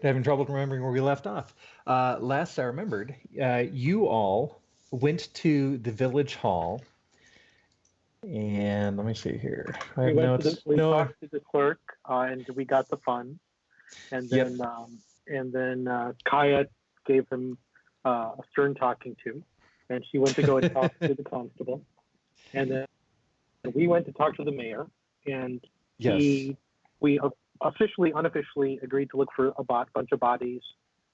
Having trouble remembering where we left off. Last I remembered, you all went to the village hall, and let me see here. I have notes. We No. talked to the clerk, and we got the funds, and Yep. then Kaya gave him a stern talking to, and she went to go and talk to the constable, and then we went to talk to the mayor, and Yes. we unofficially agreed to look for a bunch of bodies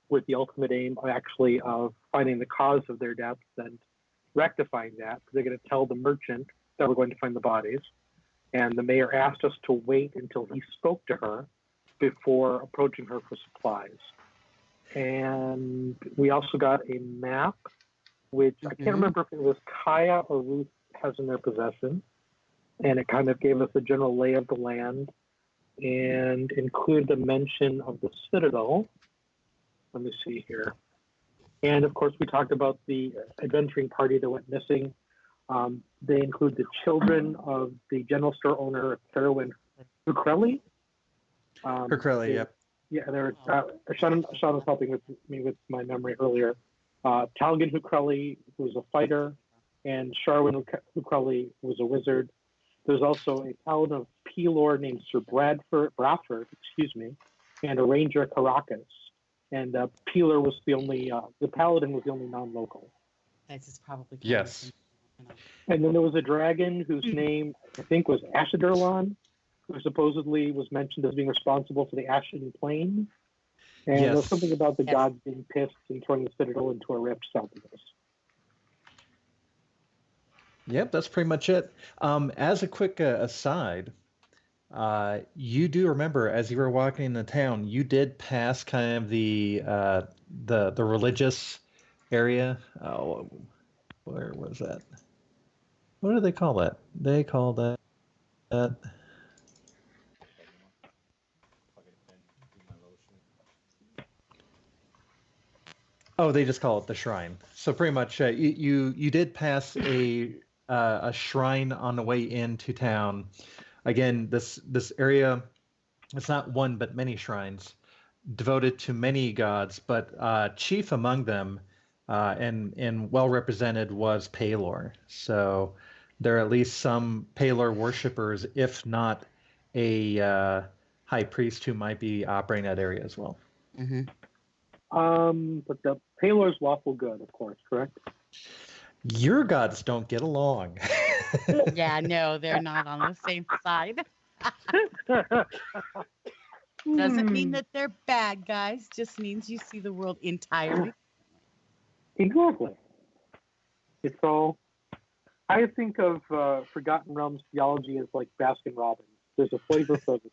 with the ultimate aim of finding the cause of their deaths and rectifying that. They're going to tell the merchant that we're going to find the bodies. And the mayor asked us to wait until he spoke to her before approaching her for supplies. And we also got a map, which I can't remember if it was Kaya or Ruth has in their possession. And it kind of gave us a general lay of the land and included a mention of the Citadel. Let me see here. And of course, we talked about the adventuring party that went missing. They include the children of the general store owner, Carolyn Hucrelli. Yep. Yeah, there. Sean was helping me with my memory earlier. Talgan Hucrelli, who was a fighter, and Sharwin Hucrelli was a wizard. There's also a paladin of Pelor named Sir Bradford, and a ranger Caracas. And Pelor was the paladin was the only non-local. This is probably yes. And then there was a dragon whose name I think was Ashadurlon, who supposedly was mentioned as being responsible for the Ashen Plains. And there was something about the gods being pissed and throwing the citadel into a rift south of this. Yep, that's pretty much it. As a quick aside, you do remember as you were walking in the town, you did pass kind of the religious area. Oh, where was that? What do they call that? They call that. Oh, they just call it the shrine. So pretty much, you did pass a shrine on the way into town. Again, this area, it's not one but many shrines devoted to many gods, but chief among them and well represented was Pelor. So there are at least some Pelor worshippers, if not a high priest who might be operating that area as well. Mm-hmm. But the Pelor's lawful good, of course, correct? Your gods don't get along. Yeah, no, they're not on the same side. Doesn't mean that they're bad guys, just means you see the world entirely. Exactly. It's all. I think of Forgotten Realms theology as like Baskin Robbins. There's a flavor for it.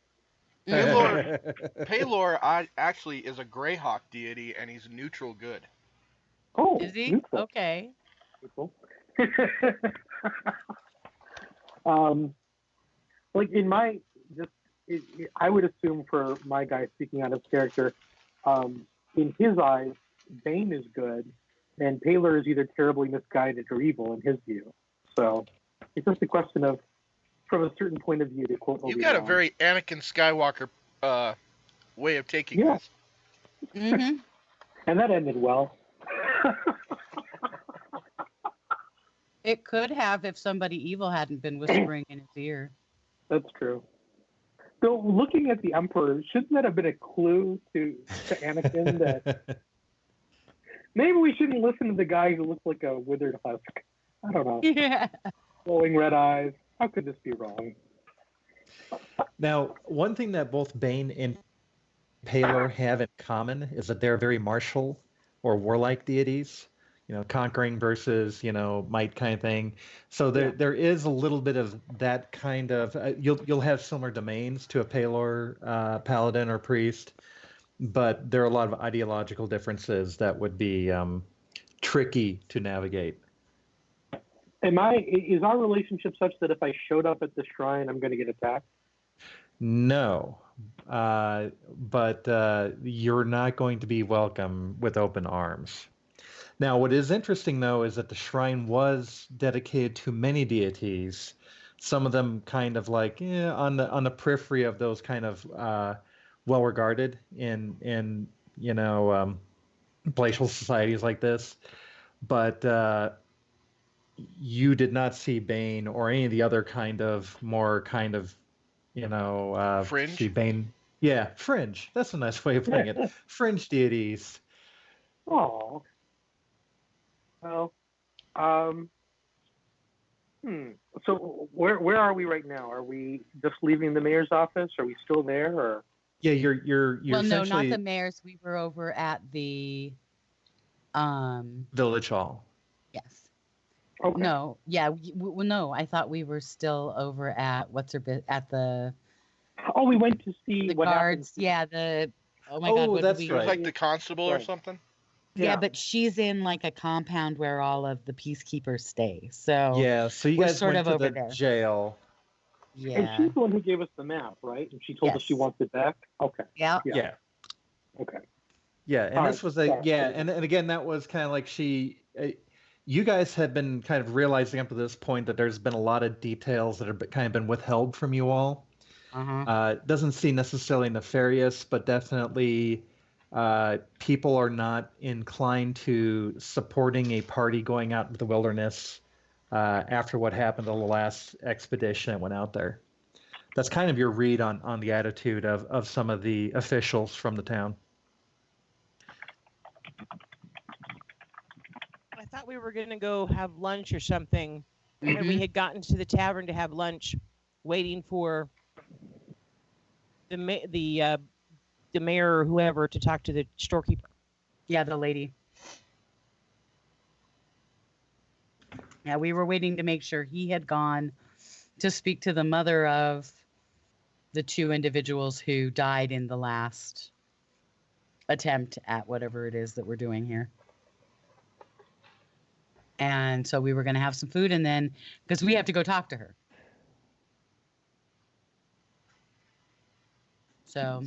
Pelor actually is a Greyhawk deity, and he's neutral good. Oh, is he? Neutral. Okay. Like in my I would assume for my guy speaking out of character, in his eyes, Bane is good, and Pelor is either terribly misguided or evil in his view. So it's just a question of, from a certain point of view, to quote. You've got a very Anakin Skywalker way of taking this. Mm-hmm. And that ended well. It could have if somebody evil hadn't been whispering in his ear. That's true. So looking at the Emperor, shouldn't that have been a clue to Anakin that maybe we shouldn't listen to the guy who looks like a withered husk? I don't know. Yeah. Glowing red eyes. How could this be wrong? Now, one thing that both Bane and Pelor have in common is that they're very martial or warlike deities. Conquering versus, might kind of thing. So there is a little bit of that kind of, you'll have similar domains to a Pelor paladin or priest, but there are a lot of ideological differences that would be tricky to navigate. Is our relationship such that if I showed up at the shrine, I'm going to get attacked? No, but you're not going to be welcome with open arms. Now, what is interesting, though, is that the shrine was dedicated to many deities, some of them kind of like on the periphery of those kind of well-regarded in palatial societies like this. But you did not see Bane or any of the other see Fringe. Bane. Yeah, fringe. That's a nice way of putting it. Fringe deities. Oh. Well, um, So where are we right now? Are we just leaving the mayor's office? Are we still there, or? Yeah, you're Well, no, essentially not the mayor's. We were over at the village hall. yes. Okay. No, yeah, well, no, I thought we were still over at at the Oh, we went to see what guards. happened. Yeah, oh my Oh, God, what that's did It was right. like the constable or Right. something. Yeah, Yeah. but she's in like a compound where all of the peacekeepers stay. So Yeah, so you we're guys sort went of to over the there. jail. Yeah. And she's the one who gave us the map, right? And she told us she Yes. wants it back. Okay. Yeah. Yeah. Okay. Yeah, and All this right, was sorry. and again, that was kind of like you guys had been kind of realizing up to this point that there's been a lot of details that have kind of been withheld from you all. It doesn't seem necessarily nefarious, but definitely people are not inclined to supporting a party going out into the wilderness after what happened on the last expedition that went out there. That's kind of your read on the attitude of some of the officials from the town. I thought we were going to go have lunch or something. And we Mhm. had gotten to the tavern to have lunch, waiting for the mayor or whoever to talk to the storekeeper. Yeah, the lady. Yeah, we were waiting to make sure he had gone to speak to the mother of the two individuals who died in the last attempt at whatever it is that we're doing here. And so we were going to have some food, and then because we have to go talk to her. So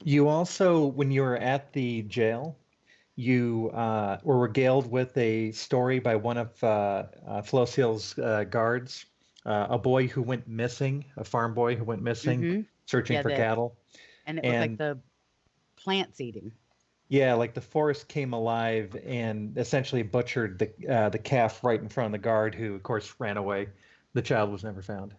You also, when you were at the jail, you were regaled with a story by one of Flociel's guards, a boy who went missing, a farm boy who went missing, Mhm. searching Yeah, for cattle. and it looked like the plants eating. Yeah, like the forest came alive and essentially butchered the calf right in front of the guard, who of course ran away. The child was never found.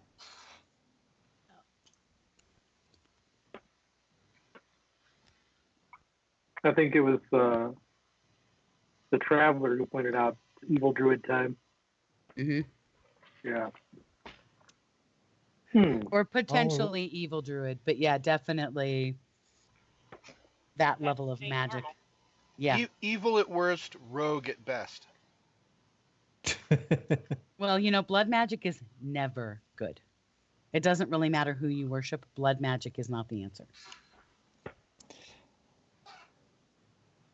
I think it was the traveler who pointed out evil druid time. Hmm. Yeah. Or potentially evil druid, but yeah, definitely that level of magic. Yeah. Evil at worst, rogue at best. Well, blood magic is never good. It doesn't really matter who you worship. Blood magic is not the answer.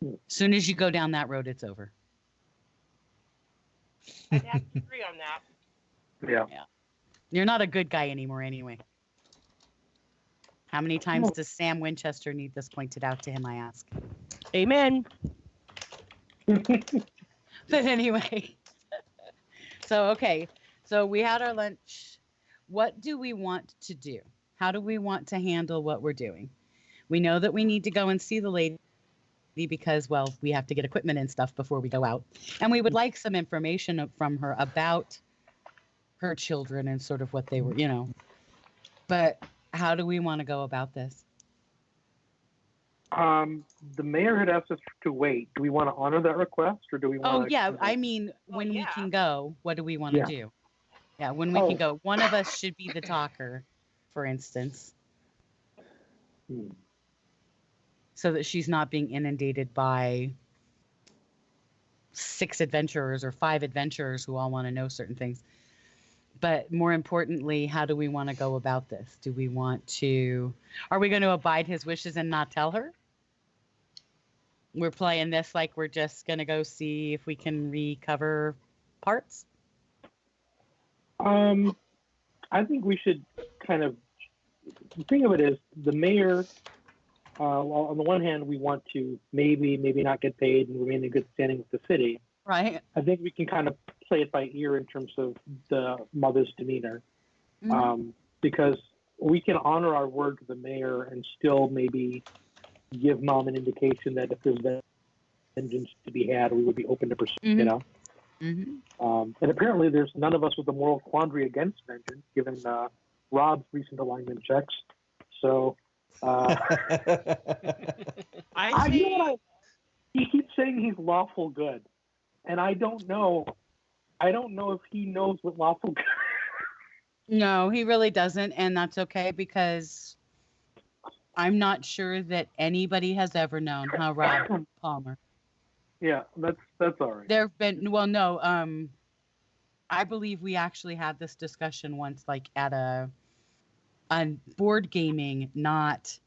As soon as you go down that road, it's over. I'd have to agree on that. Yeah. You're not a good guy anymore anyway. How many times does Sam Winchester need this pointed out to him, I ask? Amen. But anyway. Okay. So we had our lunch. What do we want to do? How do we want to handle what we're doing? We know that we need to go and see the lady because, well, we have to get equipment and stuff before we go out. And we would like some information from her about her children and sort of what they were, But how do we want to go about this? The mayor had asked us to wait. Do we want to honor that request, or do we want? Oh, yeah. I mean, when we can go, what do we want to do? Yeah, when we can go. One of us should be the talker, for instance. So that she's not being inundated by 6 adventurers or 5 adventurers who all want to know certain things. But more importantly, how do we want to go about this? Are we going to abide his wishes and not tell her? We're playing this like we're just going to go see if we can recover parts? I think we should kind of think of it as the mayor. Well, on the one hand, we want to maybe not get paid and remain in good standing with the city. Right. I think we can kind of play it by ear in terms of the mother's demeanor, because we can honor our word to the mayor and still maybe give Mom an indication that if there's vengeance to be had, we would be open to pursue. You know. And apparently, there's none of us with a moral quandary against vengeance, given Rob's recent alignment checks. So, he keeps saying he's lawful good, and I don't know. I don't know if he knows what lawful good. No, he really doesn't, and that's okay because I'm not sure that anybody has ever known how Rob Palmer. Yeah, that's all right. There have been I believe we actually had this discussion once, like at a board gaming, not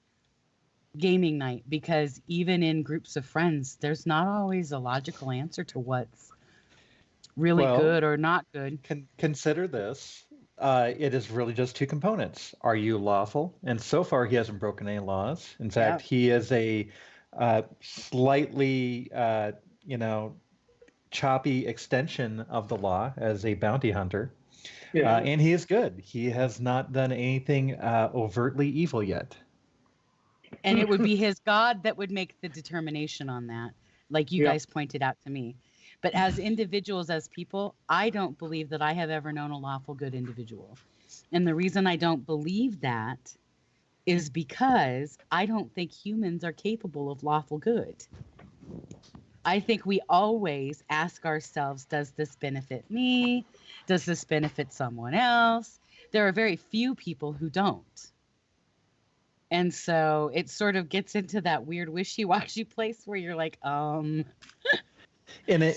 gaming night, because even in groups of friends, there's not always a logical answer to what's really good or not good. Consider this. It is really just two components. Are you lawful? And so far, he hasn't broken any laws. In fact, he is a slightly, choppy extension of the law as a bounty hunter. Yeah. And he is good. He has not done anything overtly evil yet. And it would be his God that would make the determination on that, like you guys pointed out to me. But as individuals, as people, I don't believe that I have ever known a lawful good individual. And the reason I don't believe that is because I don't think humans are capable of lawful good. I think we always ask ourselves, does this benefit me? Does this benefit someone else? There are very few people who don't. And so it sort of gets into that weird wishy-washy place where you're like, In a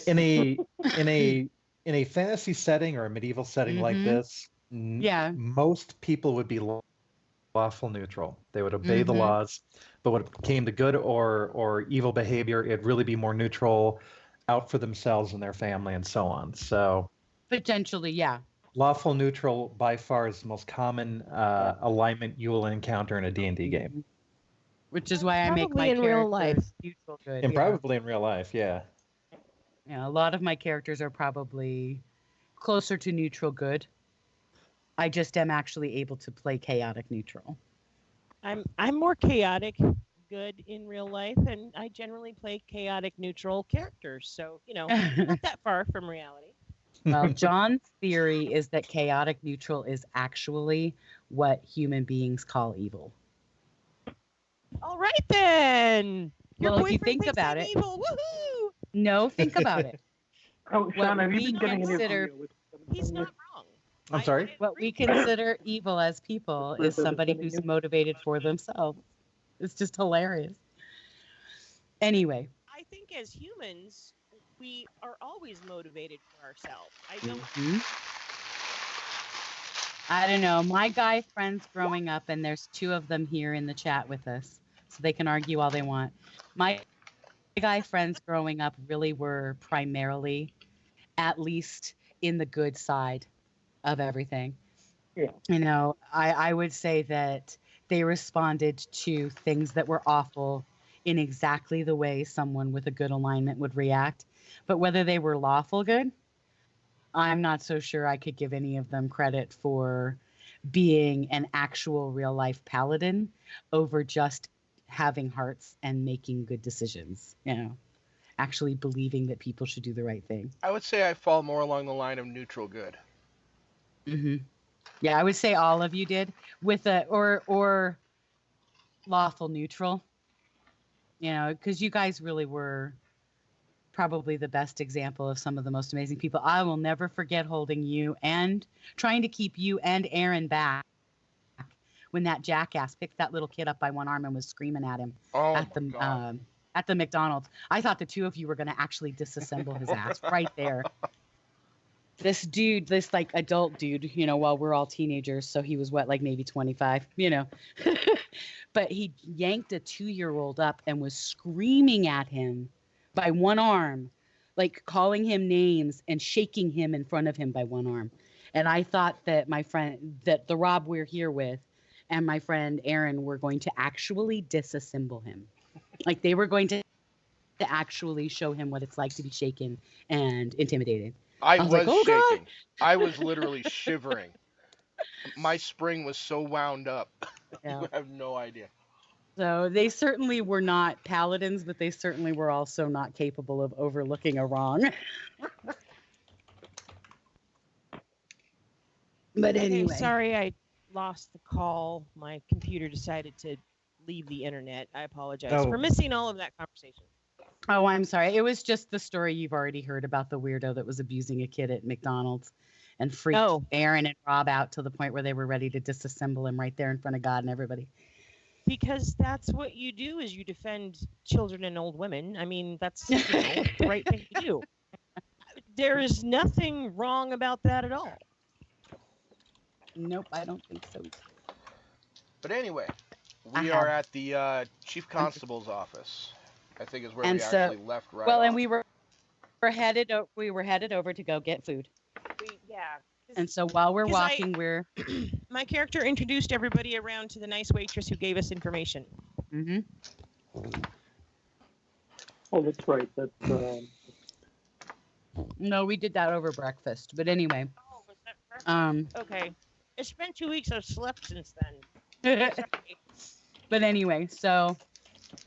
fantasy setting or a medieval setting like this, most people would be lawful neutral. They would obey the laws, but when it came to good or evil behavior, it'd really be more neutral, out for themselves and their family and so on. So potentially, yeah. Lawful neutral by far is the most common alignment you will encounter in a D&D game. Which is why I make my in real life neutral good. And probably in real life, yeah. Yeah, a lot of my characters are probably closer to neutral good. I just am actually able to play chaotic neutral. I'm more chaotic good in real life, and I generally play chaotic neutral characters. So, not that far from reality. Well, John's theory is that chaotic neutral is actually what human beings call evil. All right, then. Well, if you think about it. Evil. Woohoo! No, think about it. Oh, Sean, have you been getting He's not wrong. I'm sorry? What we consider evil as people is somebody who's motivated for themselves. It's just hilarious. Anyway. I think as humans, we are always motivated for ourselves. I don't know. My guy friends growing up, and there's two of them here in the chat with us, so they can argue all they want. My guy friends growing up really were primarily, at least in the good side of everything. Yeah. I would say that they responded to things that were awful in exactly the way someone with a good alignment would react. But whether they were lawful good, I'm not so sure I could give any of them credit for being an actual real life paladin over just having hearts and making good decisions, actually believing that people should do the right thing. I would say I fall more along the line of neutral good. Yeah, I would say all of you did with or lawful neutral, because you guys really were probably the best example of some of the most amazing people. I will never forget holding you and trying to keep you and Aaron back when that jackass picked that little kid up by one arm and was screaming at him at the McDonald's. I thought the two of you were going to actually disassemble his ass right there. This dude, this like adult dude, while we're all teenagers, so he was maybe 25, but he yanked a 2-year-old up and was screaming at him by one arm, like calling him names and shaking him in front of him by one arm. And I thought that the Rob we're here with and my friend Aaron were going to actually disassemble him. Like they were going to actually show him what it's like to be shaken and intimidated. I was like, shaking. God. I was literally shivering. My spring was so wound up. Yeah. You have no idea. So they certainly were not paladins, but they certainly were also not capable of overlooking a wrong. But anyway. Okay, sorry I lost the call. My computer decided to leave the internet. I apologize for missing all of that conversation. Oh, I'm sorry. It was just the story you've already heard about the weirdo that was abusing a kid at McDonald's and freaked Aaron and Rob out to the point where they were ready to disassemble him right there in front of God and everybody. Because that's what you do, is you defend children and old women. I mean, that's the right thing to do. There is nothing wrong about that at all. Nope, I don't think so. But anyway, we are at the chief constable's office. I think is where we actually left right Well, off. and we were headed over to go get food. And so while we're walking, my character introduced everybody around to the nice waitress who gave us information. Mm-hmm. Oh, that's right. That's No, we did that over breakfast. But anyway. Oh, was that breakfast? Okay. It's been 2 weeks. I've slept since then. But anyway, so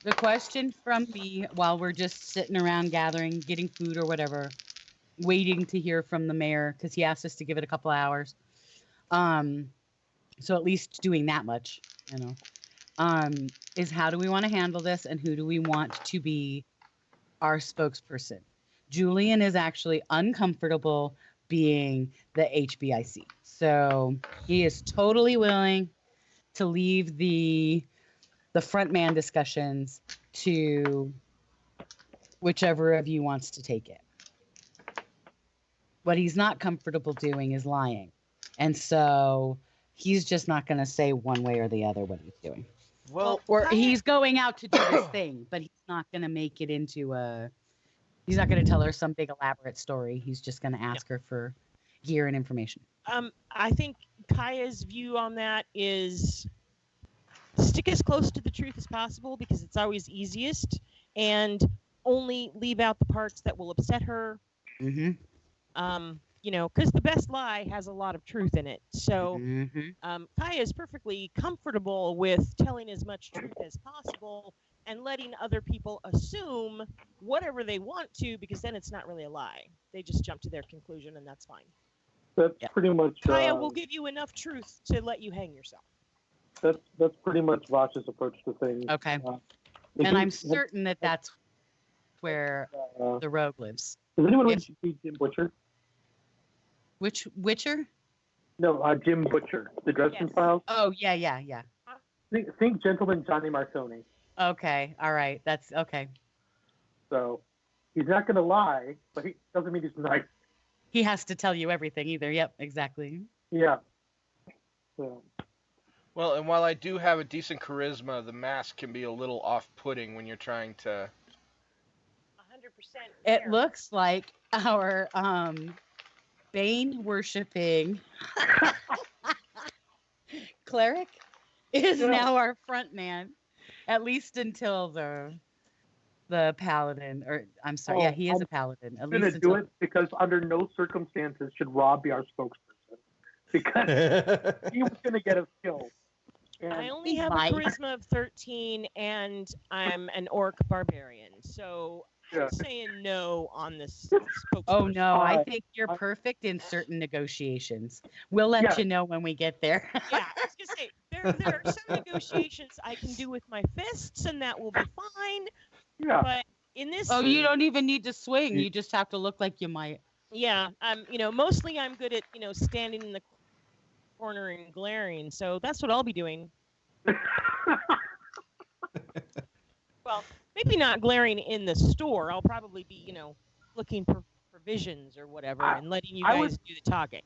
the question from me while we're just sitting around gathering, getting food or whatever, waiting to hear from the mayor because he asked us to give it a couple hours. So at least doing that much, is how do we want to handle this and who do we want to be our spokesperson? Julian is actually uncomfortable being the HBIC. So he is totally willing to leave the front man discussions to whichever of you wants to take it. What he's not comfortable doing is lying. And so he's just not going to say one way or the other what he's doing. Well, or he's going out to do this thing, but he's not going to make it into he's not going to tell her some big elaborate story. He's just going to ask her for gear and information. I think Kaya's view on that is stick as close to the truth as possible because it's always easiest, and only leave out the parts that will upset her. Mm-hmm. Because the best lie has a lot of truth in it. So Kaya is perfectly comfortable with telling as much truth as possible and letting other people assume whatever they want to, because then it's not really a lie. They just jump to their conclusion, and that's fine. That's pretty much. Kaya will give you enough truth to let you hang yourself. That's pretty much Vosh's approach to things. Okay. And I'm certain that that's where the rogue lives. Does anyone want to see Jim Butcher? Which Witcher? No, Jim Butcher, the Dresden Files. Oh, yeah. Think Gentleman Johnny Marconi. Okay, all right. That's okay. So he's not going to lie, but he doesn't mean he's nice. He has to tell you everything either. Yep, exactly. Yeah. So. Well, and while I do have a decent charisma, the mask can be a little off-putting when you're trying to... 100%. It looks like our Bane-worshipping cleric is now our front man, at least until the paladin, or I'm sorry, he is a paladin. I'm going to do it because under no circumstances should Rob be our spokesperson, because he was going to get us killed. And I only have a charisma of 13, and I'm an orc barbarian, so I'm saying no on this spokesperson. Oh, no, I think you're perfect in certain negotiations. We'll let you know when we get there. Yeah, I was going to say, there are some negotiations I can do with my fists, and that will be fine. Yeah. But in this... Oh, you don't even need to swing. You just have to look like you might. Yeah, mostly I'm good at, standing in the corner and glaring, so that's what I'll be doing. Well, maybe not glaring in the store. I'll probably be, looking for provisions or whatever and letting you guys do the talking.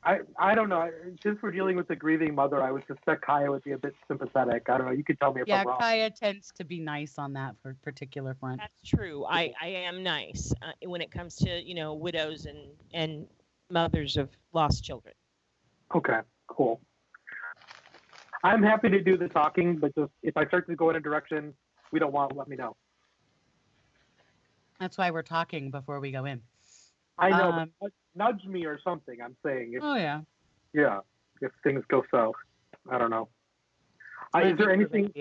I don't know. Since we're dealing with a grieving mother, I would suspect Kaya would be a bit sympathetic. I don't know. You could tell me if I'm wrong. Yeah, Kaya tends to be nice on that particular front. That's true. I am nice when it comes to, widows and mothers of lost children. Okay, cool. I'm happy to do the talking, but just if I start to go in a direction we don't want, let me know. That's why we're talking before we go in. I know, but nudge me or something, I'm saying. Yeah. Yeah, if things go south. I don't know. Is there anything...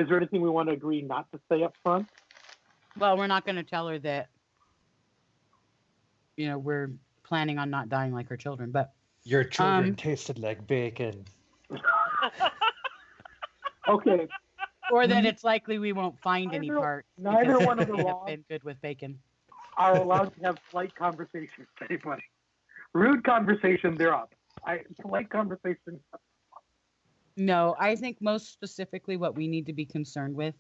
Is there anything we want to agree not to say up front? Well, we're not going to tell her that, we're planning on not dying like her children, but your children tasted like bacon. Okay. Or that it's likely we won't find any parts. Neither one of the have laws been good with bacon. are allowed to have polite conversations with anybody. Rude conversation, they're up. Polite conversation. No, I think most specifically what we need to be concerned with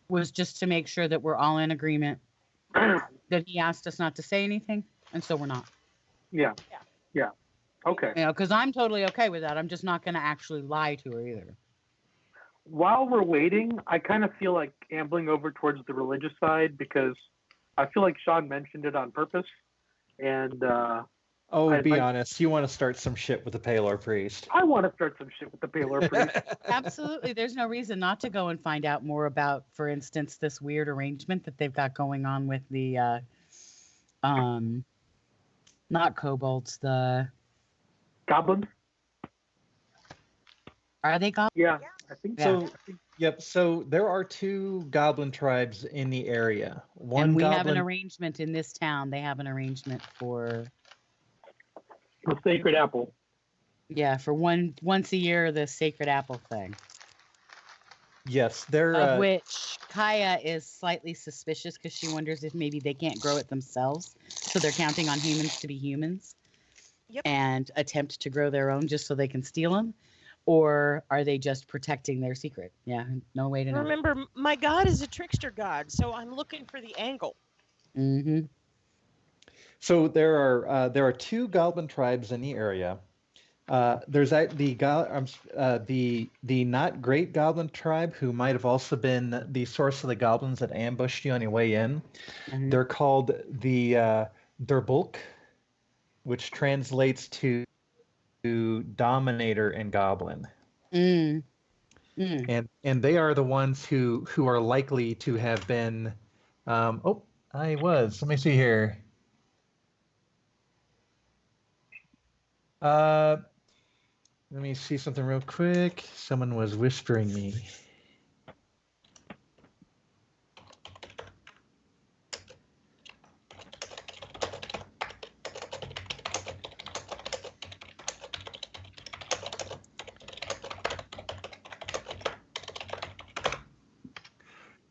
was just to make sure that we're all in agreement that he asked us not to say anything, and so we're not. Yeah. Okay. Because I'm totally okay with that. I'm just not going to actually lie to her either. While we're waiting, I kind of feel like ambling over towards the religious side because I feel like Sean mentioned it on purpose. And be honest, you want to start some shit with the Palor priest. I want to start some shit with the Palor priest. Absolutely. There's no reason not to go and find out more about, for instance, this weird arrangement that they've got going on with the not kobolds, the goblins. Are they goblins? Yeah, I think so. Yep. So there are 2 goblin tribes in the area. And we have an arrangement in this town. They have an arrangement for the Sacred Apple. Yeah, for once a year, the Sacred Apple thing. Yes, they're of which Kaya is slightly suspicious because she wonders if maybe they can't grow it themselves, so they're counting on humans to be humans, and attempt to grow their own just so they can steal them, or are they just protecting their secret? Yeah, no way to know. Remember, my god is a trickster god, so I'm looking for the angle. Mm-hmm. So there are 2 goblin tribes in the area. There's the not great goblin tribe, who might have also been the source of the goblins that ambushed you on your way in. Mm-hmm. They're called the Durbulk, which translates to dominator and goblin. And they are the ones who are likely to have been. Let me see here. Let me see something real quick. Someone was whispering me.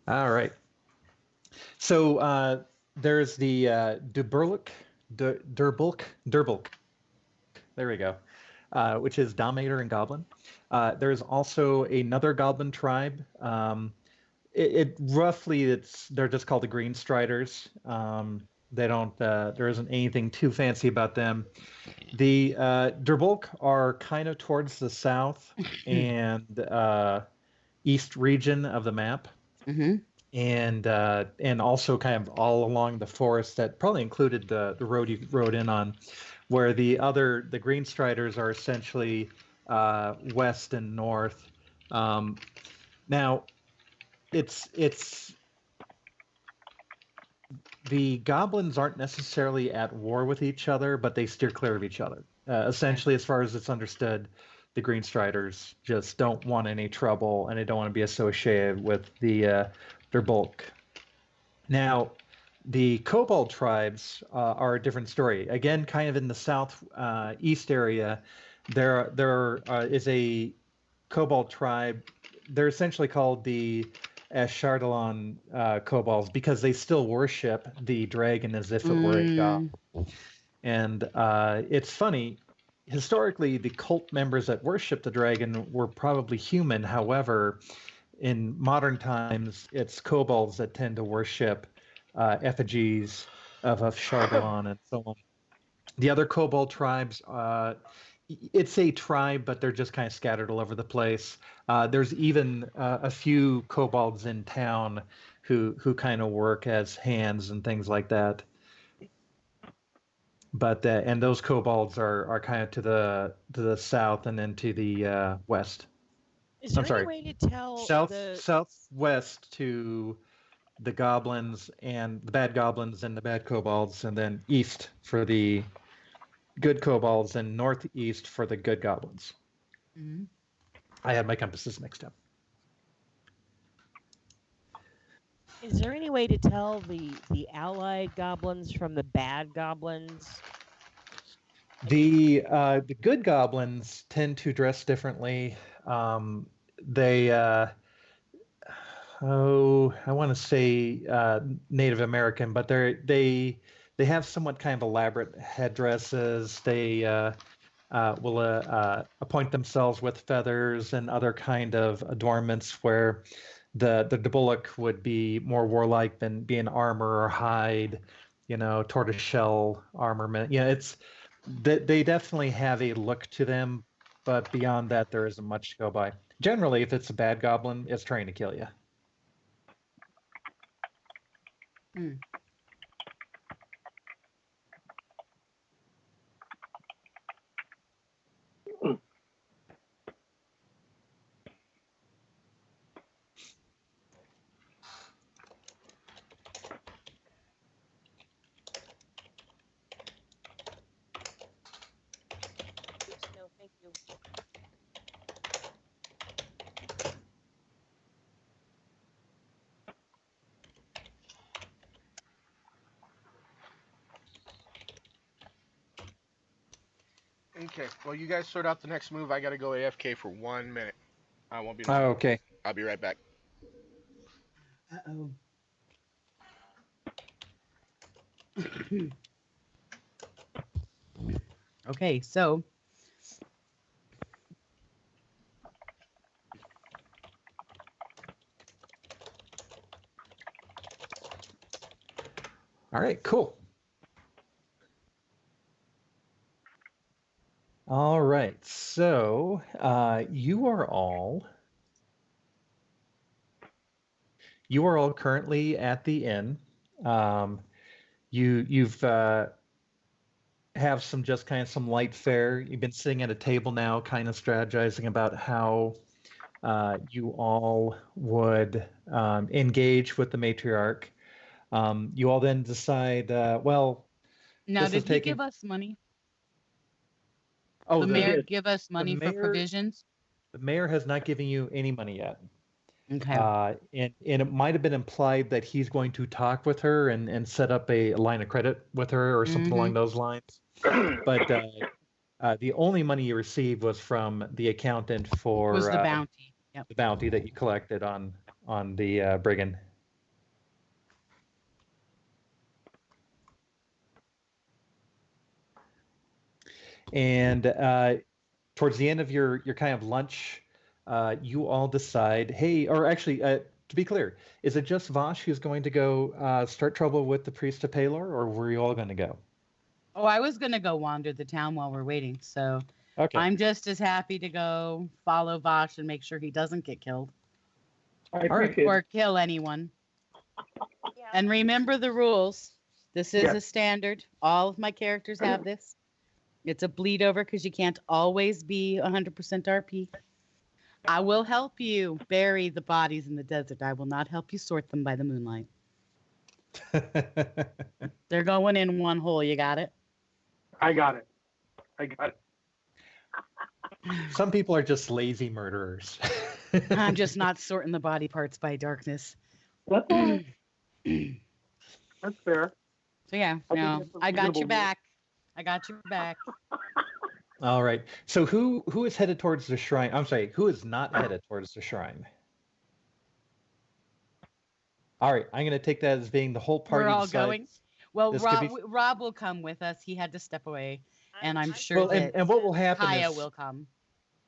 All right. So there's the Durbulk. There we go. Which is Dominator and Goblin. There's also another Goblin tribe. They're just called the Green Striders. They don't. There isn't anything too fancy about them. The Durbulk are kind of towards the south and east region of the map, and also kind of all along the forest that probably included the road you rode in on. Where the Green Striders are essentially west and north. Now, it's the goblins aren't necessarily at war with each other, but they steer clear of each other. Essentially, as far as it's understood, the Green Striders just don't want any trouble, and they don't want to be associated with their bulk. Now, the Kobold tribes are a different story. Again, kind of in the south east area, there is a Kobold tribe. They're essentially called the Ashardalon Kobolds because they still worship the dragon as if it were a god. And it's funny. Historically, the cult members that worship the dragon were probably human. However, in modern times, it's kobolds that tend to worship effigies of Chardalon and so on. The other kobold tribes, it's a tribe, but they're just kind of scattered all over the place. There's even a few kobolds in town who kind of work as hands and things like that. But and those kobolds are kind of to the south and then to the west. Is there any way to tell southwest to the goblins and the bad goblins and the bad kobolds, and then east for the good kobolds and northeast for the good goblins. I had my compasses mixed up. Is there any way to tell the allied goblins from the bad goblins? The good goblins tend to dress differently. They I want to say Native American, but they have somewhat kind of elaborate headdresses. They will appoint themselves with feathers and other kind of adornments, where the bullock would be more warlike than being armor or hide, tortoiseshell armament. It's they definitely have a look to them, but beyond that, there isn't much to go by. Generally, if it's a bad goblin, it's trying to kill you. Mm. No, thank you. Okay. Well, you guys sort out the next move. I gotta go AFK for 1 minute. I won't be. Oh, okay. I'll be right back. Uh-oh. Okay, so All right, cool. All right, so you are all currently at the inn. You've have some just kind of some light fare. You've been sitting at a table now, kind of strategizing about how you all would engage with the matriarch. You all then decide, well, now this is did he taking. give us money? Oh, the mayor give us money for mayor- provisions? The mayor has not given you any money yet. Okay. And it might have been implied that he's going to talk with her and set up a line of credit with her or something along those lines. But the only money you received was from the accountant for Was the bounty. Yep. the bounty that you collected on the brigand. And towards the end of your kind of lunch, you all decide, hey, or actually, to be clear, is it just Vosh who's going to go start trouble with the priest of Palor, or were you all going to go? Oh, I was going to go wander the town while we're waiting, so Okay. I'm just as happy to go follow Vosh and make sure he doesn't get killed. I appreciate Or it. kill anyone. Yeah. And remember the rules. This is Yes. a standard. All of my characters have this. It's a bleed over because you can't always be 100% RP. I will help you bury the bodies in the desert. I will not help you sort them by the moonlight. They're going in one hole. You got it? I got it. Some people are just lazy murderers. I'm just not sorting the body parts by darkness. That's all right. That's fair. So yeah, I think no, that's a I got reasonable your back. I got your back. All right. So who is headed towards the shrine? I'm sorry, who is not headed towards the shrine? All right, I'm going to take that as being the whole party. We're all decides. going. Well, This could Rob will come with us. He had to step away, and I'm sure Well, that and what will happen Kaya is will come.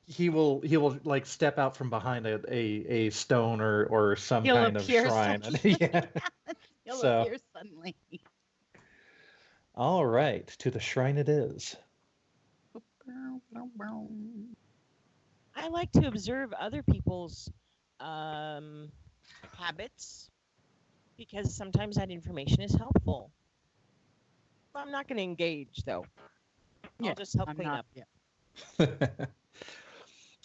he will like step out from behind a stone or some He'll kind of appear shrine. suddenly. Yeah. He'll So- appear suddenly. All right, to the shrine it is. I like to observe other people's habits because sometimes that information is helpful. I'm not going to engage though. I'll just help I'm clean not- up. yeah.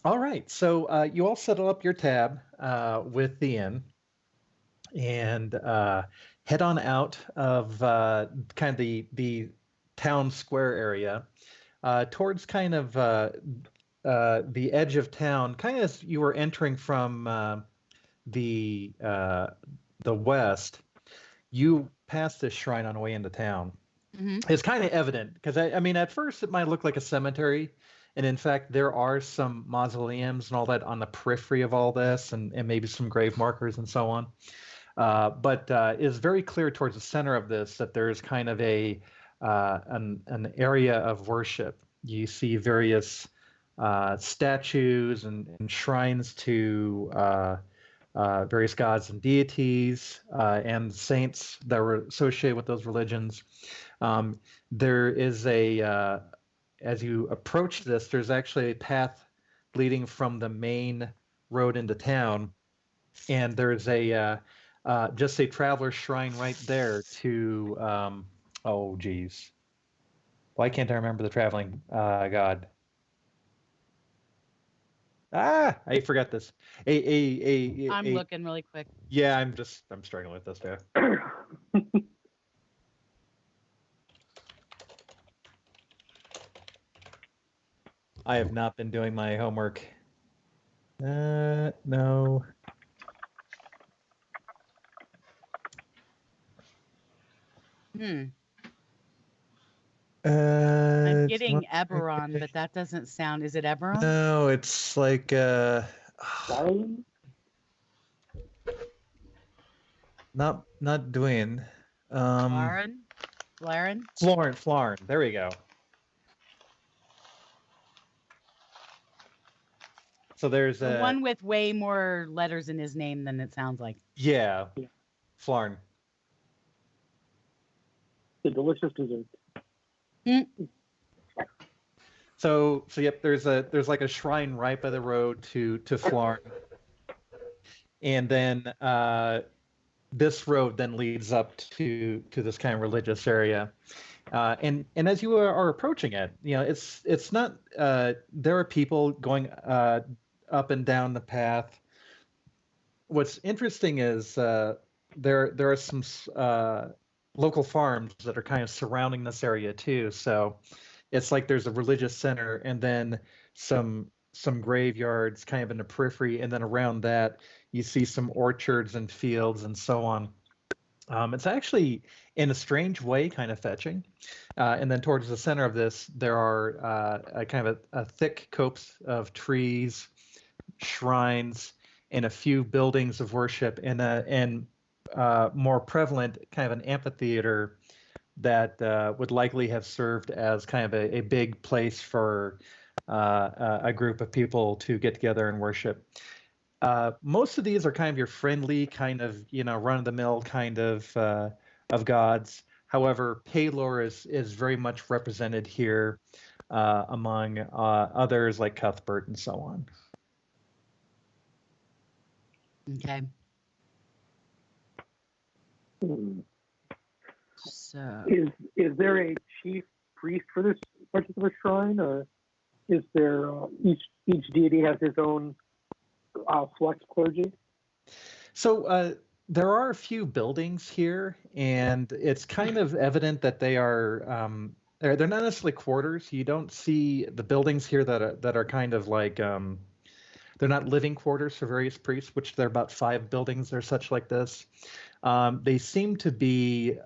All right, so you all settle up your tab with the inn and head on out of kind of the town square area towards kind of the edge of town, kind of as you were entering from the the west, you pass this shrine on the way into town. Mm-hmm. It's kind of evident because I mean, at first it might look like a cemetery, and in fact, there are some mausoleums and all that on the periphery of all this, and maybe some grave markers and so on. But it's very clear towards the center of this that there's kind of an area of worship. You see various statues and shrines to various gods and deities and saints that were associated with those religions. There is as you approach this, there's actually a path leading from the main road into town, and there's just a traveler shrine right there to oh geez, why can't I remember the traveling god? I forgot this. I'm looking really quick. Yeah, I'm struggling with this too. I have not been doing my homework. No. I'm getting Eberron, but that doesn't sound. Is it Eberron? No, it's like not doing. Flaren? Florin. There we go. So there's the one with way more letters in his name than it sounds like. Yeah. Florin. The delicious dessert. So yep, there's like a shrine right by the road to Florin. And then this road then leads up to this kind of religious area. And as you are approaching it, it's not there are people going up and down the path. What's interesting is there are some local farms that are kind of surrounding this area too. So it's like there's a religious center and then some graveyards kind of in the periphery, and then around that you see some orchards and fields and so on. It's actually, in a strange way, kind of fetching. And then towards the center of this, there are a kind of a thick copse of trees, shrines, and a few buildings of worship, and more prevalent, kind of an amphitheater that would likely have served as kind of a big place for a group of people to get together and worship. Most of these are kind of your friendly, kind of run-of-the-mill kind of gods. However, Pelor is very much represented here among others like Cuthbert and so on. Okay. So is there a chief priest for this particular shrine, or is there each deity has his own flex clergy? So there are a few buildings here, and it's kind of evident that they are they're not necessarily quarters. You don't see the buildings here that are kind of like they're not living quarters for various priests, which there are about 5 buildings or such like this. They seem to be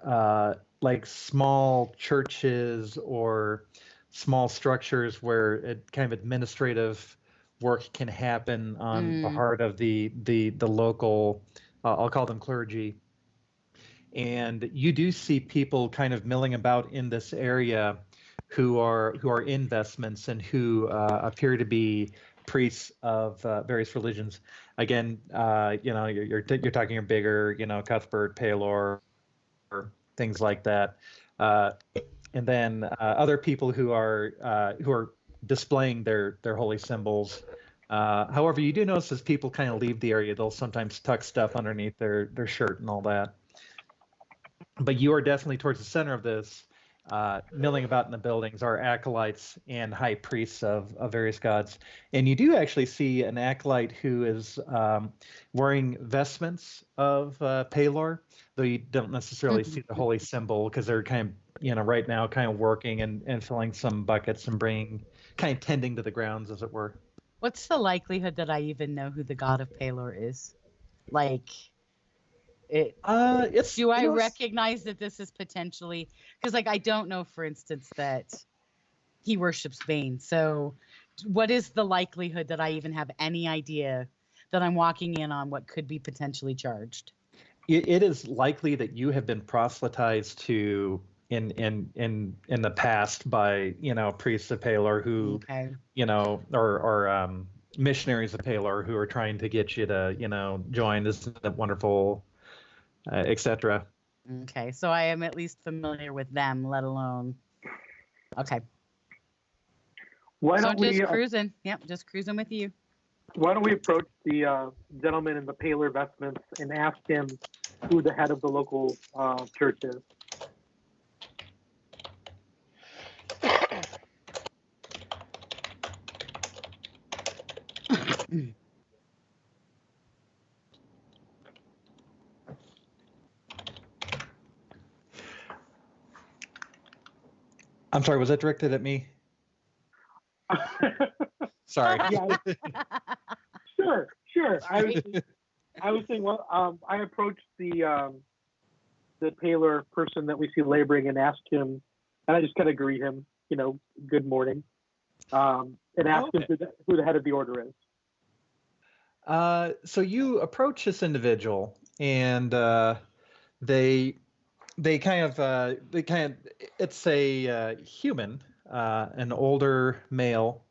like small churches or small structures where it kind of administrative work can happen on the part of the local, I'll call them clergy. And you do see people kind of milling about in this area who are investments and who appear to be priests of various religions. Again, you're talking your bigger, Cuthbert, Pelor, or things like that, and then other people who are displaying their holy symbols. However, you do notice as people kind of leave the area, they'll sometimes tuck stuff underneath their shirt and all that. But you are definitely towards the center of this. Milling about in the buildings are acolytes and high priests of various gods. And you do actually see an acolyte who is wearing vestments of Pelor, though you don't necessarily see the holy symbol because they're kind of, right now kind of working and filling some buckets and kind of tending to the grounds, as it were. What's the likelihood that I even know who the god of Pelor is? Like, It's Do I recognize that this is potentially, because like I don't know, for instance, that he worships Bane. So what is the likelihood that I even have any idea that I'm walking in on what could be potentially charged? It is likely that you have been proselytized to in the past by, priests of Palor who, Okay. or missionaries of Palor who are trying to get you to, join this wonderful, etc. Okay, so I am at least familiar with them, let alone. Okay. Why So don't just we cruising? Yep, just cruising with you. Why don't we approach the gentleman in the paler vestments and ask him who the head of the local church is? I'm sorry, was that directed at me? Sorry. Yeah. Sure. I was saying, well, I approached the paler person that we see laboring and asked him, and I just kind of greet him, good morning, and asked him who the head of the order is. So you approach this individual, and they kind of it's a human, an older male.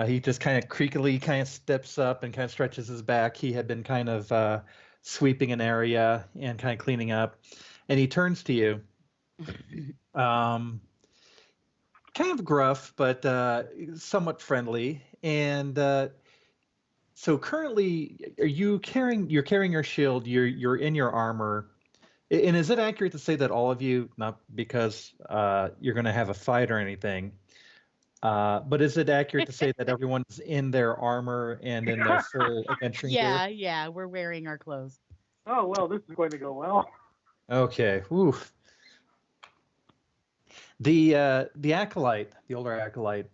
He just kind of creakily kind of steps up and kind of stretches his back. He had been kind of sweeping an area and kind of cleaning up, and he turns to you. Kind of gruff, but somewhat friendly. And so currently, you're carrying your shield. You're in your armor. And is it accurate to say that all of you, not because you're going to have a fight or anything, but is it accurate to say that everyone's in their armor and in their full adventuring gear? Yeah, we're wearing our clothes. Oh, well, this is going to go well. Okay. Oof. The acolyte, the older acolyte,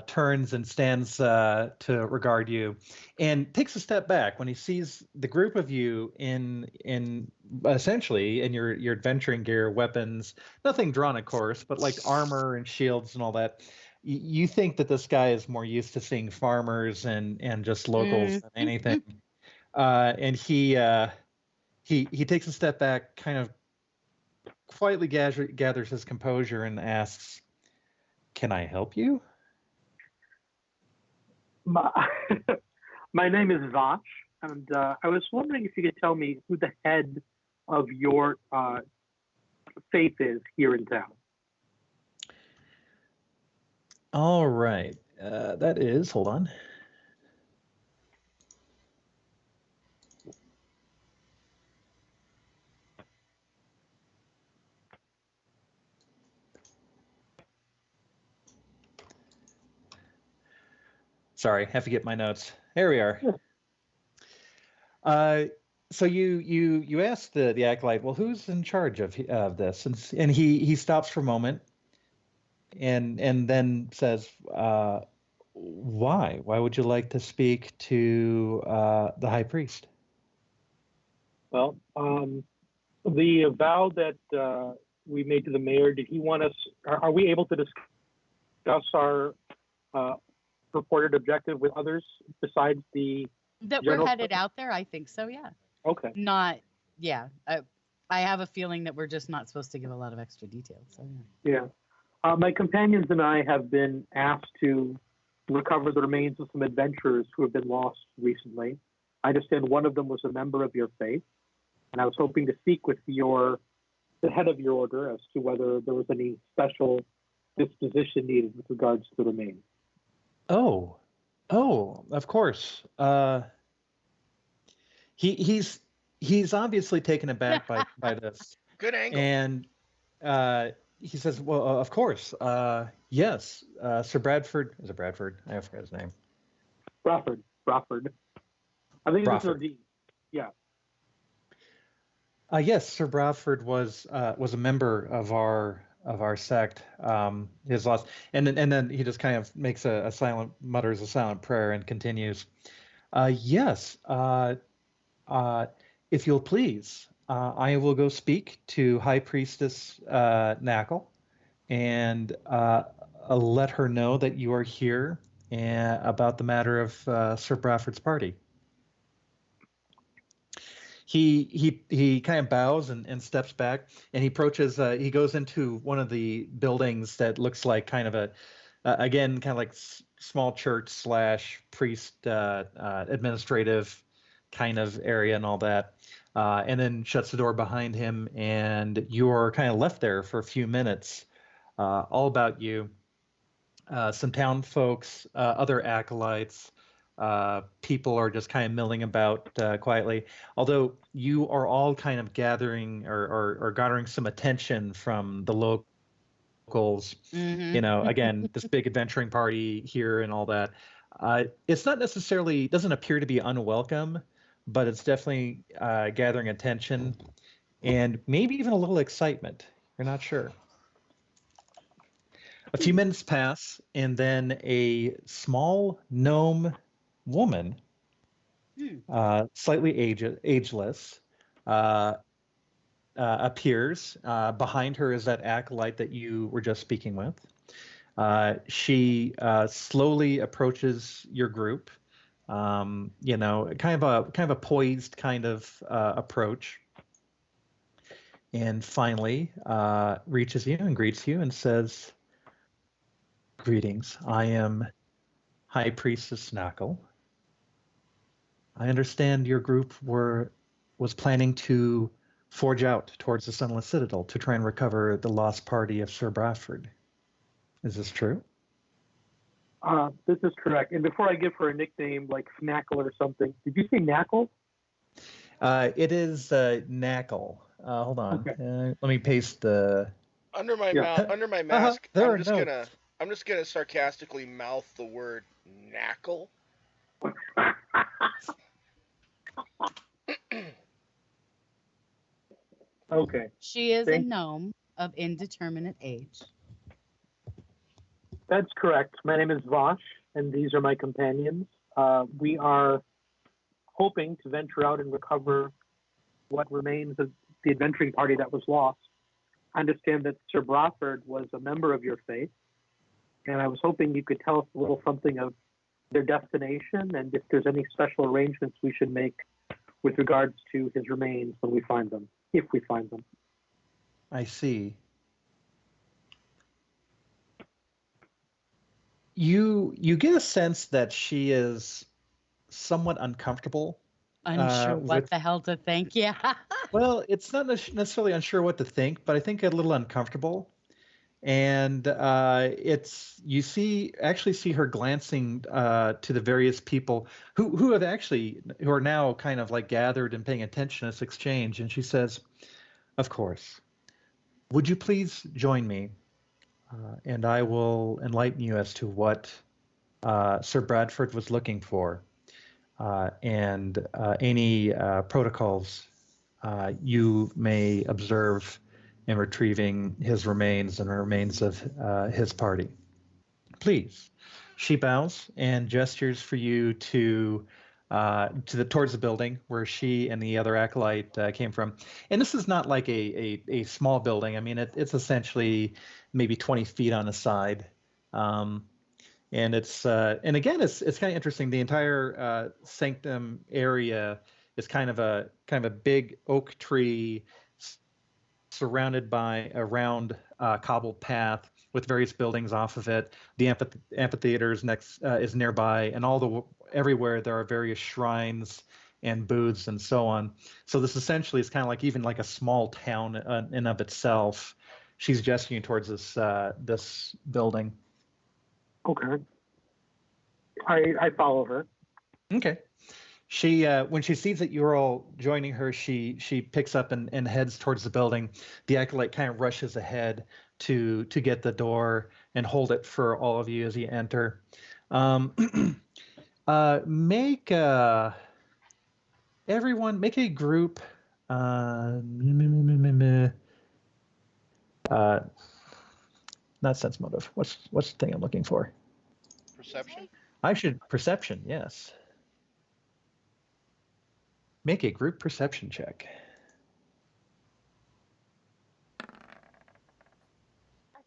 turns and stands to regard you, and takes a step back when he sees the group of you in essentially in your adventuring gear, weapons, nothing drawn, of course, but like armor and shields and all that. You think that this guy is more used to seeing farmers and just locals than anything, and he takes a step back, kind of quietly gathers his composure and asks, "Can I help you?" My name is Vash, and I was wondering if you could tell me who the head of your faith is here in town. All right. That is, hold on. Sorry, have to get my notes. Here we are. So you asked the acolyte, well, who's in charge of this? And he stops for a moment, and then says, why? Why would you like to speak to the high priest? Well, the vow that we made to the mayor, did he want us? Are we able to discuss our purported objective with others besides the that we're headed out there? I think so. Yeah. Okay. I have a feeling that we're just not supposed to give a lot of extra details. So yeah. My companions and I have been asked to recover the remains of some adventurers who have been lost recently. I understand one of them was a member of your faith, and I was hoping to speak with the head of your order as to whether there was any special disposition needed with regards to the remains. Oh, of course. He's obviously taken aback by this. Good angle. And he says, well, of course. Yes, Sir Bradford. Is it Bradford? I forgot his name. Bradford. I think it's Mr. D. Yeah. Yes, Sir Bradford was a member of our sect. His lost, and then he just kind of makes mutters a silent prayer and continues. Yes. If you'll please, I will go speak to High Priestess Knackle and let her know that you are here and about the matter of Sir Bradford's party. He kind of bows and steps back, and he approaches. He goes into one of the buildings that looks like kind of a again kind of like small church slash priest administrative kind of area and all that. And then shuts the door behind him, and you're kind of left there for a few minutes. All about you, some town folks, other acolytes, people are just kind of milling about quietly. Although you are all kind of gathering or garnering some attention from the locals. Mm-hmm. You know, again, this big adventuring party here and all that. It's not necessarily, doesn't appear to be unwelcome, but it's definitely gathering attention and maybe even a little excitement. You're not sure. A few minutes pass, and then a small gnome woman, slightly ageless, appears. Behind her is that acolyte that you were just speaking with. She slowly approaches your group. You know, kind of a poised kind of approach, and finally reaches you and greets you and says, "Greetings. I am High Priestess Knackle. I understand your group was planning to forge out towards the Sunless Citadel to try and recover the lost party of Sir Bradford. Is this true?" This is correct. And before I give her a nickname like Snackle or something, did you say Knackle? It is Knackle. Hold on. Okay. Let me paste the. Under my mask, I'm just gonna sarcastically mouth the word knackle. Okay. She is a gnome of indeterminate age. That's correct. My name is Vosh, and these are my companions. We are hoping to venture out and recover what remains of the adventuring party that was lost. I understand that Sir Bradford was a member of your faith, and I was hoping you could tell us a little something of their destination and if there's any special arrangements we should make with regards to his remains when we find them, if we find them. I see. You get a sense that she is somewhat uncomfortable. Unsure what the hell to think. Yeah. Well, it's not necessarily unsure what to think, but I think a little uncomfortable. And you actually see her glancing to the various people who are now kind of like gathered and paying attention to this exchange. And she says, "Of course. Would you please join me? And I will enlighten you as to what Sir Bradford was looking for, and any protocols you may observe in retrieving his remains and the remains of his party. Please." She bows and gestures for you towards the building where she and the other acolyte came from. And this is not like a small building. I mean, it's essentially maybe 20 feet on the side. And it's and again, it's kind of interesting. The entire sanctum area is kind of a big oak tree surrounded by a round cobbled path with various buildings off of it. The amphitheater is nearby, and everywhere there are various shrines and booths and so on. So this essentially is kind of like even like a small town in of itself. She's gesturing towards this building. Okay. I follow her. Okay. She when she sees that you're all joining her, she picks up and heads towards the building. The acolyte kind of rushes ahead to get the door and hold it for all of you as you enter. Everyone make a group. Not sense motive. What's the thing I'm looking for? Perception. Perception. Yes. Make a group perception check.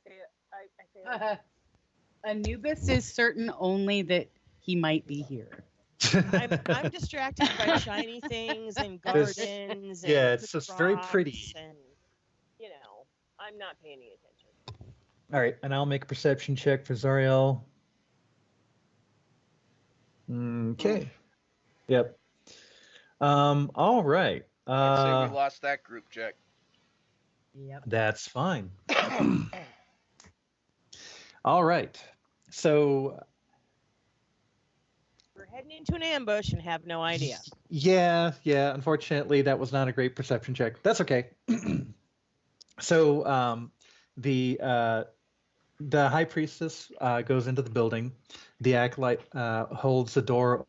I Anubis is certain only that he might be here. I'm distracted by shiny things and gardens and yeah, it's just very rocks pretty. and I'm not paying any attention. All right, and I'll make a perception check for Zariel. Okay. Yep. All right. I'd say we lost that group, Jack. Yep. That's fine. All right. So we're heading into an ambush and have no idea. Yeah. Unfortunately, that was not a great perception check. That's okay. So the high priestess goes into the building. The acolyte holds the door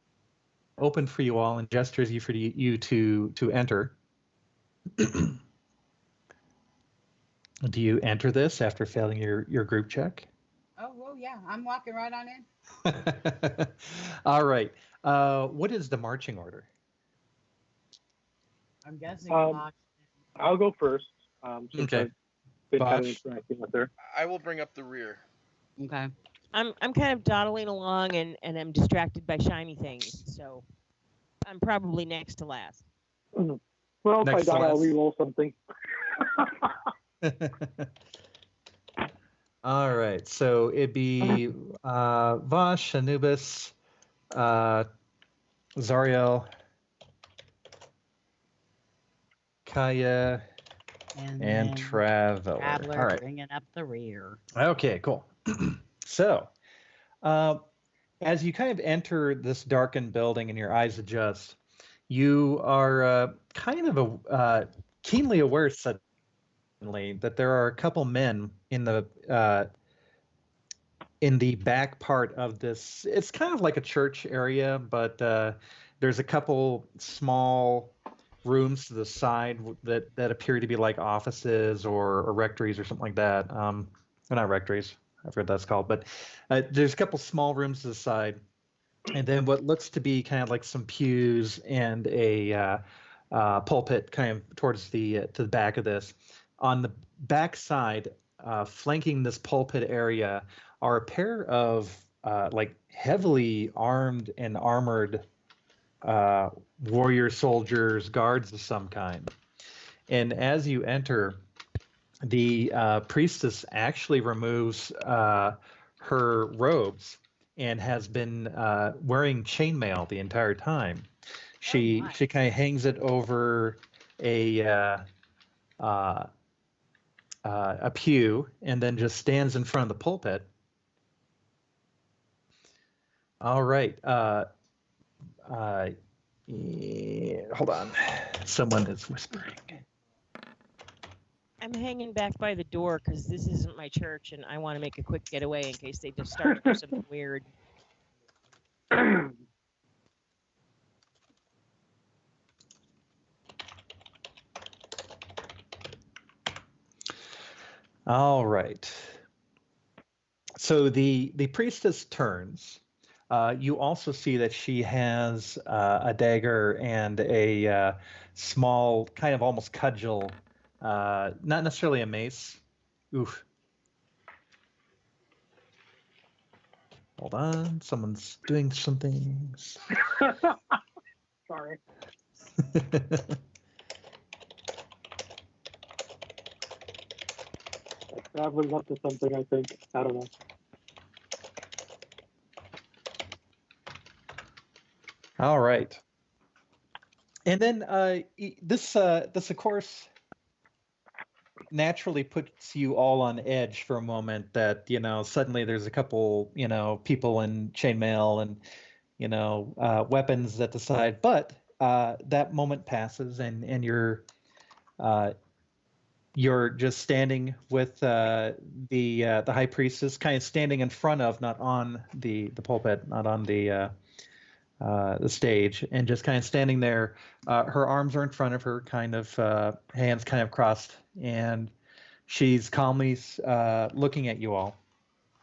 open for you all and gestures for you to enter. Do you enter this after failing your group check? Oh, well, yeah. I'm walking right on in. All right. What is the marching order? I'm guessing. I'll go first. Since Okay. I've been kind of Bosh. interacting with her. I will bring up the rear. Okay. I'm kind of dawdling along and I'm distracted by shiny things, so I'm probably next to last. Well, if Next I die, I'll last. re-roll something. All right. So it'd be Vosh, Anubis, Zariel, Kaya, and Traveler. Traveler All right. bringing up the rear. Okay, cool. So, as you kind of enter this darkened building and your eyes adjust, you are kind of keenly aware suddenly that there are a couple men in the back part of this. It's kind of like a church area, but there's a couple small rooms to the side that appear to be like offices or rectories or something like that. They're not rectories. I forget what that's called, but there's a couple small rooms to the side, and then what looks to be kind of like some pews and a pulpit kind of towards to the back of this. On the back side, flanking this pulpit area, are a pair of like heavily armed and armored warrior soldiers, guards of some kind. And as you enter, the priestess actually removes her robes and has been wearing chainmail the entire time. She kind of hangs it over a pew and then just stands in front of the pulpit. All right. Hold on. Someone is whispering. I'm hanging back by the door because this isn't my church and I want to make a quick getaway in case they just start to do something weird. All right. So the priestess turns. You also see that she has a dagger and a small, kind of almost cudgel, not necessarily a mace. Oof. Hold on, someone's doing some things. Sorry. Traveler's up to something, I think. I don't know. All right. And then this of course naturally puts you all on edge for a moment that, suddenly there's a couple, people in chainmail and, weapons at the side. But that moment passes and you're just standing with the high priestess, kind of standing in front of, not on the pulpit, not on the stage, and just kind of standing there. Her arms are in front of her, kind of hands kind of crossed, and she's calmly looking at you all.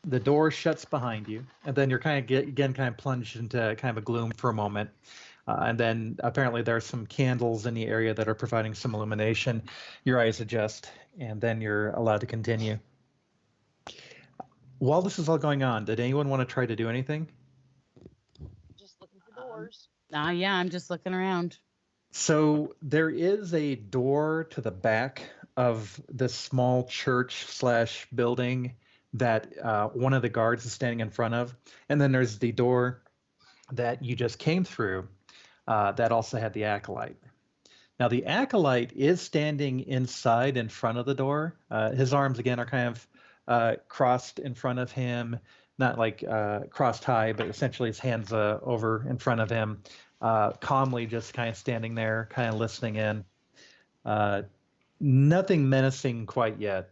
The door shuts behind you, and then you're kind of plunged into kind of a gloom for a moment. And then apparently there are some candles in the area that are providing some illumination. Your eyes adjust, and then you're allowed to continue. while this is all going on, did anyone want to try to do anything? Just looking for doors. Yeah, I'm just looking around. So there is a door to the back of this small church / building that one of the guards is standing in front of. And then there's the door that you just came through that also had the acolyte. Now, the acolyte is standing inside in front of the door. His arms, again, are kind of crossed in front of him, not like crossed high, but essentially his hands over in front of him, calmly just kind of standing there, kind of listening in. Nothing menacing quite yet.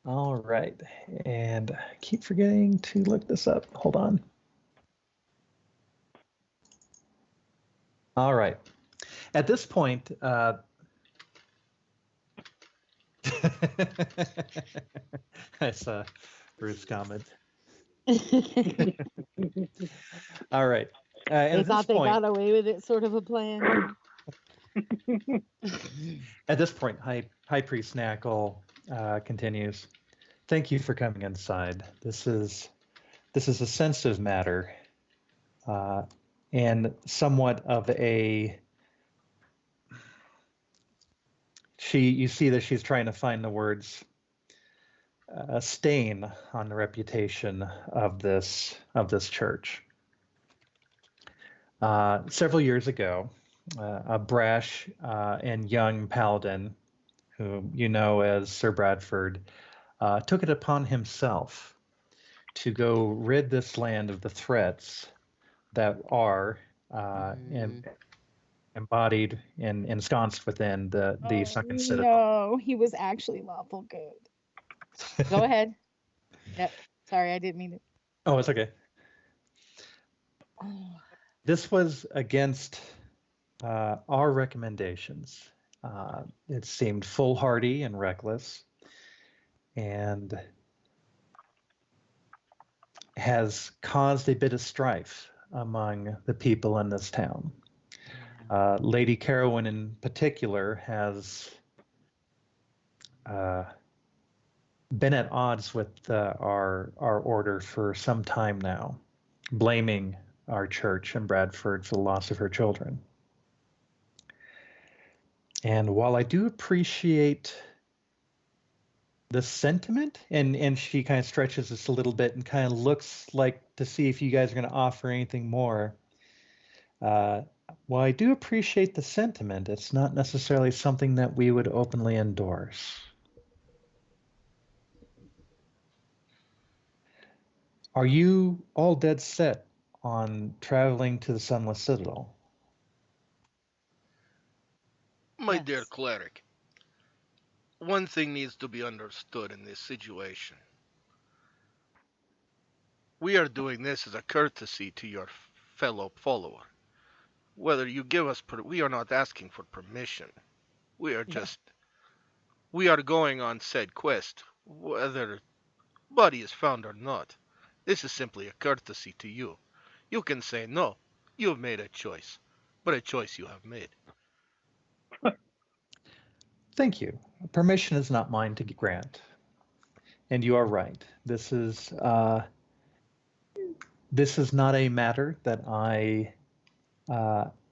All right, and I keep forgetting to look this up. Hold on. All right. At this point, I saw Bruce comment. All right. They thought they got away with it, sort of a plan. At this point, High Priest Knackle continues. Thank you for coming inside. This is a sensitive matter, and somewhat of a. You see that she's trying to find the words. A stain on the reputation of this church. Several years ago, a brash and young paladin, whom you know as Sir Bradford, took it upon himself to go rid this land of the threats that are embodied and ensconced within the sunken citadel. No, he was actually lawful good. Go ahead. Yep. Sorry, I didn't mean it. Oh, it's okay. Oh. This was against our recommendations. It seemed foolhardy and reckless, and has caused a bit of strife among the people in this town. Lady Carowin in particular has been at odds with our order for some time now, blaming our church and Bradford for the loss of her children. And while I do appreciate the sentiment, and she kind of stretches this a little bit and kind of looks like to see if you guys are going to offer anything more, while I do appreciate the sentiment, it's not necessarily something that we would openly endorse. Are you all dead set on traveling to the Sunless Citadel? My dear cleric, one thing needs to be understood in this situation. We are doing this as a courtesy to your fellow follower. Whether you give us, we are not asking for permission. We are just, we are going on said quest, whether body is found or not. This is simply a courtesy to you. You can say no. You have made a choice, but a choice you have made. Thank you. Permission is not mine to grant. And you are right. This is not a matter that I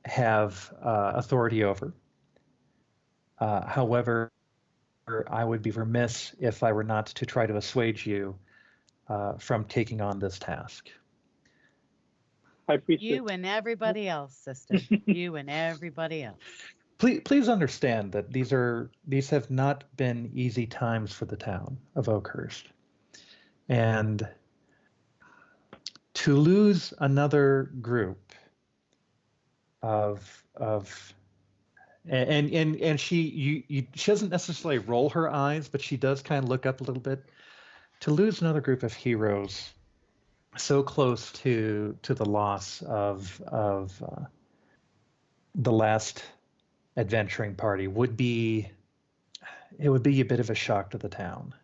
have authority over. However, I would be remiss if I were not to try to assuage you from taking on this task. You and everybody else, sister. You and everybody else. Please understand that these have not been easy times for the town of Oakhurst, and to lose another group of and she doesn't necessarily roll her eyes, but she does kind of look up a little bit. To lose another group of heroes so close to the loss of the last adventuring party would be a bit of a shock to the town.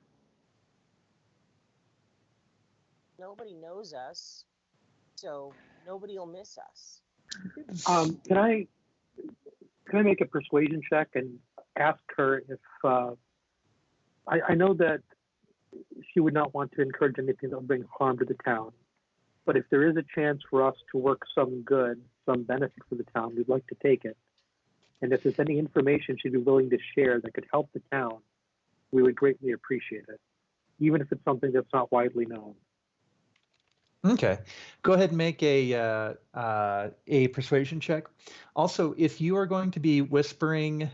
Nobody knows us, so nobody will miss us. Can I can I make a persuasion check and ask her if I know that she would not want to encourage anything that would bring harm to the town, but if there is a chance for us to work some good, some benefit for the town, we'd like to take it. And if there's any information she'd be willing to share that could help the town, we would greatly appreciate it, even if it's something that's not widely known. Okay, go ahead and make a persuasion check. Also, if you are going to be whispering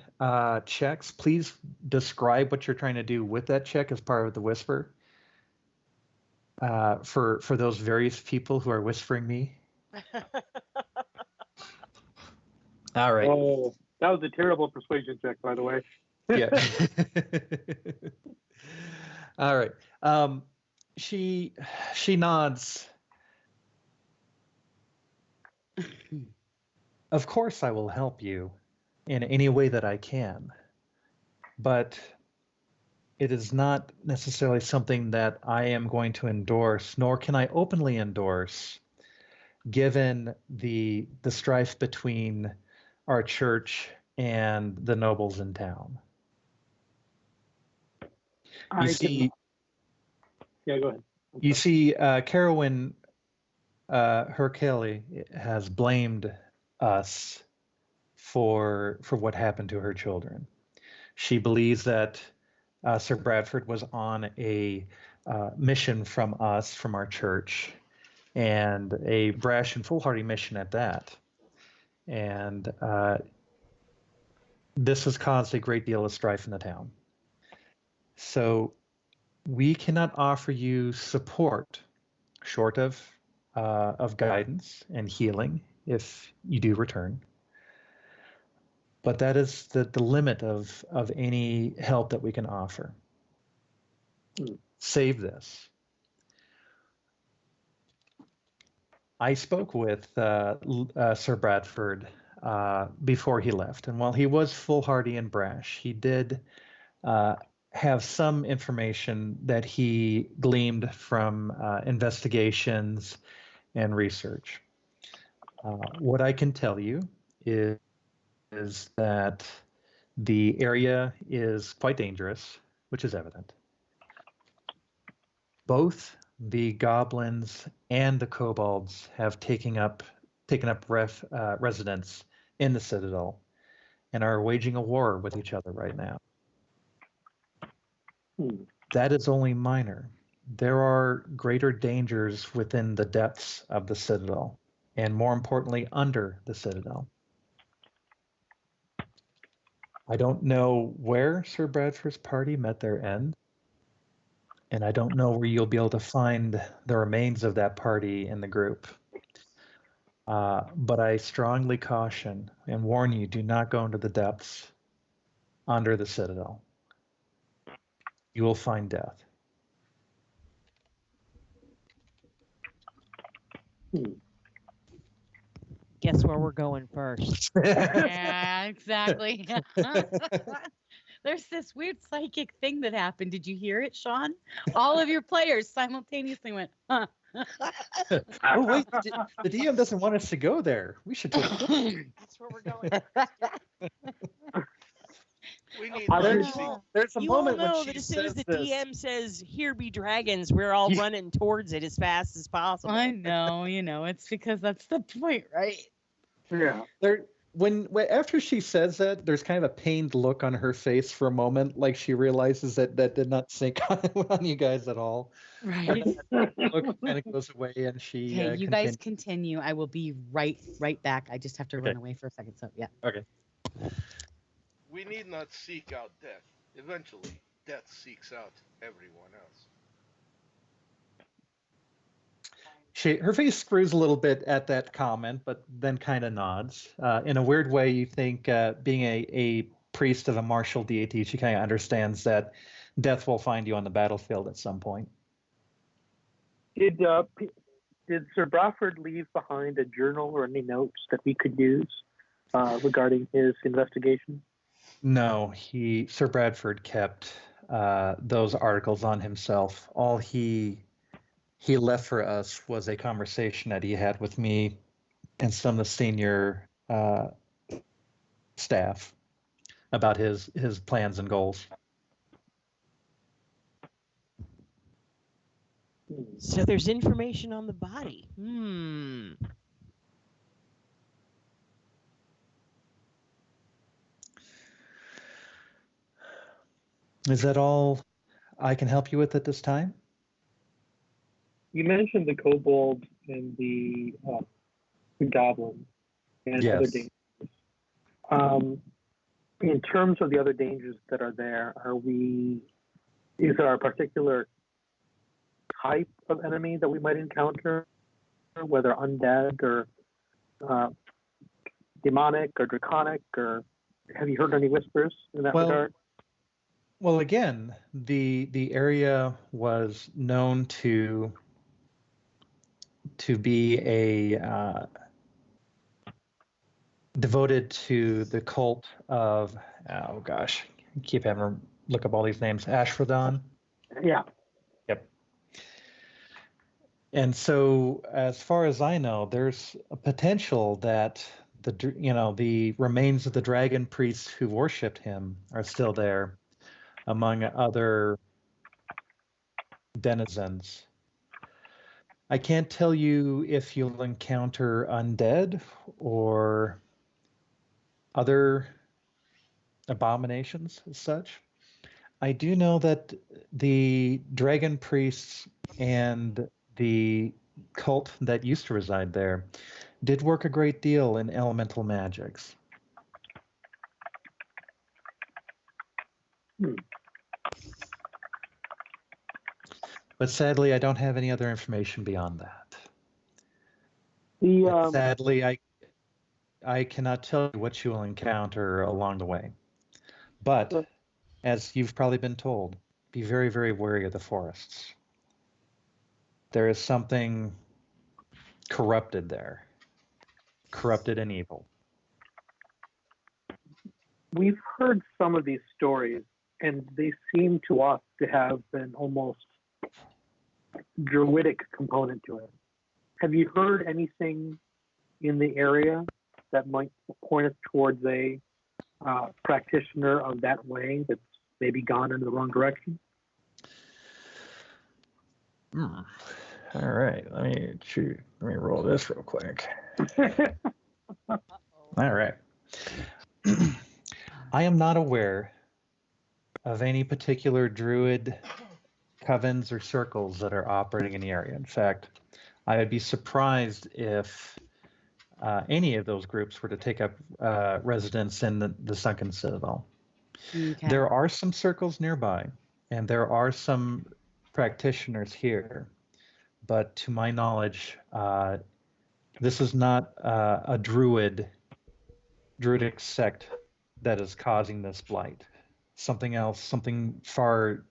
checks, please describe what you're trying to do with that check as part of the whisper. For those various people who are whispering me. All right. Oh, that was a terrible persuasion check, by the way. Yeah. All right. She nods. Of course, I will help you in any way that I can, but it is not necessarily something that I am going to endorse, nor can I openly endorse, given the strife between our church and the nobles in town. You see, yeah, go ahead. You see, Carowyn Hercule has blamed us for what happened to her children. She believes that Sir Bradford was on a mission from us, from our church, and a brash and foolhardy mission at that. And this has caused a great deal of strife in the town. So we cannot offer you support short of guidance and healing if you do return. But that is the limit of any help that we can offer. Save this. I spoke with Sir Bradford before he left, and while he was foolhardy and brash, he did have some information that he gleaned from investigations and research. What I can tell you is that the area is quite dangerous, which is evident. Both the goblins and the kobolds have taken up residence in the Citadel and are waging a war with each other right now. That is only minor. There are greater dangers within the depths of the Citadel, and more importantly, under the Citadel. I don't know where Sir Bradford's party met their end, and I don't know where you'll be able to find the remains of that party in the group. But I strongly caution and warn you, do not go into the depths under the Citadel. You will find death. Guess where we're going first? Yeah, exactly. There's this weird psychic thing that happened. Did you hear it, Sean? All of your players simultaneously went, huh. Oh, wait, the DM doesn't want us to go there. We should take That's where we're going. We need there's a You moment all know when that she as soon as says the this. DM says, "Here be dragons," we're all running towards it as fast as possible. I know, it's because that's the point, right? Yeah. When after she says that, there's kind of a pained look on her face for a moment, like she realizes that did not sink on you guys at all. Right. Look kind of goes away, and she. Okay, you guys continue. I will be right back. I just have to run away for a second. So yeah. Okay. We need not seek out death. Eventually, death seeks out everyone else. Her face screws a little bit at that comment, but then kind of nods. In a weird way, you think being a priest of a martial deity, she kind of understands that death will find you on the battlefield at some point. Did Sir Bradford leave behind a journal or any notes that we could use regarding his investigation? No, Sir Bradford kept those articles on himself. All he left for us was a conversation that he had with me and some of the staff about his plans and goals. So there's information on the body. Is that all I can help you with at this time? You mentioned the kobold and the goblin and other Yes. dangers. In terms of the other dangers that are there, is there a particular type of enemy that we might encounter, whether undead or demonic or draconic, or have you heard any whispers in that regard? Well, again, the area was known to be a devoted to the cult of, oh gosh, I keep having to look up all these names. Ashfordon. Yeah. Yep. And so, as far as I know, there's a potential that the remains of the dragon priests who worshipped him are still there, among other denizens. I can't tell you if you'll encounter undead or other abominations as such. I do know that the dragon priests and the cult that used to reside there did work a great deal in elemental magics. But sadly, I don't have any other information beyond that. Sadly, I cannot tell you what you will encounter along the way. But, as you've probably been told, be very, very wary of the forests. There is something corrupted there. Corrupted and evil. We've heard some of these stories, and they seem to us to have an almost druidic component to it. Have you heard anything in the area that might point us towards a practitioner of that way that's maybe gone in the wrong direction? All right, let me roll this real quick. All right. I am not aware of any particular druid covens or circles that are operating in the area. In fact, I would be surprised if any of those groups were to take up residence in the Sunken Citadel. Okay. There are some circles nearby, and there are some practitioners here, but to my knowledge, this is not a druidic sect that is causing this blight. Something else, something far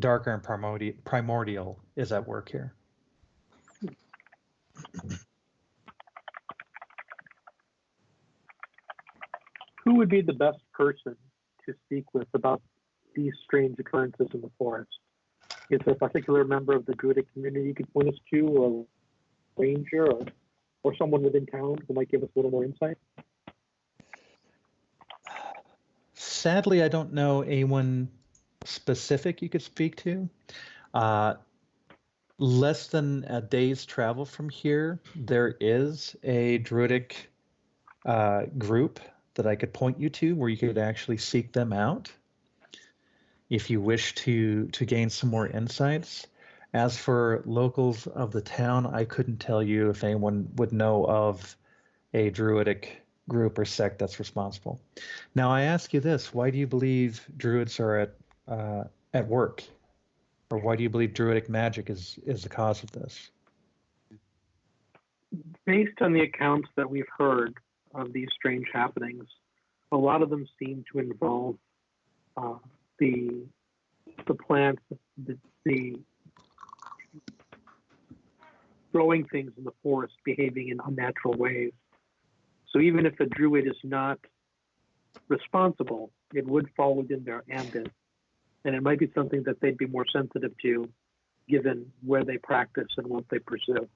darker and primordial is at work here. Who would be the best person to speak with about these strange occurrences in the forest? Is there a particular member of the druidic community you could point us to, or a ranger, or someone within town who might give us a little more insight? Sadly, I don't know anyone specific you could speak to. Less than a day's travel from here, there is a druidic group that I could point you to where you could actually seek them out if you wish to gain some more insights. As for locals of the town, I couldn't tell you if anyone would know of a druidic group or sect that's responsible. Now, I ask you this: why do you believe druids are at work, or why do you believe druidic magic is the cause of this? Based on the accounts that we've heard of these strange happenings, a lot of them seem to involve the plants, the growing things in the forest behaving in unnatural ways. So even if the druid is not responsible, it would fall within their ambit. And it might be something that they'd be more sensitive to given where they practice and what they pursue.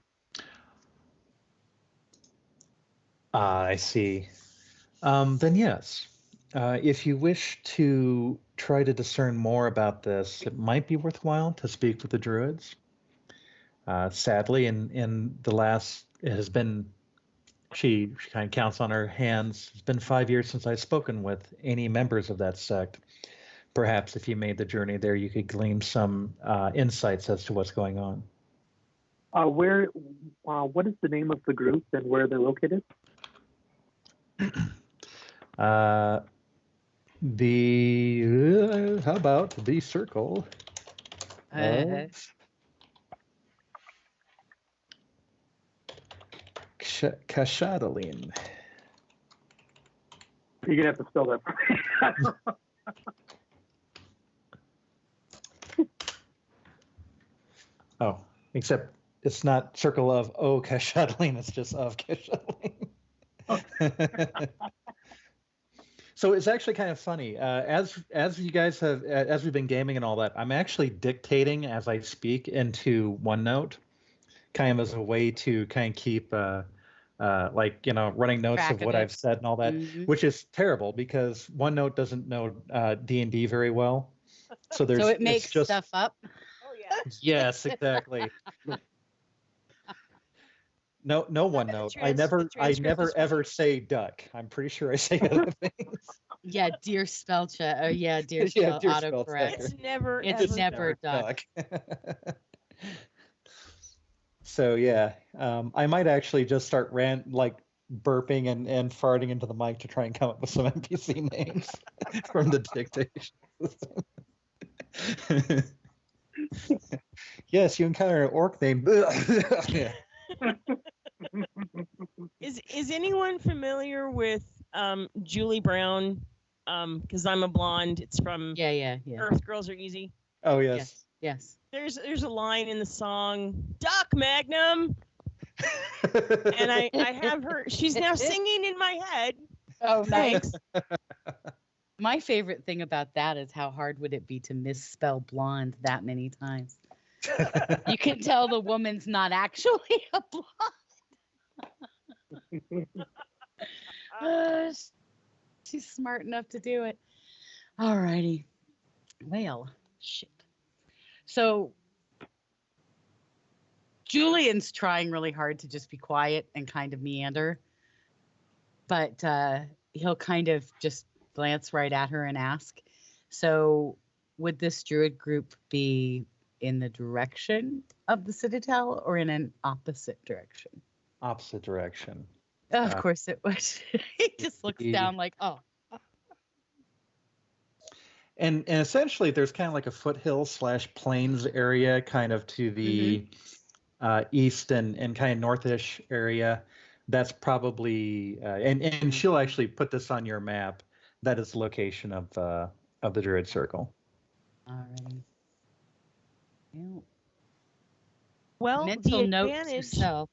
I see. Then yes. If you wish to try to discern more about this, it might be worthwhile to speak with the druids. Sadly, in the last, it has been, she kind of counts on her hands. It's been 5 years since I've spoken with any members of that sect. Perhaps if you made the journey there, you could glean some insights as to what's going on. What is the name of the group and where they're located? How about the circle of Kashadaline? You're gonna have to spell that for me. Oh, except it's not circle of Kashadaline, it's just of Kashadaline. So it's actually kind of funny. As you guys have, as we've been gaming and all that, I'm actually dictating as I speak into OneNote, kind of as a way to kind of keep, running notes Track of of what it. I've said and all that, Mhm. which is terrible because OneNote doesn't know D&D very well. So there's So it it's makes just, stuff up. Oh yeah. yes, exactly. No OneNote. I never ever say duck. I'm pretty sure I say other things. Yeah, dear spell check. Oh yeah, dear Yeah, spell dear spell autocorrect. checker. It's never It's ever never done. duck. So yeah, I might actually just start burping and farting into the mic to try and come up with some NPC names from the dictation system. Yes, you encounter an orc named. Yeah. Is anyone familiar with Julie Brown? Because I'm a blonde. It's from Yeah. Earth Girls Are Easy. Oh yes. Yes. There's a line in the song Doc Magnum, and I have her. She's now singing in my head. Oh, Thanks. My favorite thing about that is how hard would it be to misspell blonde that many times? You can tell the woman's not actually a blonde. She's smart enough to do it. All righty. Well, shit. So Julian's trying really hard to just be quiet and kind of meander, but he'll kind of just glance right at her and ask, so would this druid group be in the direction of the Citadel or in an opposite direction? Opposite direction. Of course it would. He just looks down like, oh. And essentially, there's kind of like a foothill / plains area, kind of to the east and kind of northish area. That's probably and she'll actually put this on your map. That is the location of the Druid Circle. Alrighty. Well, Mental the note to advantage. self.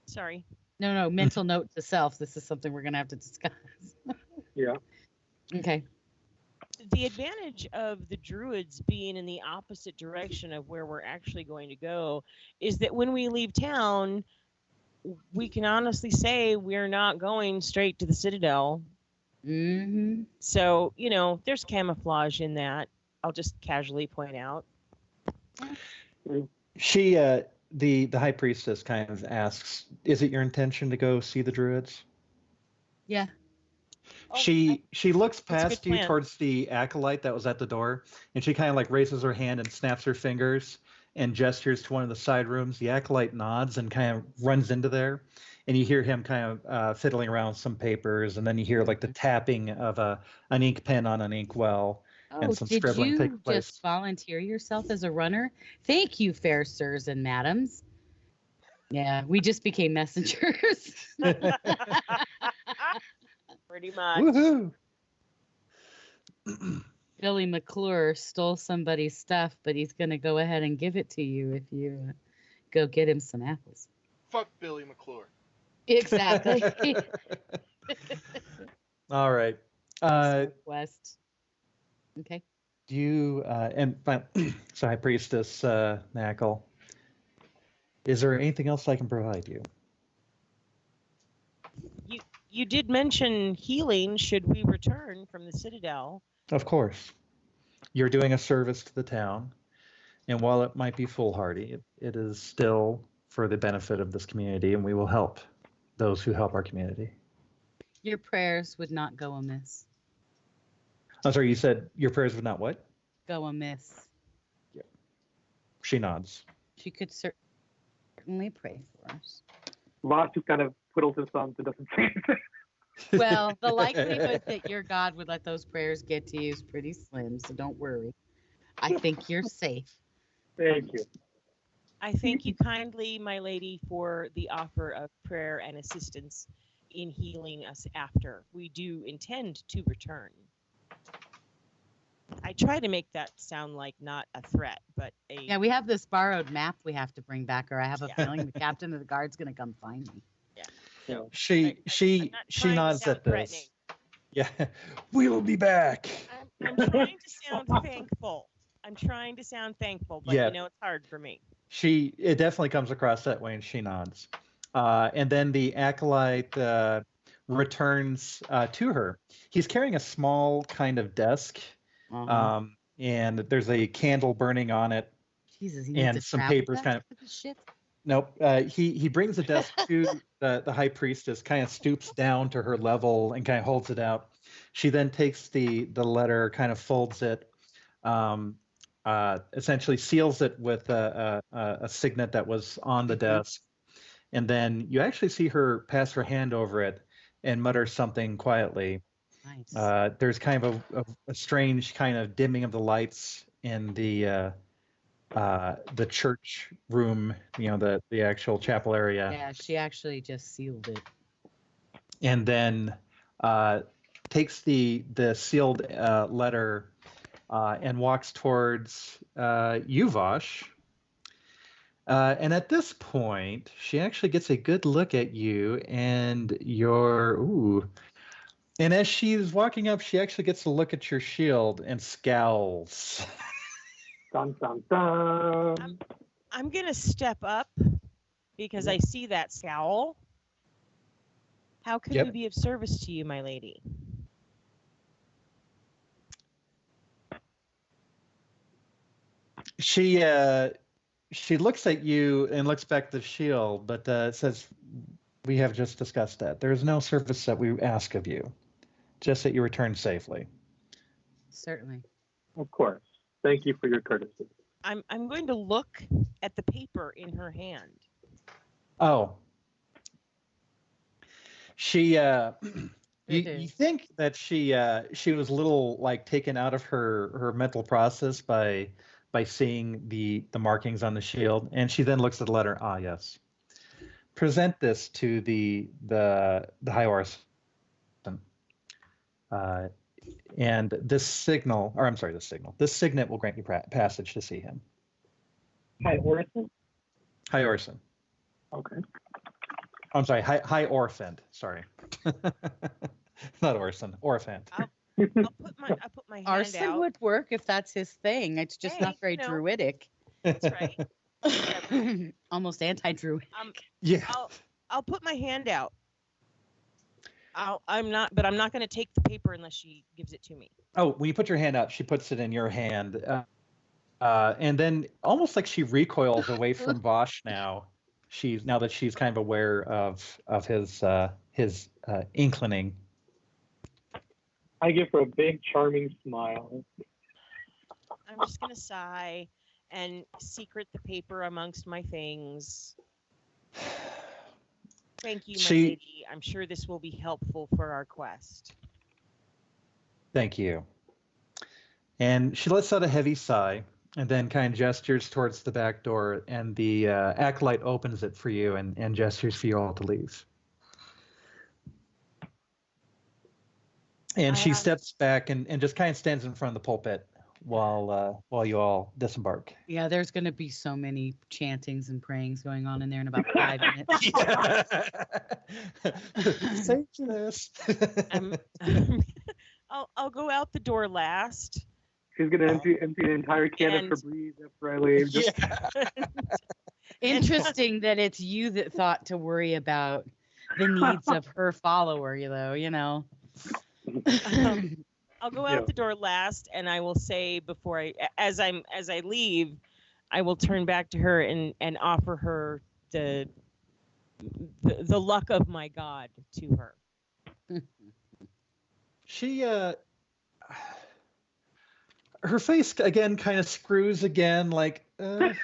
Sorry. No, mental note to self. This is something we're gonna have to discuss. Yeah. Okay. The advantage of the druids being in the opposite direction of where we're actually going to go is that when we leave town, we can honestly say we're not going straight to the Citadel. Mm-hmm. So, there's camouflage in that. I'll just casually point out. She, the high priestess, kind of asks, "Is it your intention to go see the druids?" Yeah. She looks That's a past good you plan. towards the acolyte that was at the door, and she kind of like raises her hand and snaps her fingers and gestures to one of the side rooms. The acolyte nods and kind of runs into there, and you hear him kind of fiddling around with some papers, and then you hear like the tapping of an ink pen on an inkwell. Oh, And some did scribbling you takes place. just volunteer yourself as a runner? Thank you, fair sirs and madams. Yeah, we just became messengers. Pretty much. Woohoo! Billy McClure stole somebody's stuff, but he's going to go ahead and give it to you if you go get him some apples. Fuck Billy McClure. Exactly. All right. West. Okay. Do you so High Priestess Knackle, is there anything else I can provide you? You did mention healing should we return from the Citadel. Of course. You're doing a service to the town, and while it might be foolhardy, it is still for the benefit of this community, and we will help those who help our community. Your prayers would not go amiss. I'm sorry, you said your prayers would not what? Go amiss. She nods. She could certainly pray for us. Voss just kind of twiddles his thumbs and doesn't say anything. Well, the likelihood that your God would let those prayers get to you is pretty slim, so don't worry. I think you're safe. Thank you. I thank you kindly, my lady, for the offer of prayer and assistance in healing us after. We do intend to return. I try to make that sound like not a threat, but a... Yeah, we have this borrowed map we have to bring back, or I have a feeling the captain of the guard's going to come find me. Yeah. She nods at this. Yeah, we will be back. I'm trying to sound thankful. But Yeah. you know it's hard for me. It definitely comes across that way, and she nods. And then the acolyte returns to her. He's carrying a small kind of desk, and there's a candle burning on it, Jesus, he needs and to some travel papers that kind of. type of shit. Nope. He brings the desk to the high priestess, kind of stoops down to her level and kind of holds it out. She then takes the letter, kind of folds it, essentially seals it with a signet that was on the desk, and then you actually see her pass her hand over it and mutter something quietly. Nice. There's kind of a strange kind of dimming of the lights in the church room, the actual chapel area. Yeah, she actually just sealed it. And then takes the sealed letter and walks towards you, Vosh. And at this point, she actually gets a good look at you and and as she's walking up, she actually gets a look at your shield and scowls. Dun, dun, dun. I'm going to step up because I see that scowl. How can we be of service to you, my lady? She looks at you and looks back at the shield, but says, "We have just discussed that. There is no service that we ask of you, just that you return safely." Certainly. Of course. Thank you for your courtesy. I'm going to look at the paper in her hand. Oh. She you think that she was a little like taken out of her mental process by seeing the markings on the shield, and she then looks at the letter. Ah, yes. Present this to the high horse. And this signet will grant you passage to see him. Hi, Orson? High Orson. Okay. I'm sorry, High Orphant. Sorry. Not Orson, Orphant. I'll put my hand Arson out. would work if that's his thing. It's just not very druidic. That's right. Almost anti-druid. Yeah. I'll put my hand out. I'm not going to take the paper unless she gives it to me. Oh, when you put your hand out, she puts it in your hand, and then almost like she recoils away from Vosh now. Now that she's kind of aware of his inclining. I give her a big, charming smile. I'm just going to sigh and secret the paper amongst my things. Thank you, my lady. I'm sure this will be helpful for our quest. Thank you. And she lets out a heavy sigh and then kind of gestures towards the back door, and the acolyte opens it for you and gestures for you all to leave. And she steps back and just kind of stands in front of the pulpit while you all disembark. Yeah, there's going to be so many chantings and prayings going on in there in about 5 minutes. Say this. I'll go out the door last. She's going to empty an entire can of Febreze after I leave. Interesting that it's you that thought to worry about the needs of her follower, you know. I'll go out the door last, and I will say before as I leave, I will turn back to her and offer her the luck of my God to her. She her face again kind of screws again, like, and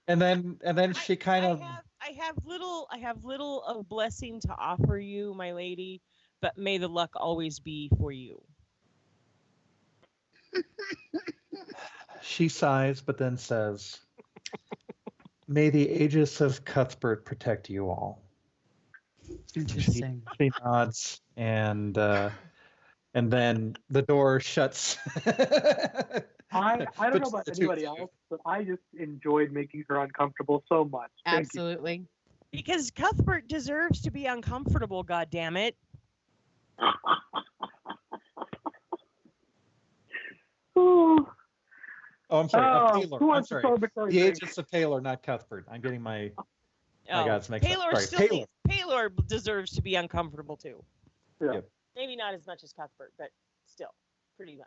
then she kind of. I have little of blessing to offer you, my lady, but may the luck always be for you. She sighs, but then says, "May the aegis of Cuthbert protect you all." Interesting. She nods, and then the door shuts. I don't know about anybody else, but I just enjoyed making her uncomfortable so much. Thank Absolutely. Because Cuthbert deserves to be uncomfortable, goddammit. you. Oh, I'm sorry. Who Paylor. I'm wants to sorry. celebratory The drink? aegis of Paylor, not Cuthbert. I'm getting my gods mixed up. Paylor Sorry, Paylor deserves to be uncomfortable too. Yeah. Yep. Maybe not as much as Cuthbert, but still, pretty much.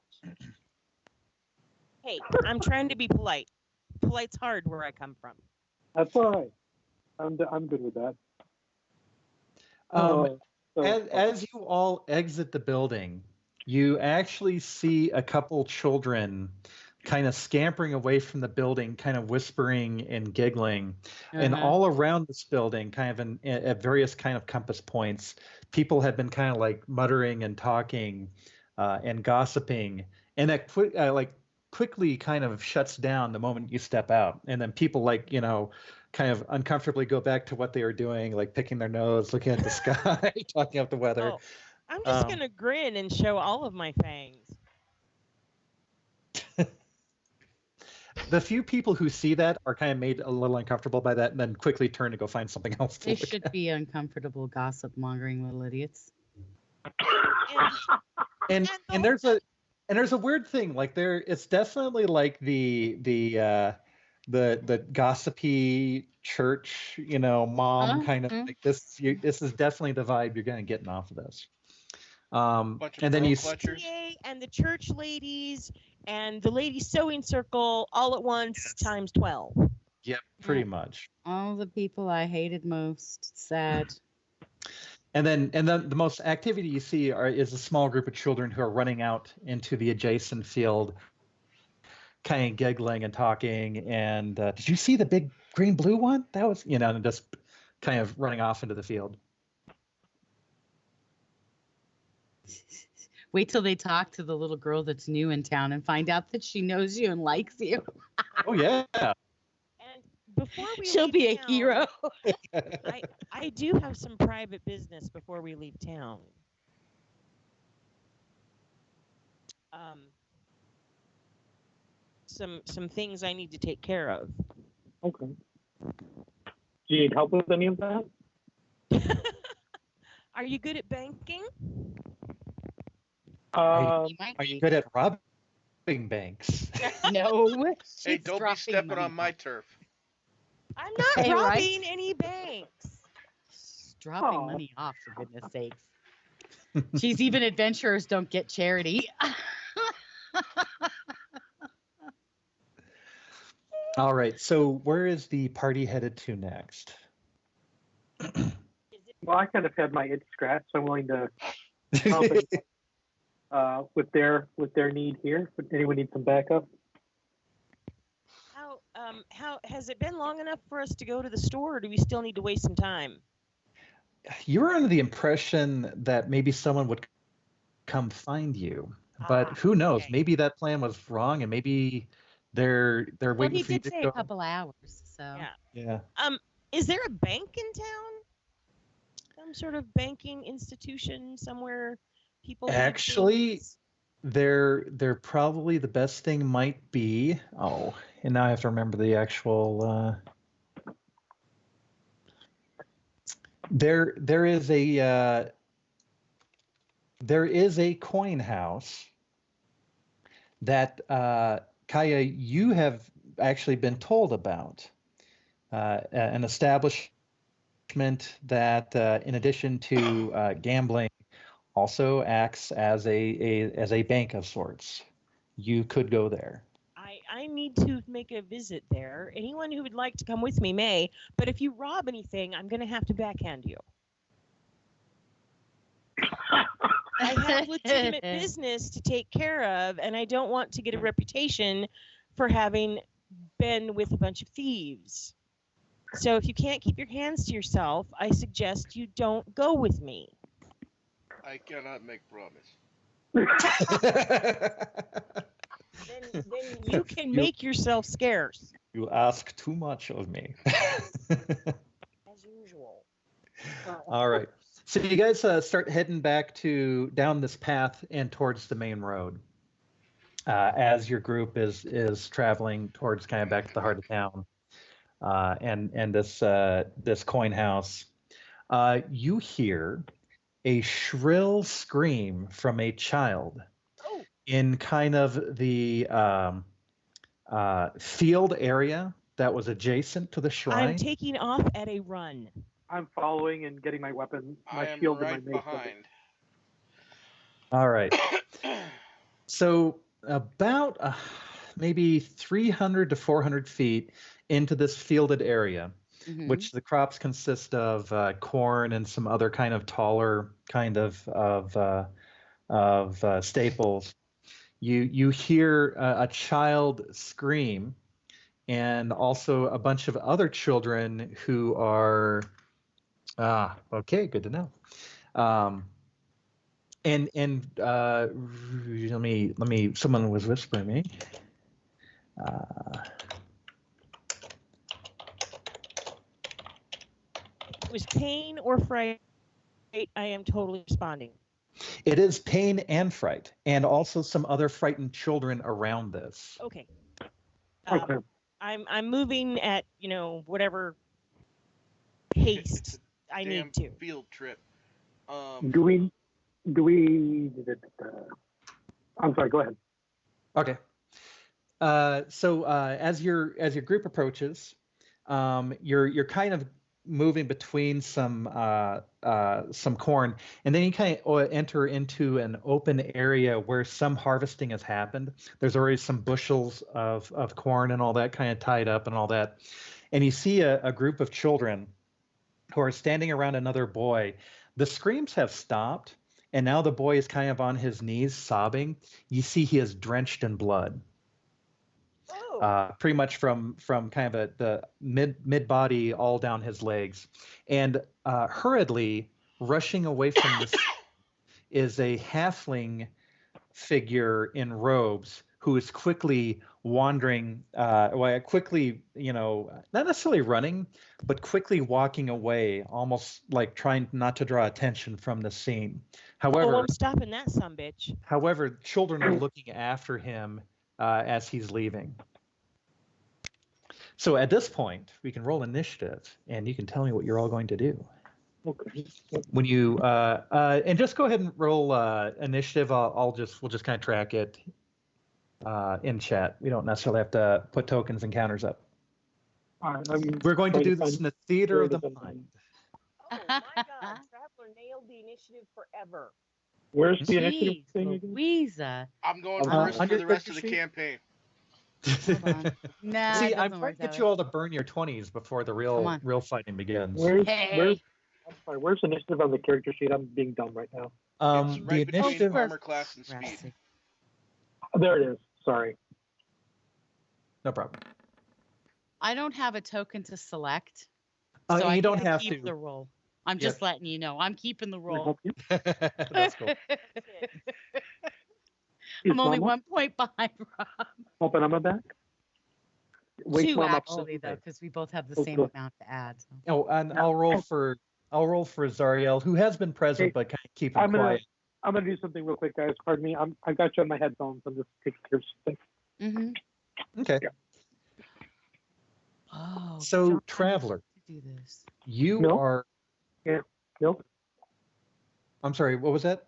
Hey, I'm trying to be polite. Polite's hard where I come from. That's all right. I'm good with that. As you all exit the building, you actually see a couple children kind of scampering away from the building, kind of whispering and giggling. And all around this building, kind of at various kind of compass points, people have been kind of like muttering and talking and gossiping. And that quickly kind of shuts down the moment you step out. And then people kind of uncomfortably go back to what they were doing, like picking their nose, looking at the sky, talking about the weather. Oh, I'm just going to grin and show all of my fangs. The few people who see that are kind of made a little uncomfortable by that and then quickly turn to go find something else to They look should at. be uncomfortable, gossip-mongering little idiots. And there's a weird thing, like it's definitely like the gossipy church, mom kind of like this. This is definitely the vibe you're gonna get off of this. And then you and the church ladies and the ladies sewing circle all at once times 12. Yep, pretty much. All the people I hated most. Sad. And then the most activity you see is a small group of children who are running out into the adjacent field, kind of giggling and talking. And did you see the big green-blue one? That was, and just kind of running off into the field. Wait till they talk to the little girl that's new in town and find out that she knows you and likes you. Oh, yeah. And before she'll be a hero. I do have some private business before we leave town. Some things I need to take care of. Okay. Do you need help with any of that? Are you good at banking? Are you good at robbing banks? No. Hey, don't be stepping on my turf. I'm not robbing any banks. Dropping money off, for goodness sakes. She's even adventurers don't get charity. All right. So where is the party headed to next? Well, I kind of had my itch scratched, so I'm willing to help with their need here. Would anyone need some backup? How has it been long enough for us to go to the store, or do we still need to waste some time? You were under the impression that maybe someone would come find you, but who knows? Okay. Maybe that plan was wrong, and maybe they're waiting for you to go. He did say a couple hours, so Yeah. Is there a bank in town? Some sort of banking institution somewhere? People Actually, they're probably the best thing might be. Oh, and now I have to remember the actual. There is a coin house that Kaya, you have actually been told about, an establishment that, in addition to gambling, also acts as a bank of sorts. You could go there. I need to make a visit there. Anyone who would like to come with me may, but if you rob anything, I'm going to have to backhand you. I have legitimate business to take care of, and I don't want to get a reputation for having been with a bunch of thieves. So if you can't keep your hands to yourself, I suggest you don't go with me. I cannot make promise. Then you can make yourself scarce. You ask too much of me. As usual. All right. So you guys start heading back down this path and towards the main road. As your group is traveling towards kind of back to the heart of town, and this coin house, you hear a shrill scream from a child in kind of the field area that was adjacent to the shrine. I'm taking off at a run. I'm following and getting my weapon, my I am shield, right and my mace. behind. All right. So about maybe 300 to 400 feet into this fielded area, which the crops consist of corn and some other kind of taller kind of staples. You hear a child scream, and also a bunch of other children who are okay, good to know. And let me. Someone was whispering me. It was pain or fright. I am totally responding. It is pain and fright, and also some other frightened children around this. Okay. Okay. I'm moving at whatever haste I need to. Field trip. Do we? I'm sorry. Go ahead. Okay. So as your group approaches, you're kind of moving between some corn, and then you kind of enter into an open area where some harvesting has happened. There's already some bushels of corn and all that kind of tied up and all that, and you see a group of children who are standing around another boy. The screams have stopped, and now the boy is kind of on his knees sobbing. You see he is drenched in blood. Pretty much from kind of the mid body all down his legs, and hurriedly rushing away from this is a halfling figure in robes who is quickly wandering, quickly, not necessarily running, but quickly walking away, almost like trying not to draw attention from the scene. However, I'm stopping that sumbitch. However, children are looking after him as he's leaving. So at this point, we can roll initiative, and you can tell me what you're all going to do. Okay. When you and just go ahead and roll initiative. We'll just kind of track it in chat. We don't necessarily have to put tokens and counters up. We're going to do this in the theater of the mind. Oh my God! Traveler nailed the initiative forever. Where's the Jeez, initiative thing again? Louisa. I'm going first for the rest of the sheet? campaign. Hold on. Nah, See, it I'm doesn't trying work to get that you way. all to burn your 20s before the on. real fighting begins. Hey. Where's the initiative on the character sheet? I'm being dumb right now. It's The right between initiative. armor class and speed. Oh, there it is. Sorry. No problem. I don't have a token to select, Oh, so and I you don't can't have keep to. the roll. I'm Yeah. just letting you know. I'm keeping the Can I roll. help you? That's cool. I'm only Mama? 1 point behind Rob. Helping on my back? Wake 2 Mama. actually, though, okay. because we both have the Okay. same amount to add. So. Oh, and I'll roll for Zariel, who has been present Hey, but kind of keeping I'm gonna quiet. I'm gonna do something real quick, guys. Pardon me. I've got you on my headphones. I'm just taking care of something. Mm-hmm. Okay. Yeah. Oh, So, John, Traveler, to do this. you No. are. No? I'm sorry. What was that?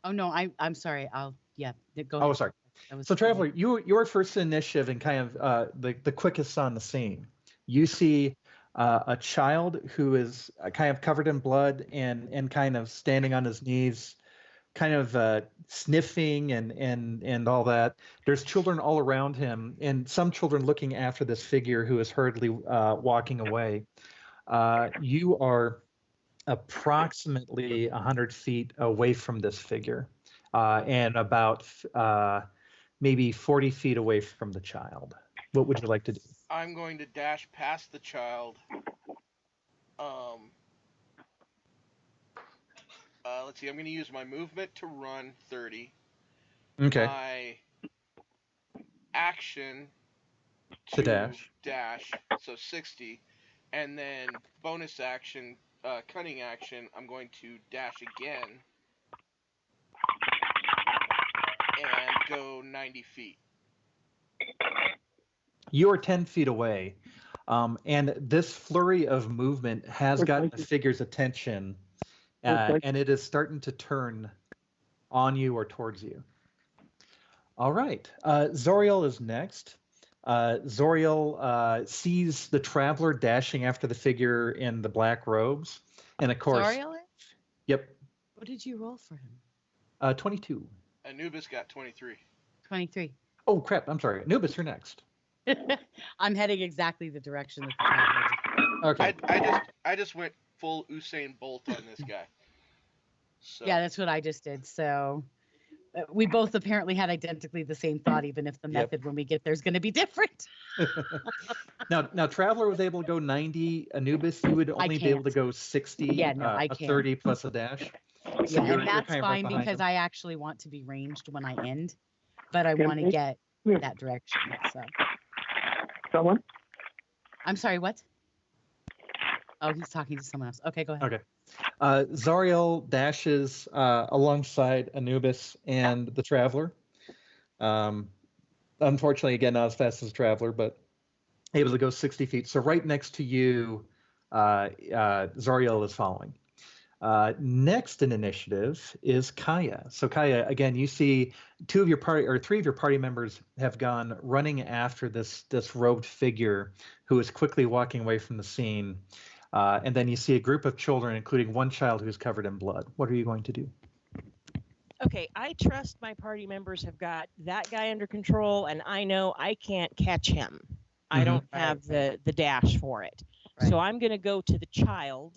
Oh no, I'm sorry. Go ahead. Oh, sorry. That was So, Traveler, you're first initiative and kind of the quickest on the scene. You see a child who is kind of covered in blood and kind of standing on his knees, kind of sniffing and all that. There's children all around him, and some children looking after this figure who is hurriedly walking away. You are approximately 100 feet away from this figure, and about maybe 40 feet away from the child. What would you like to do? I'm going to dash past the child. Let's see. I'm going to use my movement to run 30. Okay. My action To dash. so 60, and then bonus action, cunning action. I'm going to dash again and go 90 feet. You are 10 feet away, and this flurry of movement has gotten the figure's attention, and it is starting to turn on you or towards you. All right. Zoriel is next. Zoriel sees the traveler dashing after the figure in the black robes, and of course... Zoriel? Yep. What did you roll for him? 22. Anubis got 23. 23. Oh, crap. I'm sorry. Anubis, you're next. I'm heading exactly the direction that the traveler is. Okay. I just went full Usain Bolt on this guy. So. Yeah, that's what I just did. So we both apparently had identically the same thought, even if the method when we get there is going to be different. Now, Traveler was able to go 90. Anubis, you would only be able to go 60. Yeah, no, I a can't. 30 plus a dash. So Yeah, and that's kind of fine right because him. I actually want to be ranged when I end, but I want to get that direction. So. Someone? I'm sorry, what? Oh, he's talking to someone else. Okay, go ahead. Okay. Zariel dashes alongside Anubis and the Traveler. Unfortunately, again, not as fast as the Traveler, but able to go 60 feet. So right next to you, Zariel is following. Next in initiative is Kaya. So Kaya, again, you see three of your party members have gone running after this robed figure who is quickly walking away from the scene. And then you see a group of children, including one child who's covered in blood. What are you going to do? Okay, I trust my party members have got that guy under control, and I know I can't catch him. I don't have the dash for it. Right. So I'm going to go to the child.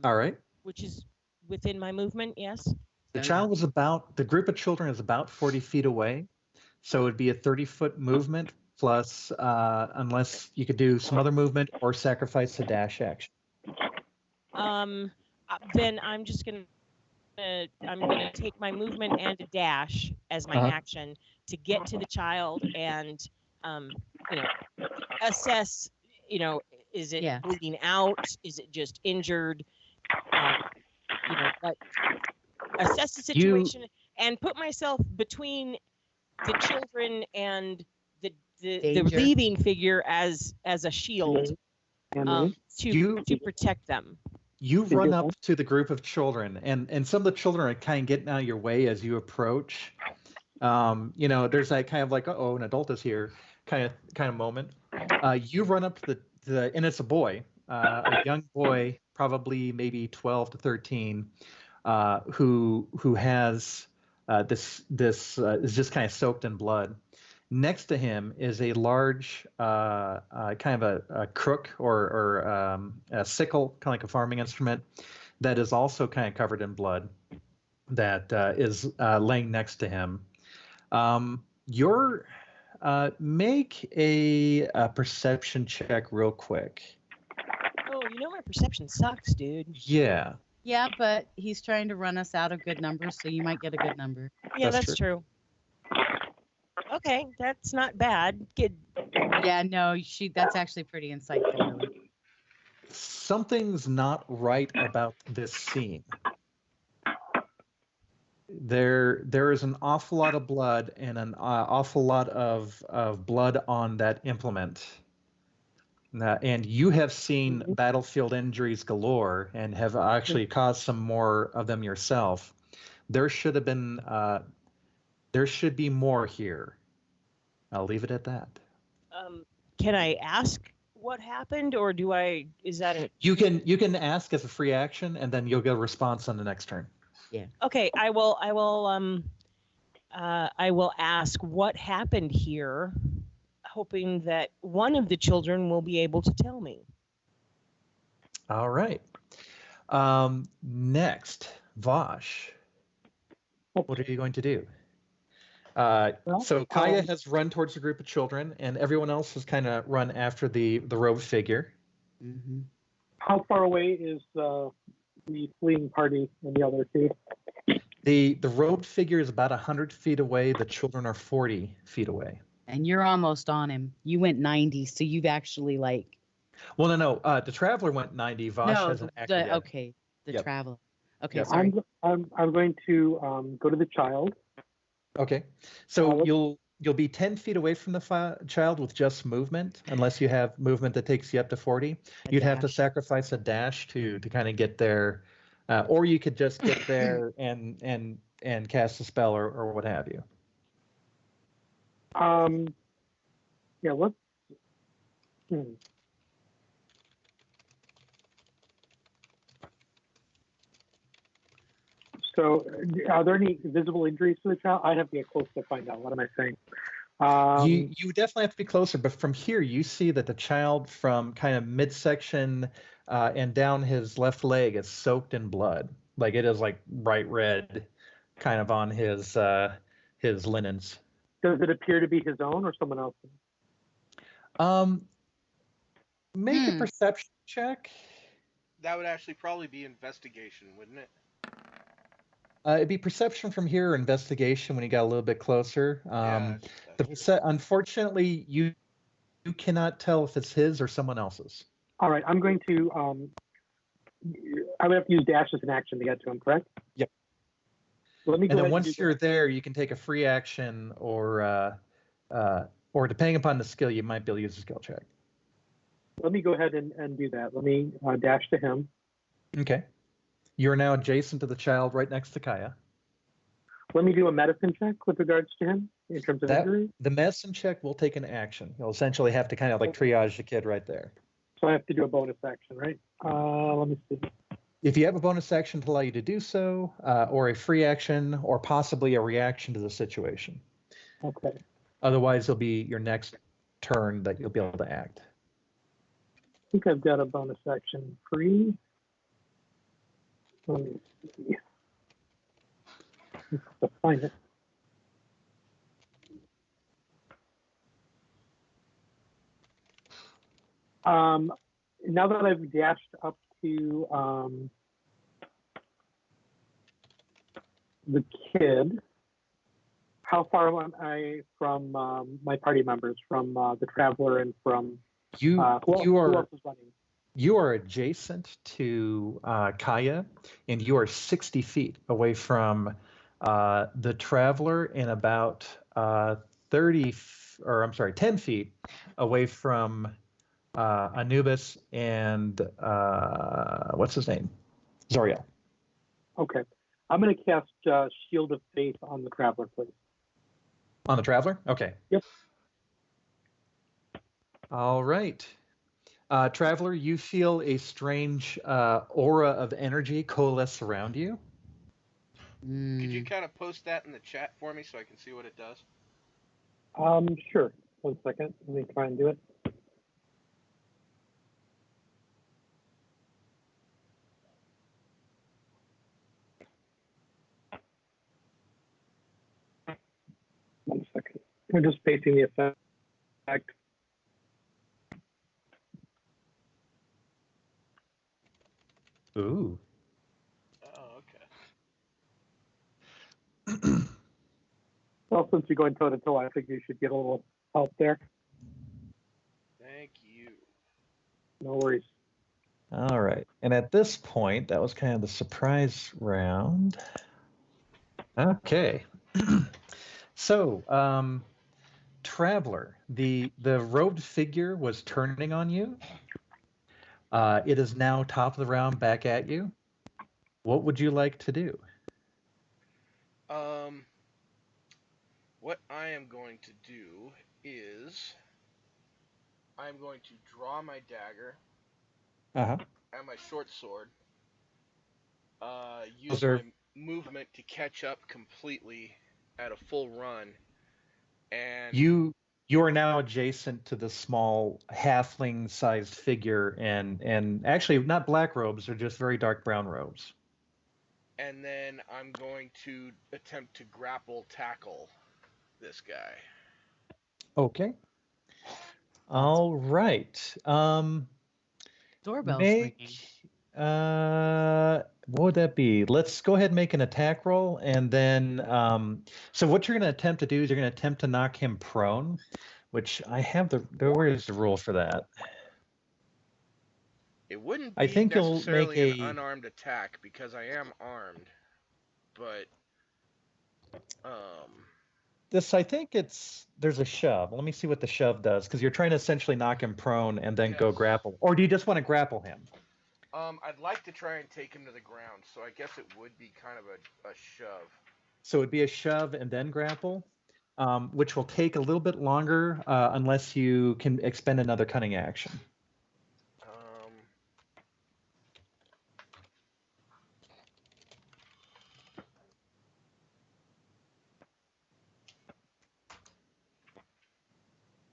All right. Which is within my movement, yes? The group of children is about 40 feet away. So it would be a 30-foot movement plus, unless you could do some other movement or sacrifice a dash action. Then I'm just going to take my movement and a dash as my action to get to the child and, assess, is it bleeding out? Is it just injured? Assess the situation and put myself between the children and the leaving figure as a shield to protect them. You run up to the group of children, and some of the children are kind of getting out of your way as you approach. There's that kind of like, uh-oh, an adult is here kind of moment. You run up to and it's a boy, a young boy, probably maybe 12 to 13, who has this is just kind of soaked in blood. Next to him is a large kind of a crook or a sickle, kind of like a farming instrument, that is also kind of covered in blood, that is laying next to him. Make a perception check real quick. Oh, my perception sucks, dude. Yeah. Yeah, but he's trying to run us out of good numbers, so you might get a good number. Yeah, that's true. Okay, that's not bad. Good. Yeah, no, that's actually pretty insightful. Really. Something's not right about this scene. There is an awful lot of blood and an awful lot of blood on that implement. And you have seen battlefield injuries galore and have actually caused some more of them yourself. There should be more here. I'll leave it at that. Can I ask what happened, or is that an... You can ask as a free action, and then you'll get a response on the next turn. Okay, I will ask what happened here, hoping that one of the children will be able to tell me. All right. Next, Vosh. What are you going to do? So Kaya has run towards a group of children, and everyone else has kind of run after the robed figure. Mm-hmm. How far away is the fleeing party and the other two? The robed figure is about 100 feet away. The children are 40 feet away. And you're almost on him. You went 90, so you've actually like... Well, no. The traveler went 90. Vosh hasn't acted yet. Okay, the Yep. traveler. Okay, Yep. sorry. I'm going to go to the child. Okay. So you'll be 10 feet away from the child with just movement, unless you have movement that takes you up to 40. You'd have to sacrifice a dash to kind of get there, or you could just get there and cast a spell or what have you. Yeah. Let's. So, are there any visible injuries to the child? I have to get close to find out. What am I saying? You definitely have to be closer, but from here you see that the child from kind of midsection and down his left leg is soaked in blood. Like it is like bright red, kind of on his linens. Does it appear to be his own or someone else's? Make a perception check. That would actually probably be investigation, wouldn't it? It'd be perception from here or investigation when you got a little bit closer. Unfortunately, you cannot tell if it's his or someone else's. All right, I'm going to. I would have to use dash as an action to get to him, correct? Yep. Let me go and then ahead once you're there, you can take a free action, or depending upon the skill, you might be able to use a skill check. Let me go ahead and do that. Let me dash to him. Okay. You're now adjacent to the child, right next to Kaya. Let me do a medicine check with regards to him in terms of injury. The medicine check will take an action. You'll essentially have to kind of like triage the kid right there. So I have to do a bonus action, right? Let me see. If you have a bonus action to allow you to do so, or a free action, or possibly a reaction to the situation. Okay. Otherwise, it'll be your next turn that you'll be able to act. I think I've got a bonus action free. Let me see. Let's find it. Now that I've dashed up to the kid, how far am I from my party members, from the traveler and from who else is running? You are adjacent to Kaya, and you are 60 feet away from the traveler and about 10 feet away from Anubis and what's his name? Zoriel. Okay. I'm going to cast Shield of Faith on the traveler, please. On the traveler? Okay. Yep. All right. Traveler, you feel a strange aura of energy coalesce around you. Could you kind of post that in the chat for me so I can see what it does? Sure. 1 second. Let me try and do it. One second. We're just pasting the effect. Ooh. Oh, okay. Well, since you're going toe to toe, I think you should get a little help there. Thank you. No worries. All right. And at this point, that was kind of the surprise round. Okay. So, Traveler, the robed figure was turning on you. It is now top of the round back at you. What would you like to do? What I am going to do is I'm going to draw my dagger Uh-huh. and my short sword. Use Those are my movement to catch up completely at a full run, and you are now adjacent to the small halfling-sized figure, and actually not black robes, they're just very dark brown robes. then I'm going to attempt to grapple tackle this guy. Okay. All right. Doorbell's Make ringing. what would that be? Let's go ahead and make an attack roll, and then so what you're going to attempt to do is you're going to attempt to knock him prone, which I have where is the rule for that? It wouldn't I be think you'll make necessarily an a unarmed attack because I am armed, but um, I think there's a shove. Let me see what the shove does, because you're trying to essentially knock him prone and then go Yes. grapple, or do you just want to grapple him? I'd like to try and take him to the ground, so I guess it would be kind of a shove. So it'd be a shove and then grapple, which will take a little bit longer unless you can expend another cunning action.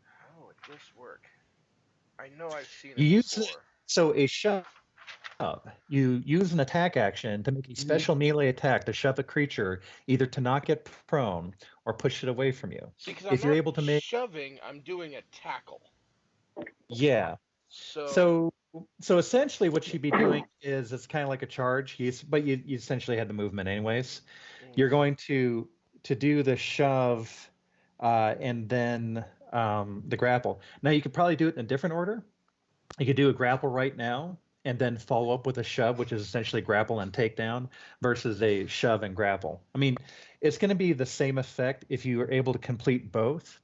How would this work? I know I've seen You it use before. so a shove. You use an attack action to make a special melee attack to shove a creature, either to knock it prone or push it away from you. See, because I'm If you're not able to make shoving, I'm doing a tackle. yeah. So So essentially what you'd be doing is it's kind of like a charge. But you essentially had the movement anyways. You're going to do the shove and then the grapple. Now you could probably do it in a different order. You could do a grapple right now and then follow up with a shove, which is essentially grapple and takedown, versus a shove and grapple. I mean, it's going to be the same effect if you are able to complete both.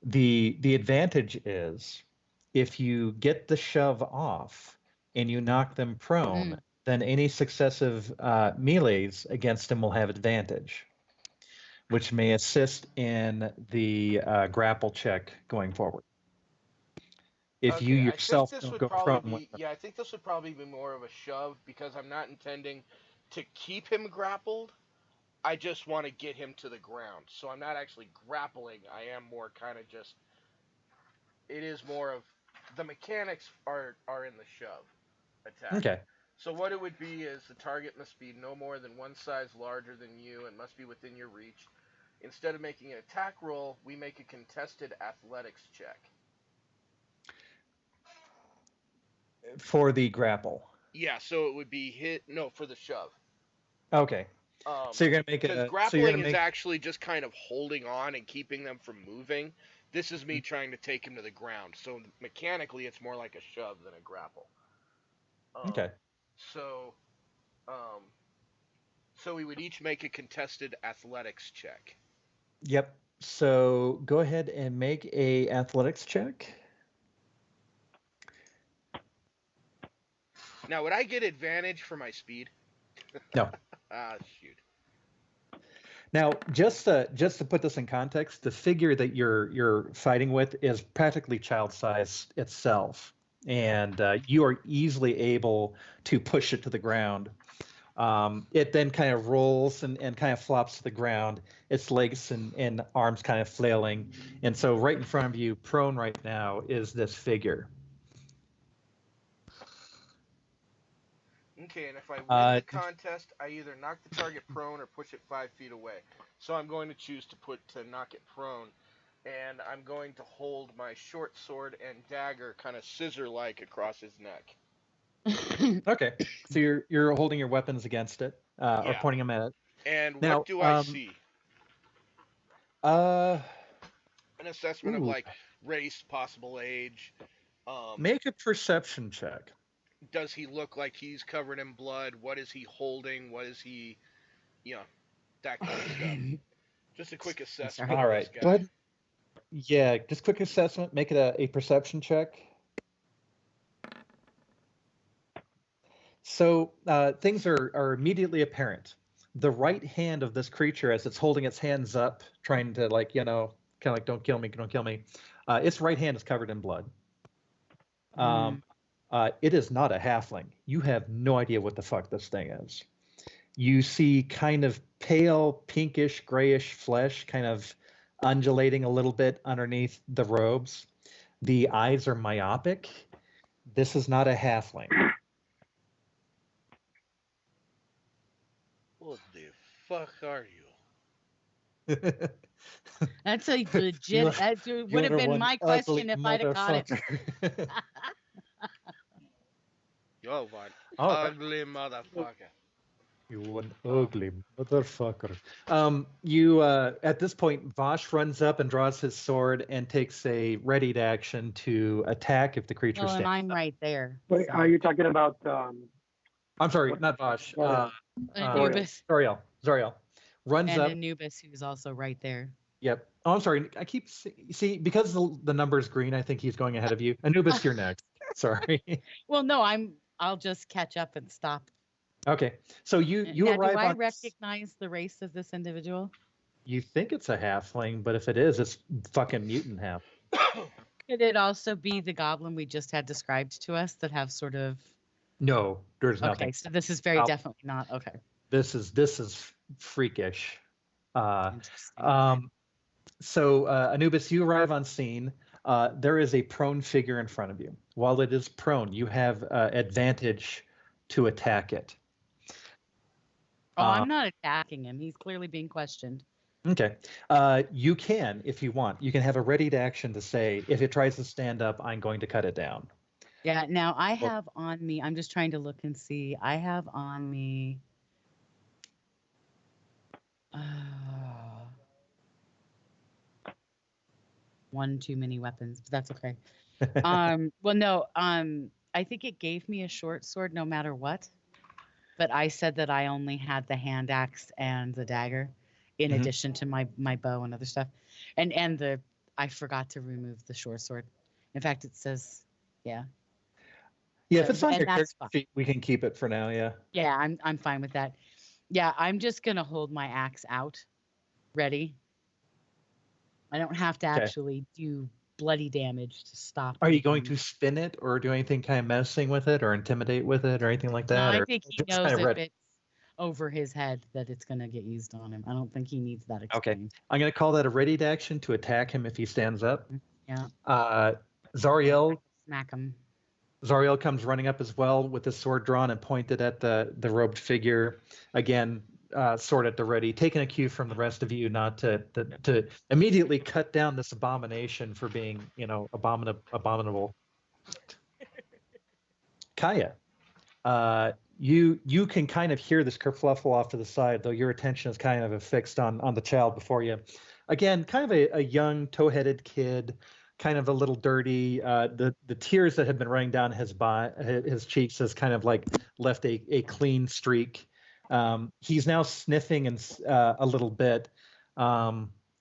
The advantage is if you get the shove off and you knock them prone, then any successive melees against them will have advantage, which may assist in the grapple check going forward. If you yourself don't go prone. I think this would probably be more of a shove because I'm not intending to keep him grappled. I just want to get him to the ground. So I'm not actually grappling. I am more kind of just. It is more of the mechanics are in the shove attack. Okay. So what it would be is the target must be no more than one size larger than you and must be within your reach. Instead of making an attack roll, we make a contested athletics check. For the grapple. Yeah, so it would be for the shove. Okay. So you're gonna make it. Because grappling is actually just kind of holding on and keeping them from moving. This is me trying to take him to the ground. So mechanically, it's more like a shove than a grapple. Okay. So we would each make a contested athletics check. Yep. So go ahead and make a athletics check. Now, would I get advantage for my speed? No. Shoot. Now, just to put this in context, the figure that you're fighting with is practically child size itself, and you are easily able to push it to the ground. It then kind of rolls and kind of flops to the ground, its legs and arms kind of flailing, and so right in front of you, prone right now, is this figure. Okay, and if I win the contest, I either knock the target prone or push it 5 feet away. So I'm going to choose to knock it prone, and I'm going to hold my short sword and dagger kind of scissor-like across his neck. Okay, so you're holding your weapons against it, or pointing them at it. And now, what do I see? An assessment of like race, possible age. Make a perception check. Does he look like he's covered in blood? What is he holding? What is he, that kind of stuff. Just a quick assessment. All right. Go ahead. Yeah, just quick assessment. Make it a perception check. So things are immediately apparent. The right hand of this creature, as it's holding its hands up, trying to kind of like, don't kill me, Its right hand is covered in blood. Mm. It is not a halfling. You have no idea what the fuck this thing is. You see kind of pale, pinkish, grayish flesh kind of undulating a little bit underneath the robes. The eyes are myopic. This is not a halfling. What the fuck are you? That's a legit. You're- That would have You're been one my ugly question if I'd have got it. motherfucker. You're one All right. ugly motherfucker. You one ugly motherfucker. You at this point, Vosh runs up and draws his sword and takes a readied action to attack if the creature Well, and stands. I'm right there. Wait, so. are you talking about? I'm sorry, not Vosh. Anubis Zoriel runs and up. Anubis, who's also right there. Yep. Oh, I'm sorry. I keep see because the number's green. I think he's going ahead of you. Anubis, you're next. Sorry. Well, no, I'll just catch up and stop. Okay. So you Now, arrive do I on. recognize the race of this individual? You think it's a halfling, but if it is, it's fucking mutant half. Could it also be the goblin we just had described to us that have sort of? No, there's Okay, nothing. so this is very Oh. definitely not okay. This is freakish. Interesting. So Anubis, you arrive on scene. There is a prone figure in front of you. While it is prone, you have advantage to attack it. Oh, I'm not attacking him. He's clearly being questioned. Okay. You can, if you want. You can have a readied action to say, if it tries to stand up, I'm going to cut it down. Yeah. Now I have on me. I'm just trying to look and see. I have on me. One too many weapons, but that's okay. Well, no. I think it gave me a short sword no matter what. But I said that I only had the hand axe and the dagger, in addition to my bow and other stuff, and I forgot to remove the short sword. In fact, it says, yeah. Yeah, if it's on and your that's character sheet, we can keep it for now. Yeah. Yeah, I'm fine with that. Yeah, I'm just gonna hold my axe out, ready. I don't have to actually do bloody damage to stop. Are you going to spin it or do anything kind of menacing with it or intimidate with it or anything like that? No, I or think he just knows kind of if ready? it's over his head that it's gonna get used on him. I don't think he needs that Okay. explained. I'm going to call that a readied action to attack him if he stands up. Yeah. Zariel Smack him. Zariel comes running up as well with his sword drawn and pointed at the robed figure. Again, sword at the ready, taking a cue from the rest of you not to immediately cut down this abomination for being, abominable. Kaya, you can kind of hear this kerfluffle off to the side, though your attention is kind of fixed on the child before you. Again, kind of a young, tow-headed kid, kind of a little dirty. The tears that had been running down his cheeks has kind of like left a clean streak. He's now sniffing and a little bit,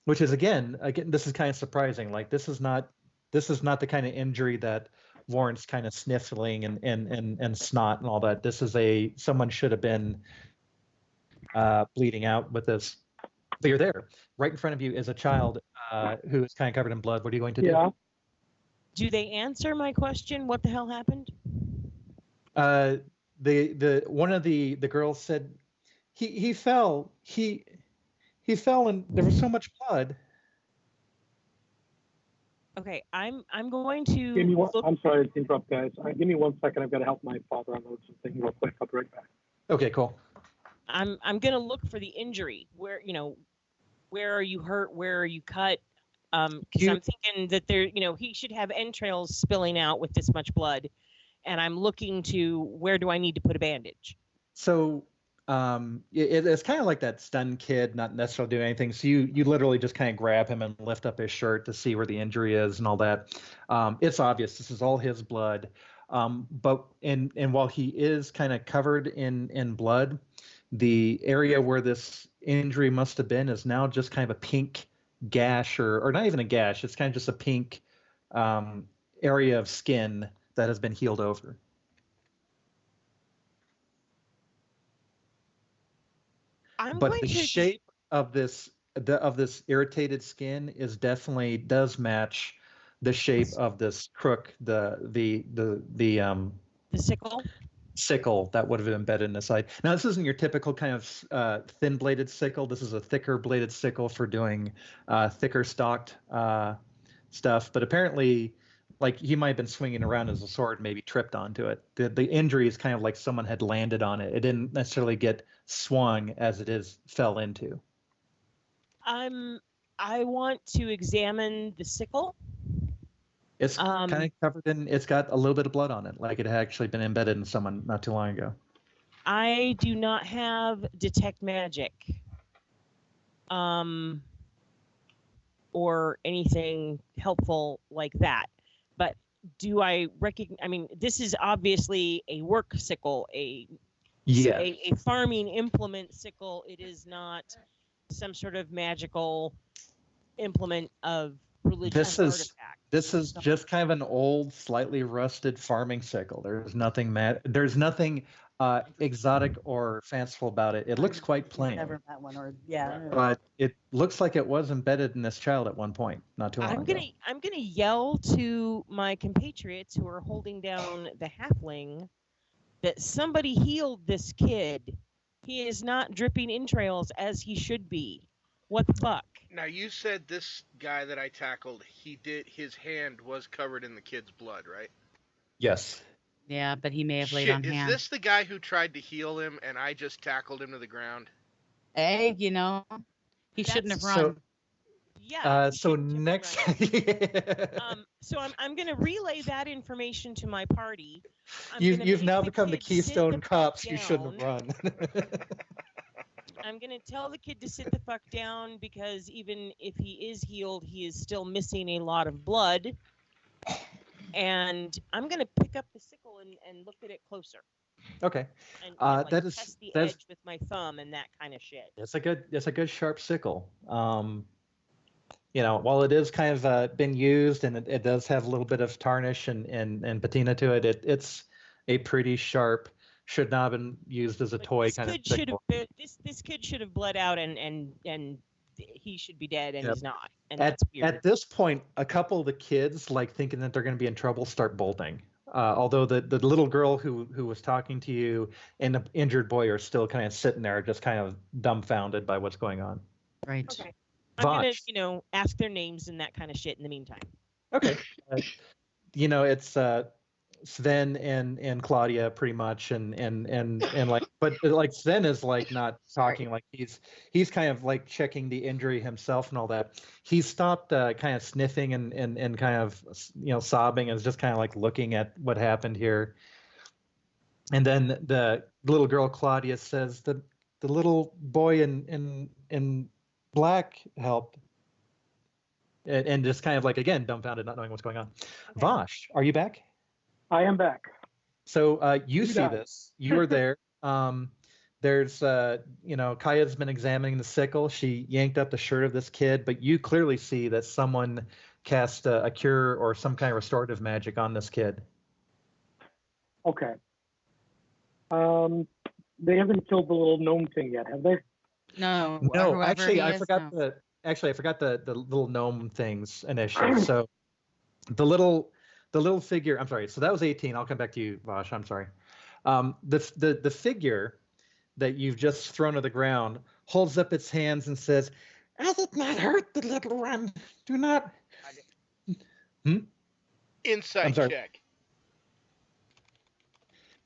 which is again this is kind of surprising. Like this is not the kind of injury that warrants kind of sniffling and snot and all that. This is someone should have been bleeding out with this. But you're there. Right in front of you is a child who is kind of covered in blood. What are you going to do? Do they answer my question? What the hell happened? The one of the girls said he fell. He fell and there was so much blood. Okay, I'm going to Give me one. look. I'm sorry to interrupt, guys. Give me 1 second. I've got to help my father unload something real quick. I'll be right back. Okay, cool. I'm going to look for the injury. Where are you hurt? Where are you cut? Because I'm thinking that he should have entrails spilling out with this much blood, and I'm looking to where do I need to put a bandage? So it's kind of like that stunned kid, not necessarily doing anything. So you literally just kind of grab him and lift up his shirt to see where the injury is and all that. It's obvious this is all his blood. But while he is kind of covered in blood, the area where this injury must have been is now just kind of a pink gash or not even a gash. It's kind of just a pink area of skin that has been healed over. But the shape of this irritated skin does match the shape of this crook, the sickle. sickle that would have been embedded in the side. Now, this isn't your typical kind of thin-bladed sickle. This is a thicker bladed sickle for doing thicker stalked stuff. But apparently, like he might have been swinging around as a sword, maybe tripped onto it. The injury is kind of like someone had landed on it. It didn't necessarily get swung as it fell into. I want to examine the sickle. It's kind of covered in. It's got a little bit of blood on it, like it had actually been embedded in someone not too long ago. I do not have detect magic, or anything helpful like that. But do I recognize? I mean, this is obviously a work sickle, a farming implement sickle. It is not some sort of magical implement of religious artifact. This is just kind of an old, slightly rusted farming sickle. There's nothing exotic or fanciful about it. It looks quite plain. Never met one, or yeah. But it looks like it was embedded in this child at one point, not too long ago. I'm gonna yell to my compatriots who are holding down the halfling that somebody healed this kid. He is not dripping entrails as he should be. What the fuck? Now, you said this guy that I tackled, his hand was covered in the kid's blood, right? Yes. Yeah, but he may have laid on hands. Is this the guy who tried to heal him and I just tackled him to the ground? Hey, he shouldn't have run. So next. So I'm going to relay that information to my party. You've now become the Keystone Cops. You shouldn't have run. I'm going to tell the kid to sit the fuck down because even if he is healed, he is still missing a lot of blood. And I'm going to pick up the sickle and look at it closer. Okay. And test the edge with my thumb and that kind of shit. It's a good sharp sickle. While it is kind of been used and it does have a little bit of tarnish and patina to it, it's a pretty sharp. Should not have been used as a toy kind of sickle. This kid should have bled out and he should be dead, and he's not. And at this point, a couple of the kids, like thinking that they're going to be in trouble, start bolting. Although the little girl who was talking to you and the injured boy are still kind of sitting there, just kind of dumbfounded by what's going on. Right. Okay. I'm going to, ask their names and that kind of shit in the meantime. Okay. It's Sven and Claudia pretty much, and like, but like Sven is like not talking, like he's kind of like checking the injury himself and all that. He stopped kind of sniffing and kind of sobbing and is just kind of like looking at what happened here. And then the little girl Claudia says the little boy in black helped, and just kind of like again dumbfounded, not knowing what's going on. Okay. Vosh, are you back? I am back. So you see this. You were there. There's, Kaya's been examining the sickle. She yanked up the shirt of this kid, but you clearly see that someone cast a cure or some kind of restorative magic on this kid. Okay. They haven't killed the little gnome thing yet, have they? No. No, actually, I forgot the little gnome things initially. So the little figure, I'm sorry, so that was 18. I'll come back to you, Vosh, I'm sorry. The figure that you've just thrown to the ground holds up its hands and says, "I did not hurt the little one. Do not." Insight check.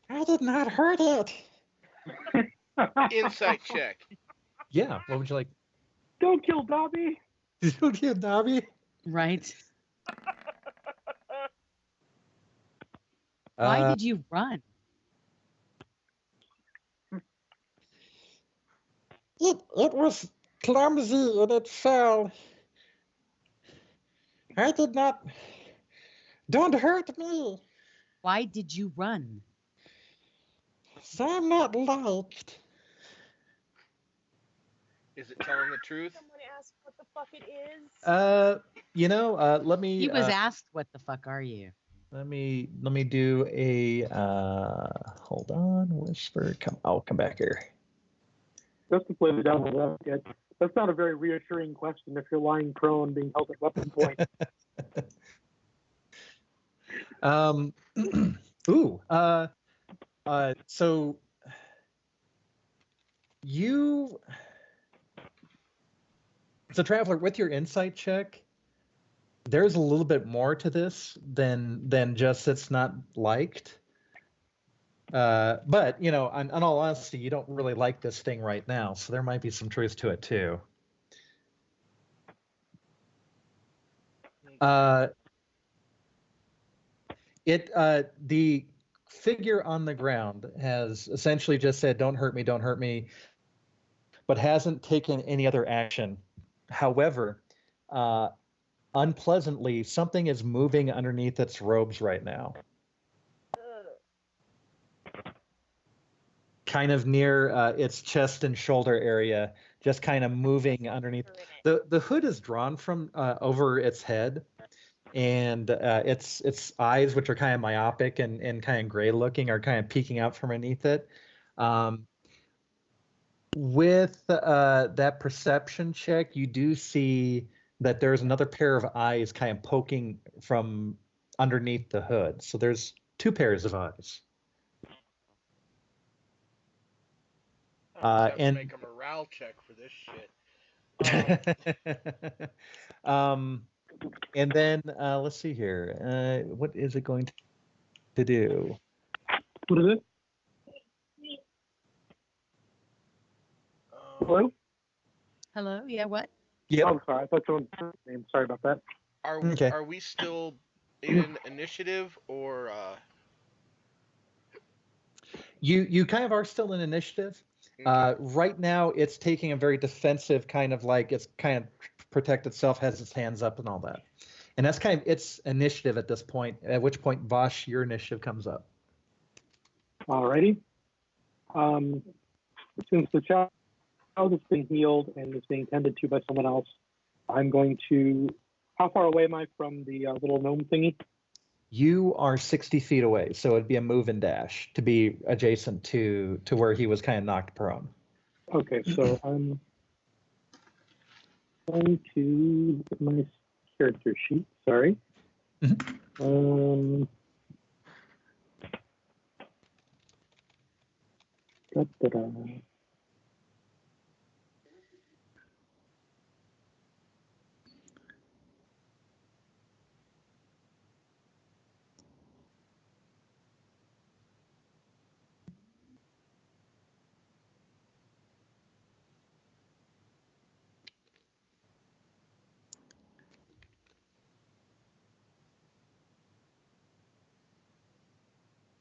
I did not hurt it. Insight check. Yeah, what would you like? Don't kill Dobby. Don't kill Dobby. Right. Why did you run? It was clumsy and it fell. I did not. Don't hurt me. Why did you run? I'm not liked. Is it telling the truth? Someone asked what the fuck it is. Let me. He was asked, "What the fuck are you?" Let me do a hold on, whisper. I'll come back here. Just to play the devil's advocate, that's not a very reassuring question if you're lying prone being held at weapon point. Um, ooh. So you, so Traveler, with your insight check, there's a little bit more to this than just it's not liked. But you know, in all honesty, you don't really like this thing right now, so there might be some truth to it too. The figure on the ground has essentially just said, "Don't hurt me," but hasn't taken any other action. However, unpleasantly, something is moving underneath its robes right now. Kind of near its chest and shoulder area, just kind of moving underneath. The hood is drawn from over its head, and its eyes, which are kind of myopic and kind of gray looking, are kind of peeking out from underneath it. With that perception check, you do see that there's another pair of eyes kind of poking from underneath the hood. So there's two pairs of eyes. I have and to make a morale check for this shit. And then let's see here. What is it going to do? What is it? Hello? Hello? Yeah, what? Yeah. Oh, sorry. I thought someone said my name. Sorry about that. Are we still in initiative or? You kind of are still in initiative. Okay. Right now, it's taking a very defensive kind of like it's kind of protect itself, has its hands up and all that. And that's kind of its initiative at this point, at which point, Vosh, your initiative comes up. Alrighty. Since the child has been healed and is being tended to by someone else, I'm going to. How far away am I from the little gnome thingy? You are 60 feet away, so it'd be a move and dash to be adjacent to where he was kind of knocked prone. Okay, so I'm going to look at my character sheet. Sorry. Da-da-da.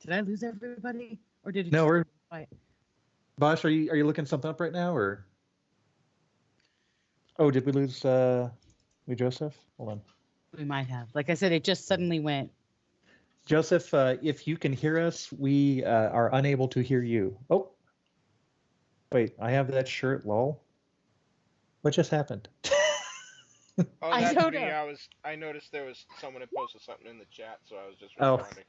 Did I lose everybody? Or did it No, just we're go quiet? Bosh, are you looking something up right now, or? Oh, did we lose Joseph? Hold on. We might have. Like I said, it just suddenly went. Joseph, if you can hear us, we are unable to hear you. Oh, wait, I have that shirt, lol. What just happened? Oh, I that's don't me. know. I noticed there was someone had posted something in the chat, so I was just Oh. responding.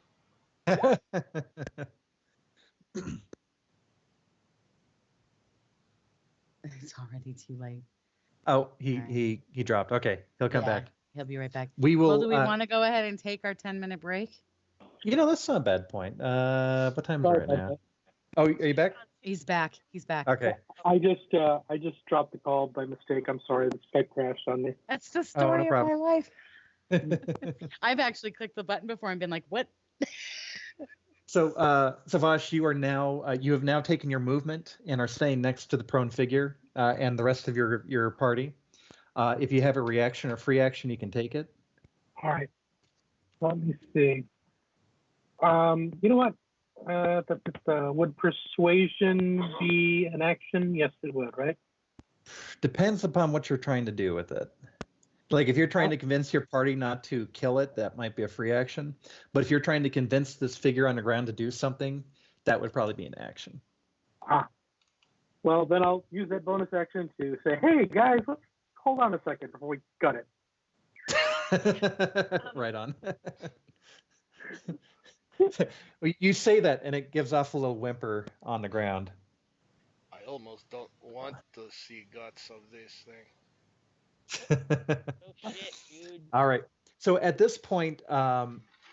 It's already too late. Oh, he dropped. Okay, he'll come back. He'll be right back. We will. Well, do we want to go ahead and take our 10-minute break? You know, that's not a bad point. What time is it right now? Oh, are you back? He's back. He's back. Okay. I just dropped the call by mistake. I'm sorry. The Skype crashed on me. That's the story of my life. So, I've actually clicked the button before and been like, what? Savash, you have now taken your movement and are staying next to the prone figure and the rest of your party. If you have a reaction or free action, you can take it. All right. Let me see. You know what? Would persuasion be an action? Yes, it would, right? Depends upon what you're trying to do with it. Like if you're trying to convince your party not to kill it, that might be a free action. But if you're trying to convince this figure on the ground to do something, that would probably be an action. Well, then I'll use that bonus action to say, hey, guys, let's hold on a second before we gut it. Right on. You say that, and it gives off a little whimper on the ground. I almost don't want to see guts of this thing. Oh shit, dude. All right. So at this point,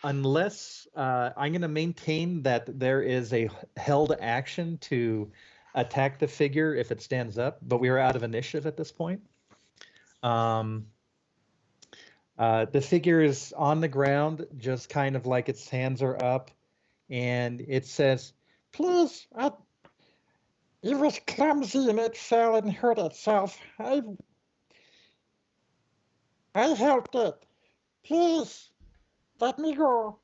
unless I'm going to maintain that there is a held action to attack the figure if it stands up, but we are out of initiative at this point. The figure is on the ground, just kind of like its hands are up, and it says, "Please, it was clumsy and it fell and hurt itself. I helped it. Please, let me go."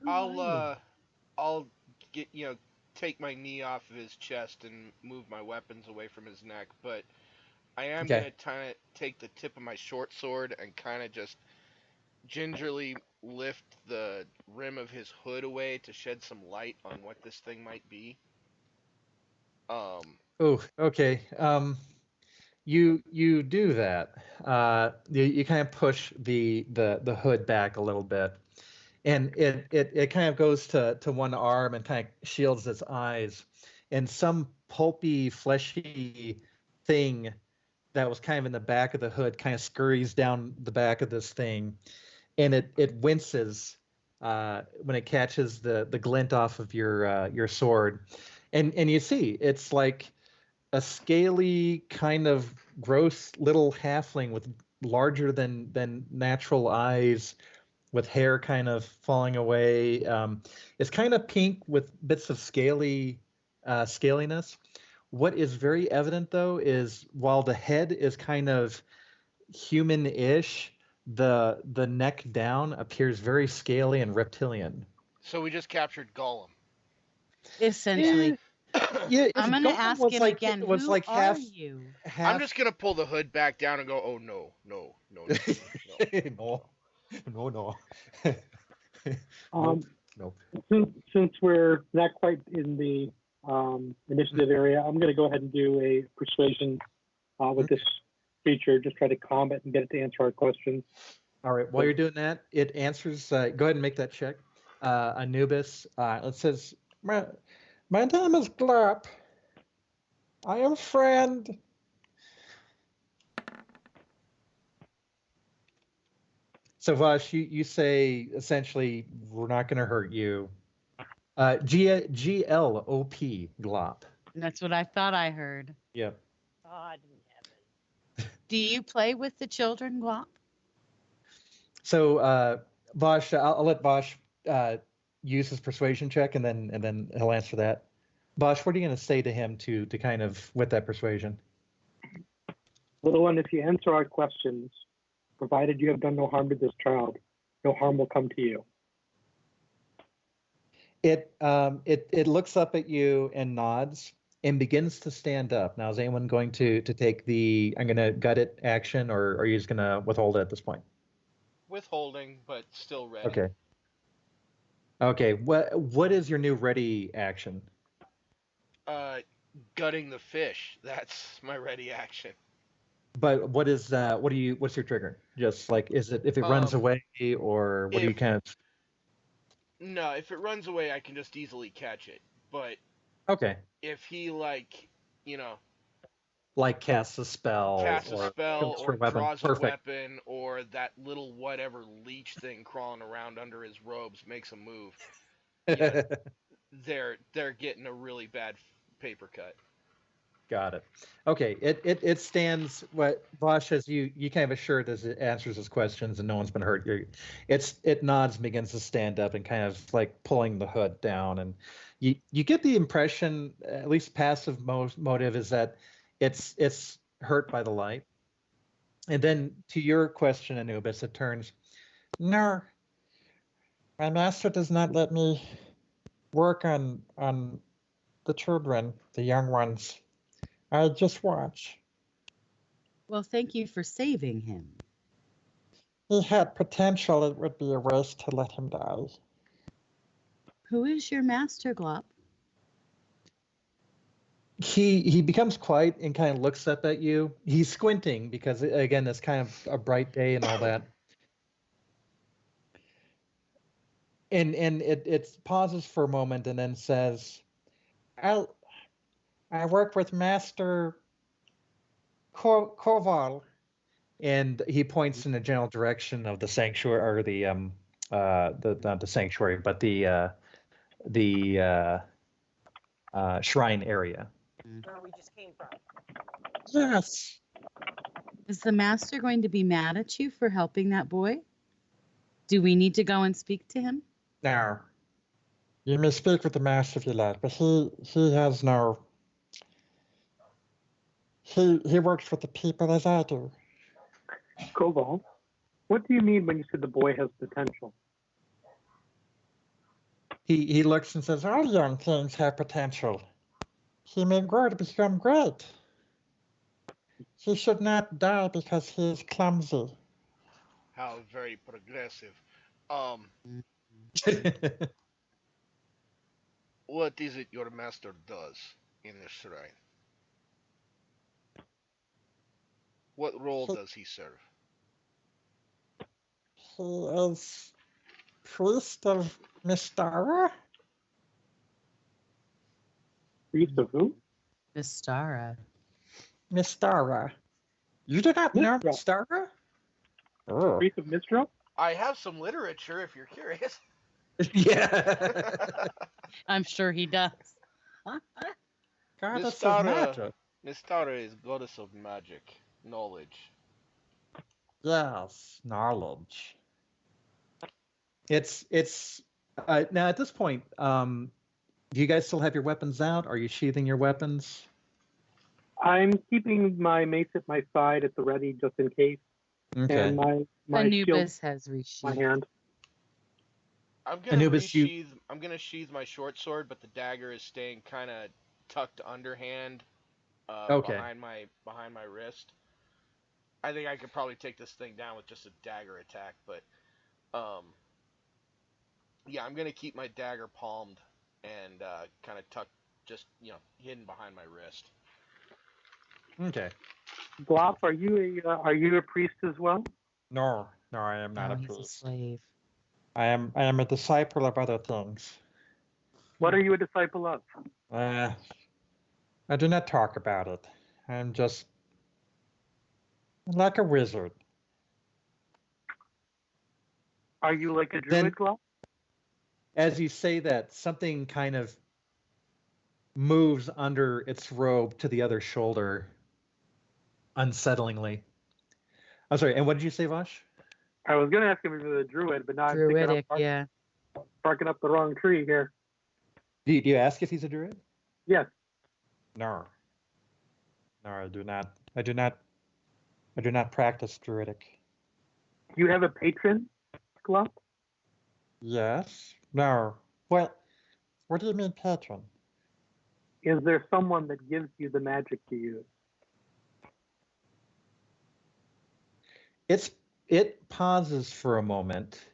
Who are you? I'll get take my knee off of his chest and move my weapons away from his neck, but I am Okay. gonna kind of take the tip of my short sword and kind of just gingerly lift the rim of his hood away to shed some light on what this thing might be. Oh, okay. You do that. You kind of push the hood back a little bit, and it kind of goes to one arm and kind of shields its eyes, and some pulpy, fleshy thing that was kind of in the back of the hood kind of scurries down the back of this thing, and it winces when it catches the glint off of your sword, and you see it's like a scaly kind of gross little halfling with larger than natural eyes, with hair kind of falling away. It's kind of pink with bits of scaliness. What is very evident though is while the head is kind of human-ish, the neck down appears very scaly and reptilian. So we just captured Gollum. Essentially. Yeah, I'm going to ask him again. It was Who like are half. you? I'm just gonna pull the hood back down and go, "Oh no, no, no, no, no." No. Nope. Since we're not quite in the initiative area, I'm going to go ahead and do a persuasion with this creature. Just try to calm it and get it to answer our questions. All right. While you're doing that, it answers. Go ahead and make that check. Anubis. It says, my name is Glop. I am friend. So Vash, you say essentially we're not going to hurt you. GLOP, Glop. That's what I thought I heard. Yep. God in heaven. Do you play with the children, Glop? So Vash, I'll let Vash use his persuasion check, and then he'll answer that. Vash, what are you going to say to him to kind of with that persuasion? Little one, if you answer our questions, provided you have done no harm to this child, no harm will come to you. It looks up at you and nods and begins to stand up. Now, is anyone going to take the I'm going to gut it action, or are you just going to withhold it at this point? Withholding, but still ready. Okay. Okay. What is your new ready action? Gutting the fish. That's my ready action. But what is what's your trigger? Just like, is it if it runs away, or what do you kind of? No, if it runs away, I can just easily catch it. But Okay. if he like casts a spell, or draws a weapon, or that little whatever leech thing crawling around under his robes makes a move, yeah, they're getting a really bad paper cut. Got it. Okay. It stands. What Vosh, as you kind of assured as it answers his questions and no one's been hurt. It nods and begins to stand up and kind of like pulling the hood down, and you get the impression, at least passive motive, is that it's hurt by the light. And then to your question, Anubis, it turns, no, my master does not let me work on the children, the young ones. I just watch. Well, thank you for saving him. He had potential. It would be a waste to let him die. Who is your master, Glop? He becomes quiet and kind of looks up at you. He's squinting because, again, it's kind of a bright day and all that. And it pauses for a moment and then says, I work with Master Koval and he points in the general direction of the sanctuary, or the not the sanctuary, but the shrine area. Where we just came from. Yes. Is the master going to be mad at you for helping that boy? Do we need to go and speak to him? Now, you may speak with the master if you like, but he has no. He works with the people as I do. Koval, what do you mean when you said the boy has potential? He looks and says, all young things have potential. He may grow to become great. He should not die because he is clumsy. How very progressive. What is it your master does in the shrine? What role does he serve? He is priest of Mystara. Priest of who? Mystara. Mystara. You do not know Mystara? Oh. Priest of Mistral? I have some literature if you're curious. Yeah. I'm sure he does. Goddess of magic. Mystara is goddess of magic, knowledge. Yes, knowledge. It's now at this point, do you guys still have your weapons out? Are you sheathing your weapons? I'm keeping my mace at my side at the ready just in case. Okay. And my Anubis shield has in my resheathed. hand. I'm gonna sheath my short sword, but the dagger is staying kind of tucked underhand, Okay. behind my wrist. I think I could probably take this thing down with just a dagger attack, but yeah, I'm gonna keep my dagger palmed and kind of tucked, just hidden behind my wrist. Okay. Glop, are you a priest as well? No, I am not No, a he's a priest. slave. I am a disciple of other things. What are you a disciple of? I do not talk about it. I'm just like a wizard. Are you like a Then- druid, Glop? As you say that, something kind of moves under its robe to the other shoulder, unsettlingly. I'm sorry, and what did you say, Vosh? I was going to ask him if he was a druid, but now Druidic, I'm yeah. barking up the wrong tree here. Do you ask if he's a druid? Yes. No, I do not. I do not practice druidic. Do you have a patron, Glop? Yes. No. What do you mean, patron? Is there someone that gives you the magic to use? It pauses for a moment.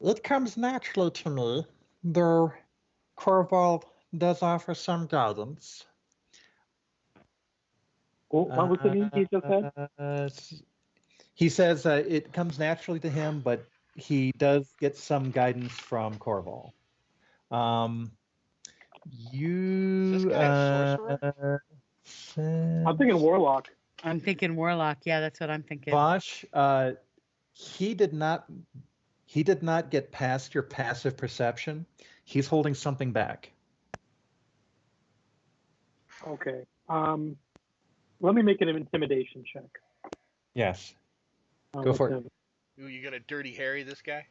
It comes naturally to me, though Corval does offer some guidance. What was the name he just said? He says it comes naturally to him, but he does get some guidance from Corval. Is this guy a sorcerer? I'm thinking warlock. I'm thinking warlock. Yeah, that's what I'm thinking. Bosch, he did not get past your passive perception. He's holding something back. Okay. Let me make an intimidation check. Yes. Go for it. Ooh, you gonna dirty Harry this guy?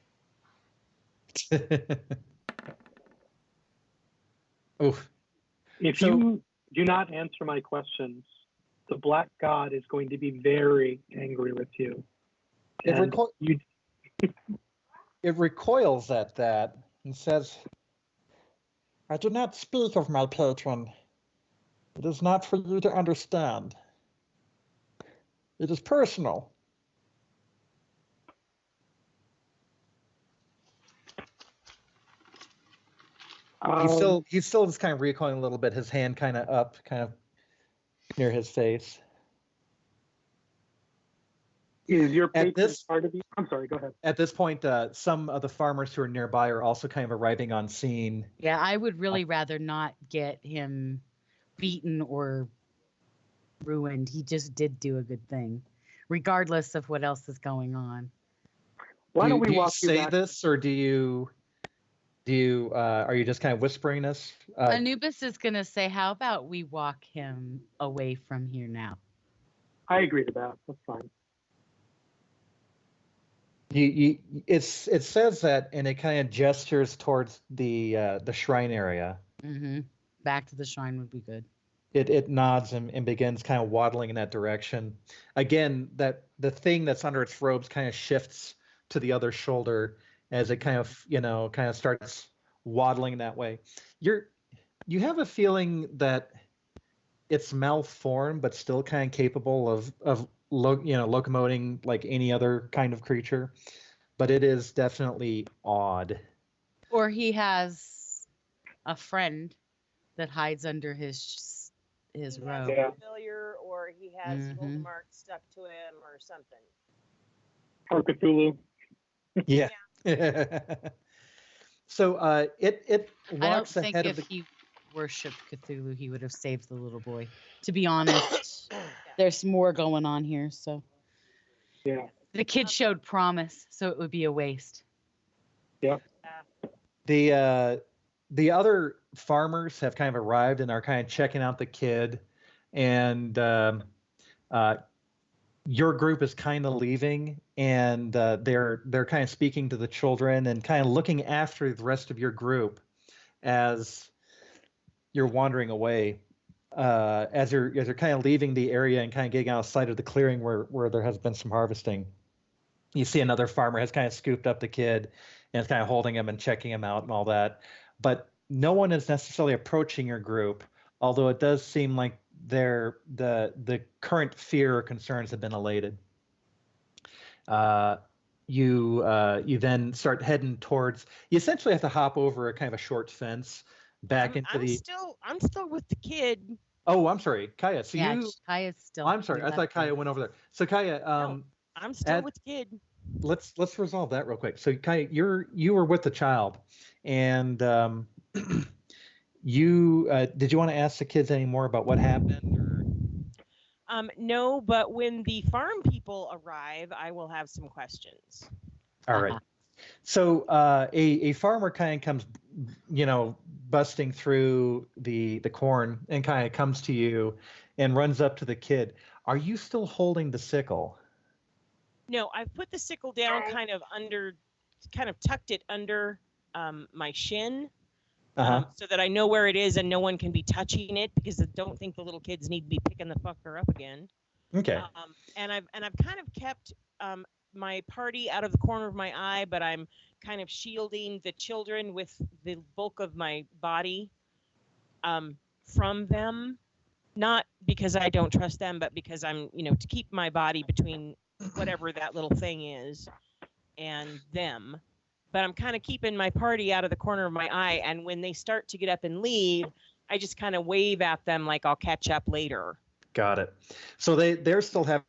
Oof. If you do not answer my questions, the Black God is going to be very angry with you. And It recoils at that and says, I do not speak of my patron. It is not for you to understand. It is personal. He still is kind of recoiling a little bit, his hand kind of up, kind of near his face. Is your At patron this part of you? I'm sorry. Go ahead. at this point, some of the farmers who are nearby are also kind of arriving on scene. Yeah, I would really rather not get him beaten or ruined. He just did do a good thing, regardless of what else is going on. Why don't we do you walk you say back? this, or are you just kind of whispering this? Anubis is gonna say, "How about we walk him away from here now?" I agree to that. That's fine. It says that, and it kind of gestures towards the shrine area. Mm-hmm. Back to the shrine would be good. It nods and begins kind of waddling in that direction. Again, that the thing that's under its robes kind of shifts to the other shoulder as it kind of starts waddling that way. You have a feeling that it's malformed, but still kind of capable of locomoting like any other kind of creature. But it is definitely odd. Or he has a friend that hides under his He has robe. Yeah. a familiar, or he has Mhm. Voldemort stuck to him, or something. Or Cthulhu. Yeah. So it I don't walks think ahead if of the. he worshipped Cthulhu, he would have saved the little boy. To be honest, there's more going on here. So Yeah. the kid showed promise, so it would be a waste. Yeah. The other farmers have kind of arrived and are kind of checking out the kid, and your group is kind of leaving, and they're kind of speaking to the children and kind of looking after the rest of your group as you're wandering away. As you're kind of leaving the area and kind of getting out of sight of the clearing where there has been some harvesting, you see another farmer has kind of scooped up the kid and is kind of holding him and checking him out and all that. But no one is necessarily approaching your group, although it does seem like the current fear or concerns have been allayed. You then start heading towards. You essentially have to hop over a kind of a short fence back into I'm the. still with the kid. Oh, I'm sorry, Kaya. So Yeah, you. Kaya's still. I'm sorry. we I thought left her. Kaya went over there. So Kaya, No, I'm still at- with the kid. let's resolve that real quick. So Kaya, you were with the child, and you did you want to ask the kids any more about what happened? No, but when the farm people arrive, I will have some questions. All right. So a farmer kind of comes, busting through the corn and kind of comes to you and runs up to the kid. Are you still holding the sickle? No, I've put the sickle down kind of tucked it under my shin. So that I know where it is and no one can be touching it, because I don't think the little kids need to be picking the fucker up again. Okay. And I've kind of kept my party out of the corner of my eye, but I'm kind of shielding the children with the bulk of my body from them. Not because I don't trust them, but because I'm, to keep my body between whatever that little thing is and them. But I'm kind of keeping my party out of the corner of my eye. And when they start to get up and leave, I just kind of wave at them like I'll catch up later. Got it. So they're still having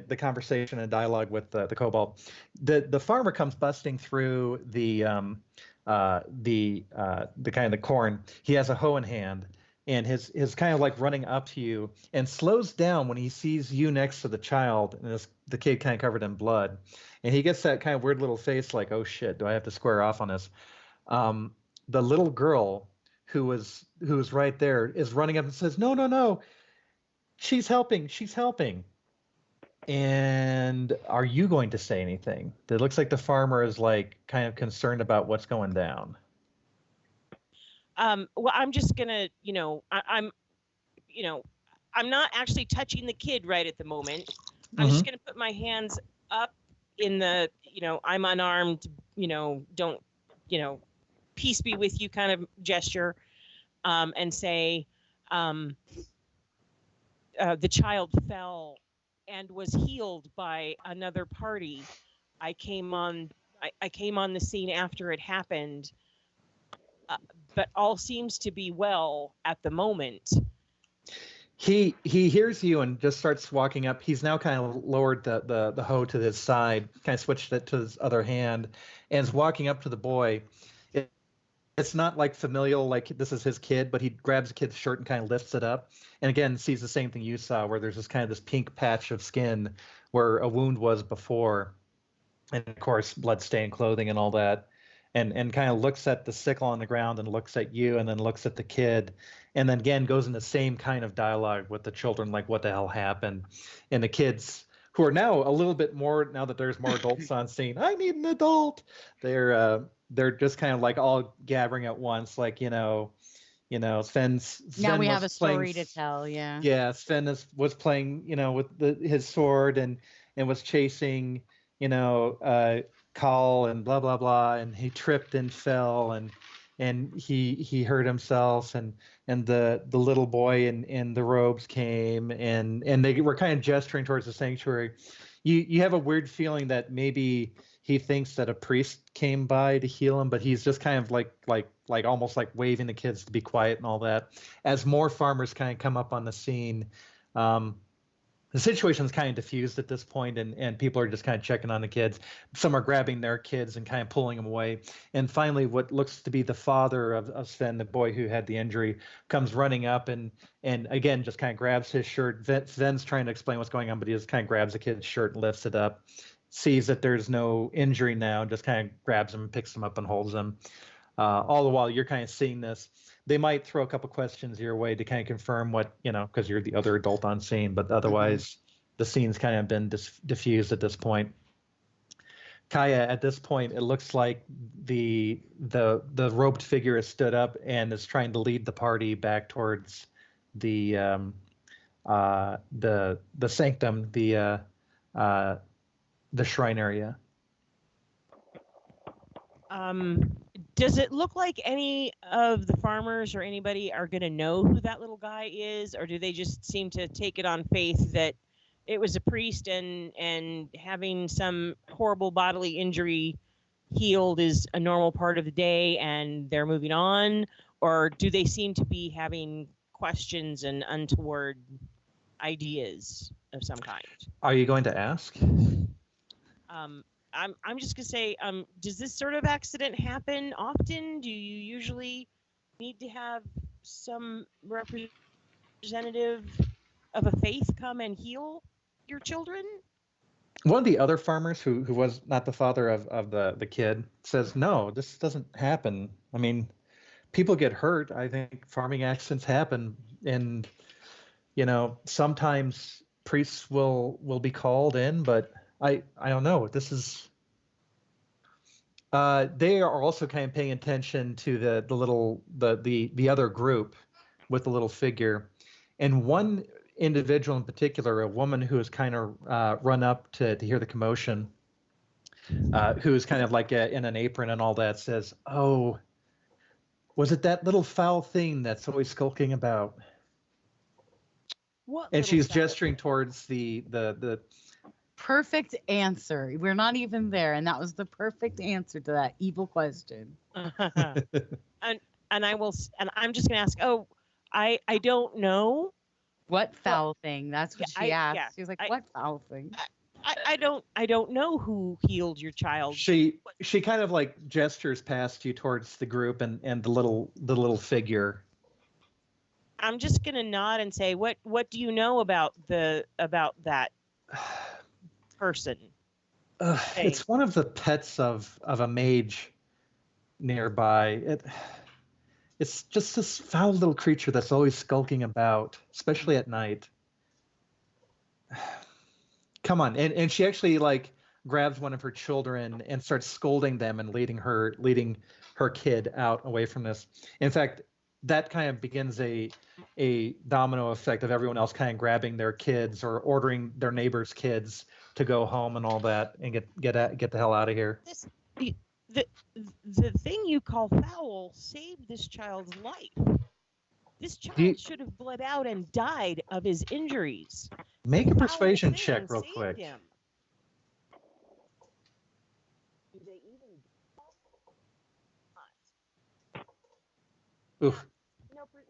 the conversation and dialogue with the kobold. The farmer comes busting through the kind of the corn. He has a hoe in hand, and his kind of like running up to you, and slows down when he sees you next to the child, and the kid kind of covered in blood, and he gets that kind of weird little face like, oh shit, do I have to square off on this? The little girl who was right there is running up and says, no, she's helping. And are you going to say anything? It looks like the farmer is like kind of concerned about what's going down. Well, I'm just gonna, I'm not actually touching the kid right at the moment. I'm just gonna put my hands up in the, I'm unarmed, don't, peace be with you kind of gesture, and say, the child fell and was healed by another party. I came on the scene after it happened, but all seems to be well at the moment. He hears you and just starts walking up. He's now kind of lowered the hoe to his side, kind of switched it to his other hand, and is walking up to the boy. It's not like familial, like this is his kid, but he grabs the kid's shirt and kind of lifts it up, and again sees the same thing you saw, where there's this pink patch of skin where a wound was before, and of course blood-stained clothing and all that, and kind of looks at the sickle on the ground and looks at you and then looks at the kid, and then again goes in the same kind of dialogue with the children, like what the hell happened, and the kids, who are now a little bit more, now that there's more adults on scene, I need an adult. They're just kind of like all gathering at once, like Sven's Now Sven we have was a story playing, to tell. Yeah. yeah, was playing, with his sword and was chasing, Call and blah blah blah, and he tripped and fell and he hurt himself, and the little boy in the robes came, and they were kind of gesturing towards the sanctuary. You have a weird feeling that maybe he thinks that a priest came by to heal him, but he's just kind of like almost like waving the kids to be quiet and all that. As more farmers kind of come up on the scene, the situation is kind of diffused at this point, and people are just kind of checking on the kids. Some are grabbing their kids and kind of pulling them away. And finally, what looks to be the father of Sven, the boy who had the injury, comes running up and again just kind of grabs his shirt. Sven's trying to explain what's going on, but he just kind of grabs the kid's shirt and lifts it up, sees that there's no injury now, and just kind of grabs him, picks him up, and holds him. All the while you're kind of seeing this. They might throw a couple questions your way to kind of confirm what, because you're the other adult on scene, but otherwise the scene's kind of been diffused at this point. Kaya, at this point, it looks like the robed figure has stood up and is trying to lead the party back towards the sanctum, the shrine area. Does it look like any of the farmers or anybody are going to know who that little guy is, or do they just seem to take it on faith that it was a priest and having some horrible bodily injury healed is a normal part of the day and they're moving on? Or do they seem to be having questions and untoward ideas of some kind? Are you going to ask? I'm just gonna say, does this sort of accident happen often? Do you usually need to have some representative of a faith come and heal your children? One of the other farmers who was not the father of the kid says, no, this doesn't happen. I mean, people get hurt. I think farming accidents happen, and sometimes priests will be called in, but I don't know. This is. They are also kind of paying attention to the other group with the little figure, and one individual in particular, a woman who has kind of run up to hear the commotion, who is kind of like in an apron and all that, says, "Oh, was it that little foul thing that's always skulking about?" What? And she's gesturing towards the Perfect answer. We're not even there, and that was the perfect answer to that evil question. and I'm just gonna ask. Oh, I don't know. What foul thing? That's what she asked. Yeah, she was like, "What foul thing?" I don't know who healed your child. She kind of like gestures past you towards the group and the little figure. I'm just gonna nod and say, what do you know about that person? It's one of the pets of a mage nearby. It's just this foul little creature that's always skulking about, especially at night. Come on. And she actually like grabs one of her children and starts scolding them and leading her kid out away from this. In fact, that kind of begins a domino effect of everyone else kind of grabbing their kids or ordering their neighbors' kids to go home and all that and get the hell out of here. The thing you call foul saved this child's life. This child should have bled out and died of his injuries. Make a persuasion check real quick. Him. Do they even? Oof.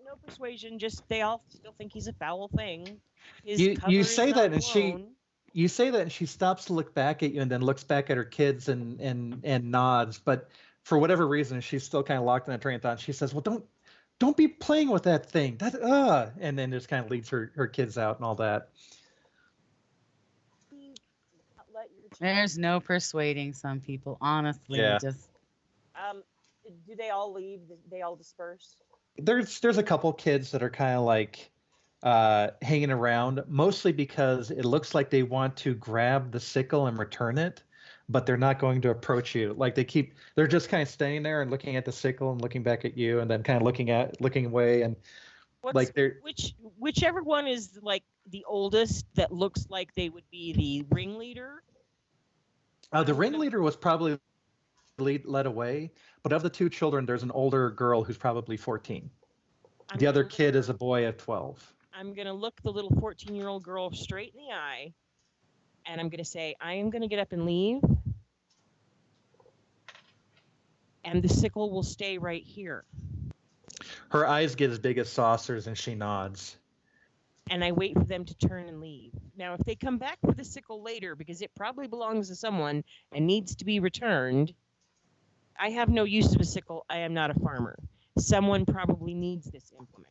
No persuasion. Just they all still think he's a foul thing. His You cover you is say not that, and blown. you say that, and she stops to look back at you, and then looks back at her kids and nods. But for whatever reason, she's still kind of locked in a train of thought. She says, "Well, don't be playing with that thing. And then just kind of leads her kids out and all that. Let your There's no persuading some people, honestly. Yeah. Just do they all leave? They all disperse? There's a couple kids that are kind of like hanging around, mostly because it looks like they want to grab the sickle and return it, but they're not going to approach you. Like they're just kind of staying there and looking at the sickle and looking back at you, and then kind of looking away, and like they're Whichever one is like the oldest that looks like they would be the ringleader. the ringleader was probably led away, but of the two children, there's an older girl who's probably 14. The other kid is a boy of 12. I'm going to look the little 14-year-old girl straight in the eye, and I'm going to say, I am going to get up and leave, and the sickle will stay right here. Her eyes get as big as saucers, and she nods. And I wait for them to turn and leave. Now, if they come back for the sickle later, because it probably belongs to someone and needs to be returned, I have no use of a sickle. I am not a farmer. Someone probably needs this implement.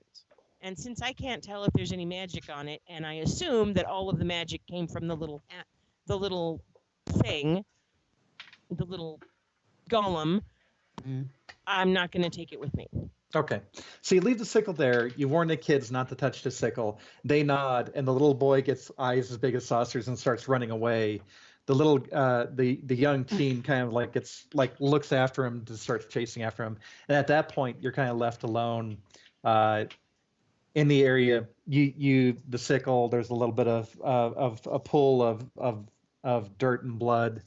And since I can't tell if there's any magic on it, and I assume that all of the magic came from the little thing, the little golem, I'm not going to take it with me. Okay. So you leave the sickle there. You warn the kids not to touch the sickle. They nod, and the little boy gets eyes as big as saucers and starts running away. The little, the young teen kind of like looks after him, to start chasing after him. And at that point, you're kind of left alone in the area. The sickle. There's a little bit of a pool of dirt and blood.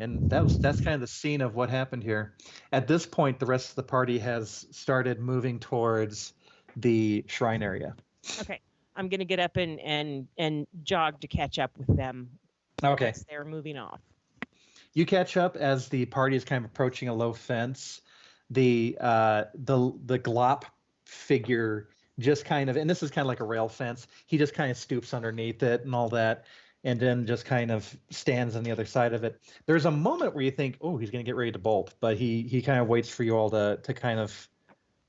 And that's kind of the scene of what happened here. At this point, the rest of the party has started moving towards the shrine area. Okay, I'm gonna get up and jog to catch up with them. Okay. As they're moving off. You catch up as the party is kind of approaching a low fence. The glop figure just kind of, and this is kind of like a rail fence. He just kind of stoops underneath it and all that, and then just kind of stands on the other side of it. There's a moment where you think, oh, he's going to get ready to bolt, but he kind of waits for you all to kind of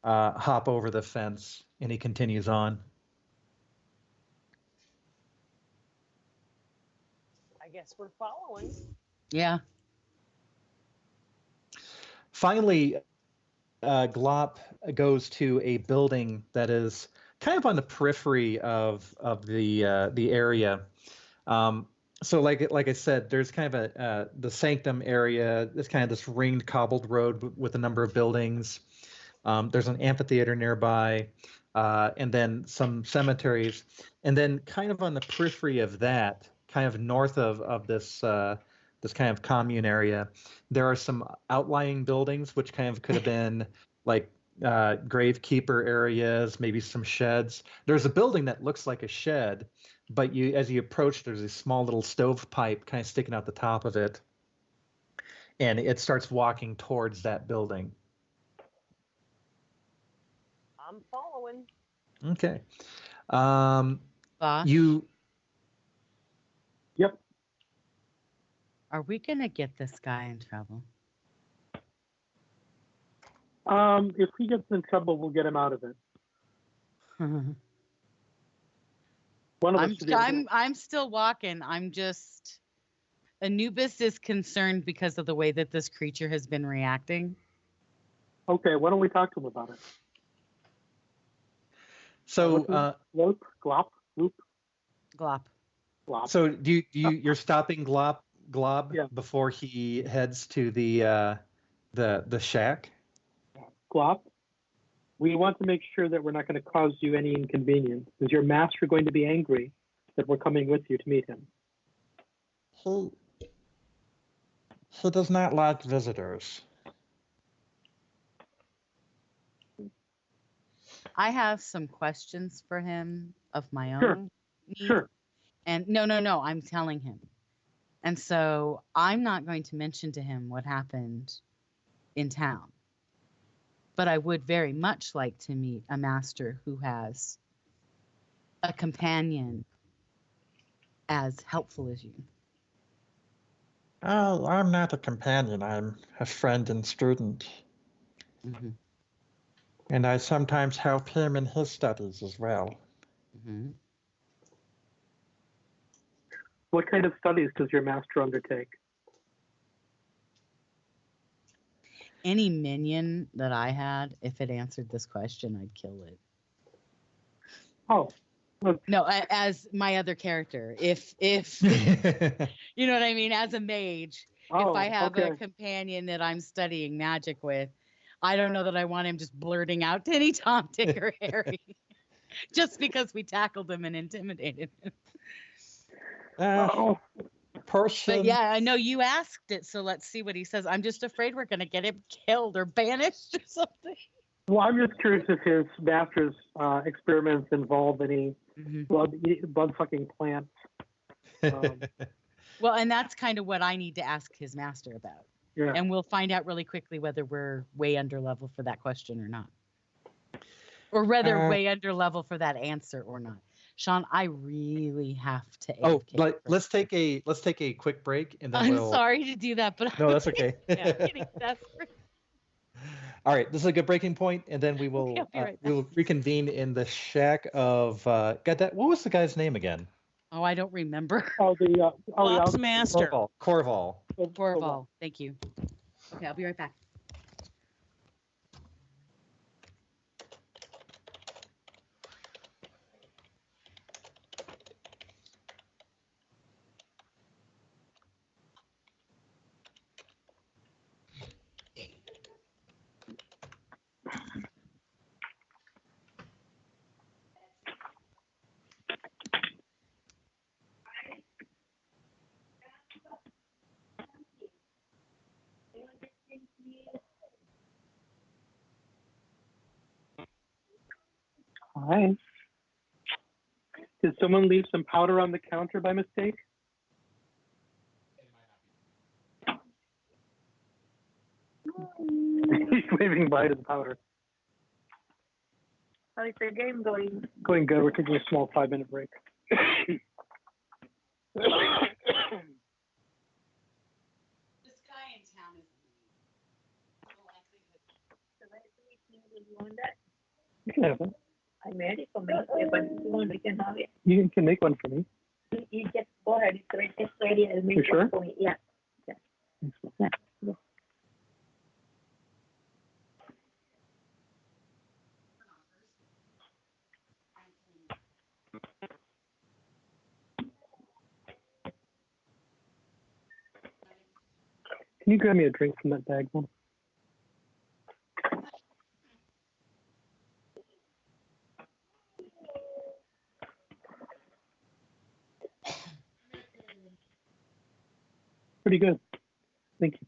hop over the fence, and he continues on. I guess we're following. yeah. Finally, Glop goes to a building that is kind of on the periphery of the area. So like I said, there's kind of the sanctum area. It's kind of this ringed, cobbled road with a number of buildings. There's an amphitheater nearby, and then some cemeteries. And then kind of on the periphery of that, kind of north of this this kind of commune area, there are some outlying buildings, which kind of could have been like gravekeeper areas, maybe some sheds. There's a building that looks like a shed, but as you approach, there's a small little stovepipe kind of sticking out the top of it, and it starts walking towards that building. I'm following. Okay. Boss, You. Yep. are we going to get this guy in trouble? If he gets in trouble, we'll get him out of it. One of us should be able to- I'm still walking. I'm just, Anubis is concerned because of the way that this creature has been reacting. Okay, why don't we talk to him about it? So. Loop, glop, loop, Glop. glop. So you're stopping Glob Yeah. before he heads to the shack? Glop, we want to make sure that we're not going to cause you any inconvenience. Is your master going to be angry that we're coming with you to meet him? He does not like visitors. I have some questions for him of my own. Sure. need. Sure. And no, I'm telling him. And so I'm not going to mention to him what happened in town. But I would very much like to meet a master who has a companion as helpful as you. Oh, I'm not a companion. I'm a friend and student. Mm-hmm. And I sometimes help him in his studies as well. Mm-hmm. What kind of studies does your master undertake? Any minion that I had, if it answered this question, I'd kill it. Oh, No, as my other character. If you know what I mean, as a mage, if I have a companion that I'm studying magic with, I don't know that I want him just blurting out to any Tom, Dick, or Harry, just because we tackled him and intimidated him. Person. But yeah, I know you asked it, so let's see what he says. I'm just afraid we're gonna get him killed or banished or something. Well, I'm just curious if his master's experiments involve any blood-sucking plants. Well, and that's kind of what I need to ask his master about. Yeah. And we'll find out really quickly whether we're way under level for that question or not. Or whether way under level for that answer or not. Sean, I really have to. Let's take a quick break and then I'm sorry to do that, but no, that's okay. I'm getting desperate. All right, this is a good breaking point, and then we will we will reconvene in the shack of what was the guy's name again? Oh, I don't remember. Oh, the Ops Master. Corval. Corval. Thank you. Okay, I'll be right back. Hi. Did someone leave some powder on the counter by mistake? He's waving by to the powder. How is the game going? Going good. We're taking a small 5-minute break. This guy in town is You can have it. I made it for me, but if you want, you can have it. You can make one for me. You just go ahead. It's ready. I'll make You one for me. Yeah. Yeah. Can you grab me a drink from that bag, Mom? Pretty good. Thank you.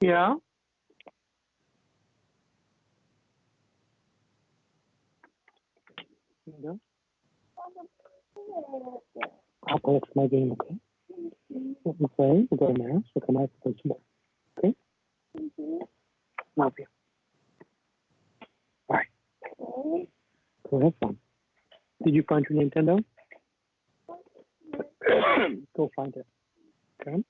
Yeah. Nintendo. I'll play it for my game, okay? Let me play. We'll go to mass. We'll come back and play some more. Okay? Love you. All right. Go have fun. Did you find your Nintendo? Go find it. Okay?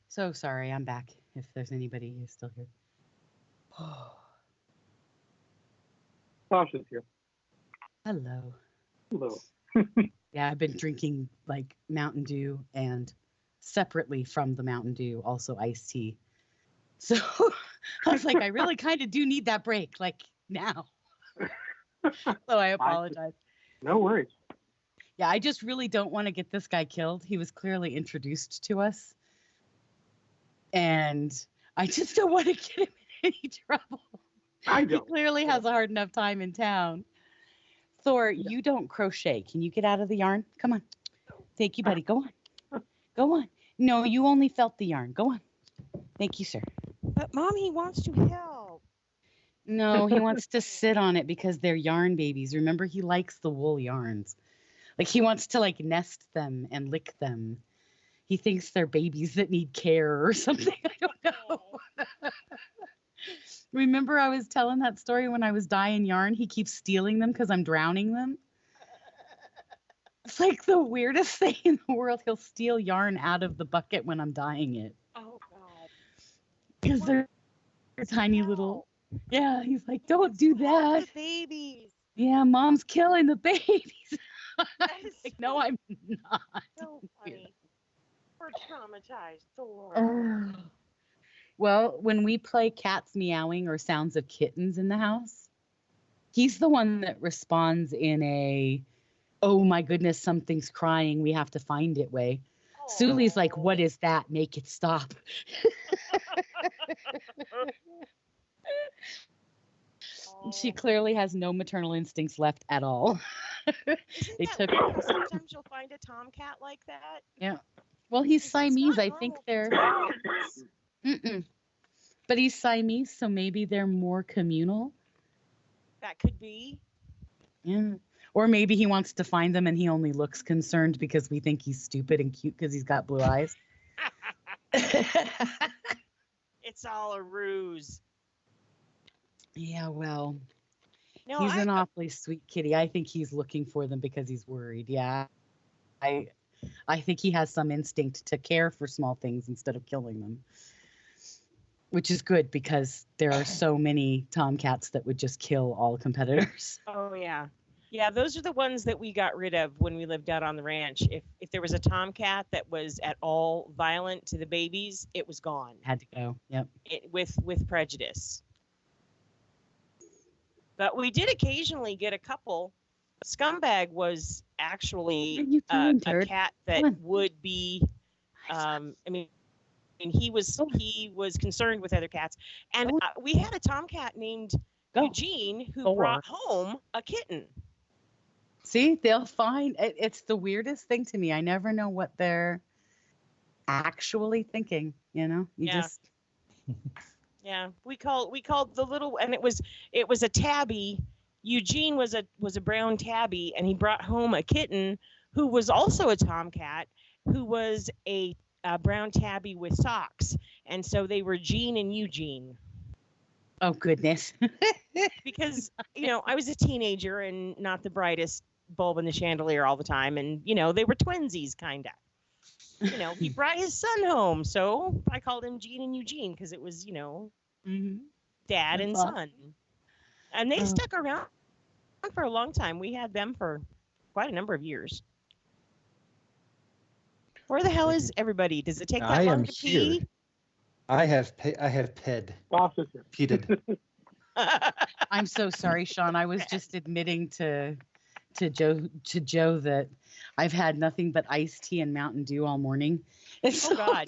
So sorry, I'm back. If there's anybody who's still here. Sasha's here. Hello. Hello. Yeah, I've been drinking like Mountain Dew and separately from the Mountain Dew, also iced tea. So I was like, I really kind of do need that break, like now. So I apologize. No worries. Yeah, I just really don't want to get this guy killed. He was clearly introduced to us. And I just don't want to get him in any trouble. I He don't. clearly has a hard enough time in town. Thor, you don't crochet. Can you get out of the yarn? Come on. Thank you, buddy. Go on. Go on. No, you only felt the yarn. Go on. Thank you, sir. But Mom, he wants to help. No, he wants to sit on it because they're yarn babies. Remember, he likes the wool yarns. Like he wants to like nest them and lick them. He thinks they're babies that need care or something. I don't know. Remember I was telling that story when I was dyeing yarn? He keeps stealing them because I'm drowning them. It's like the weirdest thing in the world. He'll steal yarn out of the bucket when I'm dyeing it. Oh God. Because they're tiny little. Yeah, he's like, don't do that. The babies. Yeah, Mom's killing the babies. Like, no, I'm not. So funny. We're traumatized. Thor. Well, when we play cats meowing or sounds of kittens in the house, he's the one that responds in a, oh my goodness, something's crying. We have to find it way. Sully's like, what is that? Make it stop. She clearly has no maternal instincts left at all. Isn't that weird? Sometimes you'll find a tomcat like that. Yeah. Well, he's It's Siamese. not I think normal they're. for But he's Siamese, so maybe they're more communal. That could be. Yeah. Or maybe he wants to find them and he only looks concerned because we think he's stupid and cute because he's got blue eyes. It's all a ruse. Yeah, well, No, he's an awfully sweet kitty. I think he's looking for them because he's worried. Yeah. I think he has some instinct to care for small things instead of killing them. Which is good because there are so many tomcats that would just kill all competitors. Oh yeah. Yeah, those are the ones that we got rid of when we lived out on the ranch. If there was a tomcat that was at all violent to the babies, it was gone. Had to go. Yep. With prejudice. But we did occasionally get a couple. Scumbag was actually a cat that would be he was concerned with other cats. And we had a tomcat named Eugene who brought home a kitten. See, they'll find it's the weirdest thing to me. I never know what they're actually thinking, you know? Just Yeah, we called the little, and it was a tabby. Eugene was a brown tabby, and he brought home a kitten who was also a tomcat, who was a brown tabby with socks, and so they were Gene and Eugene. Oh goodness! Because I was a teenager and not the brightest bulb in the chandelier all the time, and they were twinsies, kinda. He brought his son home, so I called him Gene and Eugene because it was, dad and son. And they stuck around for a long time. We had them for quite a number of years. Where the hell is everybody? Does it take that I long am to pee? here. I have ped. Boss is here. Peated. I'm so sorry, Sean. I was just admitting to Joe that I've had nothing but iced tea and Mountain Dew all morning. And so, God.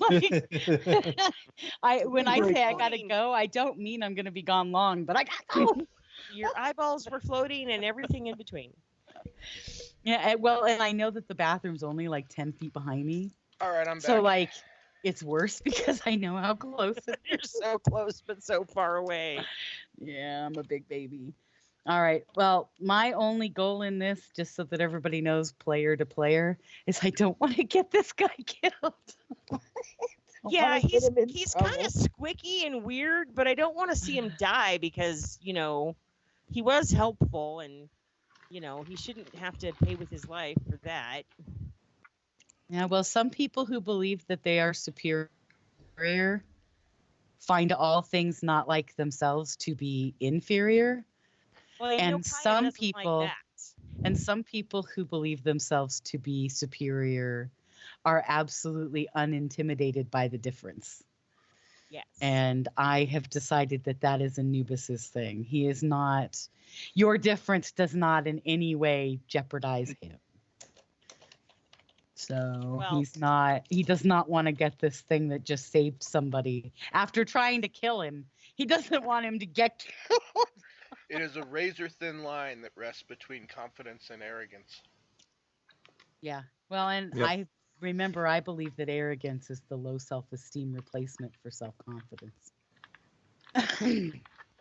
when I Great say I point. gotta go, I don't mean I'm gonna be gone long, but I gotta go. Your eyeballs were floating and everything in between. Yeah, well, and I know that the bathroom's only like 10 feet behind me. All right, I'm back. So like it's worse because I know how close it You're so close but so far away. Yeah, I'm a big baby. All right. Well, my only goal in this, just so that everybody knows player to player, is I don't want to get this guy killed. Yeah, wanna get him in he's trouble. kind of squicky and weird, but I don't want to see him die because, you know, he was helpful and, you know, he shouldn't have to pay with his life for that. Yeah, well, some people who believe that they are superior find all things not like themselves to be inferior. Well, you know, And Kaya some doesn't people- like that. And some people who believe themselves to be superior are absolutely unintimidated by the difference. Yes. And I have decided that that is Anubis's thing. He is not, your difference does not in any way jeopardize him. So Well- he does not want to get this thing that just saved somebody. After trying to kill him, he doesn't want him to get killed. It is a razor-thin line that rests between confidence and arrogance. Yeah. Well, and Yep. I believe that arrogance is the low self-esteem replacement for self-confidence.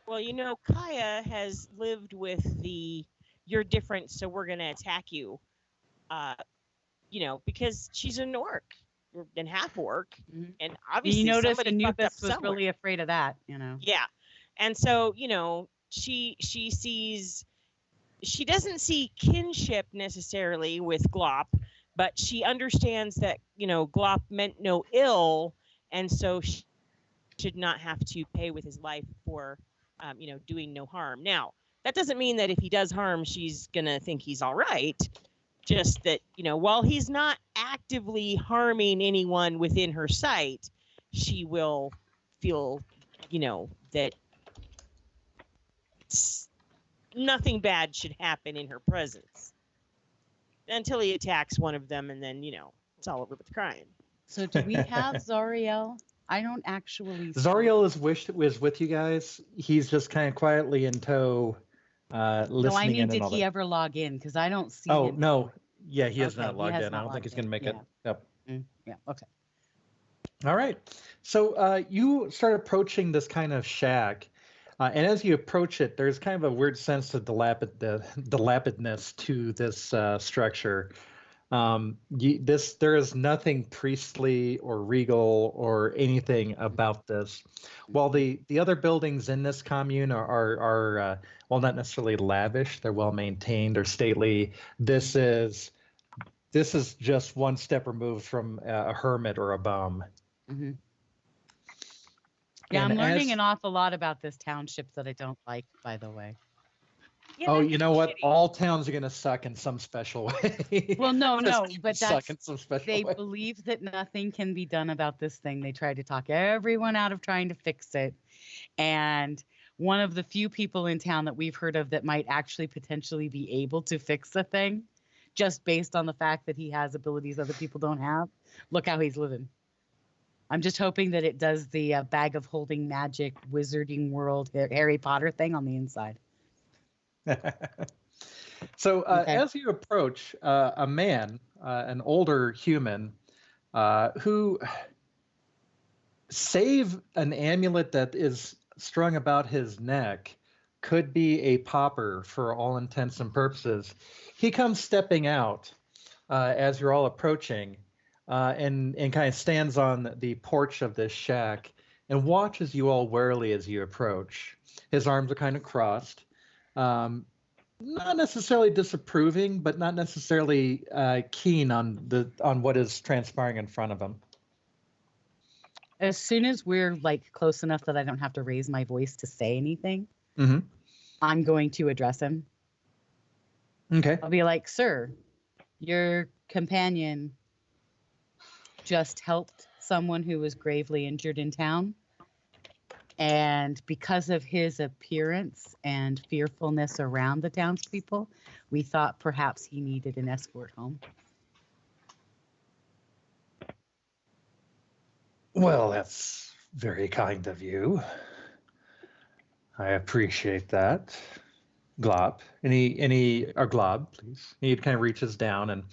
Well, you know, Kaya has lived with the "you're different, so we're going to attack you," you know, because she's an orc and half orc, Mhm. and obviously You notice somebody fucked up Anubis was somewhere. really afraid of that, you know. Yeah, and so you know, she sees, she doesn't see kinship necessarily with Glop, but she understands that, you know, Glop meant no ill, and so she should not have to pay with his life for, you know, doing no harm. Now, that doesn't mean that if he does harm, she's gonna think he's all right. Just that, you know, while he's not actively harming anyone within her sight, she will feel, you know, that nothing bad should happen in her presence until he attacks one of them, and then, you know, it's all over with crying. So do we have Zariel? I don't actually see- Zariel is with you guys. He's just kind of quietly in tow, listening No, I mean, in did and all he that. ever log in? Because I don't see Oh him. no, yeah, he has Okay, not he logged has in. I not don't think he's logged gonna make in, it. Yep. Yeah, okay. All right. So you start approaching this kind of shack, and as you approach it, there's kind of a weird sense of dilapidness to this structure. There is nothing priestly or regal or anything about this. While the other buildings in this commune are well, not necessarily lavish, they're well maintained or stately. This is just one step removed from a hermit or a bum. Hmm. Yeah, And I'm learning as- an awful lot about this township that I don't like, by the way. Yeah, Oh, that's you know what? shitty. All towns are gonna suck in some special way. Well, no, Just no, keep but suck that's in some special they way. believe that nothing can be done about this thing. They tried to talk everyone out of trying to fix it. And one of the few people in town that we've heard of that might actually potentially be able to fix the thing, just based on the fact that he has abilities other people don't have. Look how he's living. I'm just hoping that it does the bag of holding magic, wizarding world, Harry Potter thing on the inside. So Okay. as you approach, a man, an older human, who, save an amulet that is strung about his neck, could be a pauper for all intents and purposes. He comes stepping out as you're all approaching, and kind of stands on the porch of this shack and watches you all warily as you approach. His arms are kind of crossed. Not necessarily disapproving, but not necessarily keen on what is transpiring in front of him. As soon as we're like close enough that I don't have to raise my voice to say anything, Mm-hmm. I'm going to address him. Okay. I'll be like, "Sir, Your companion just helped someone who was gravely injured in town. And because of his appearance and fearfulness around the townspeople, we thought perhaps he needed an escort home. Well, that's very kind of you. I appreciate that. Glob. Or Glob, please. He kind of reaches down and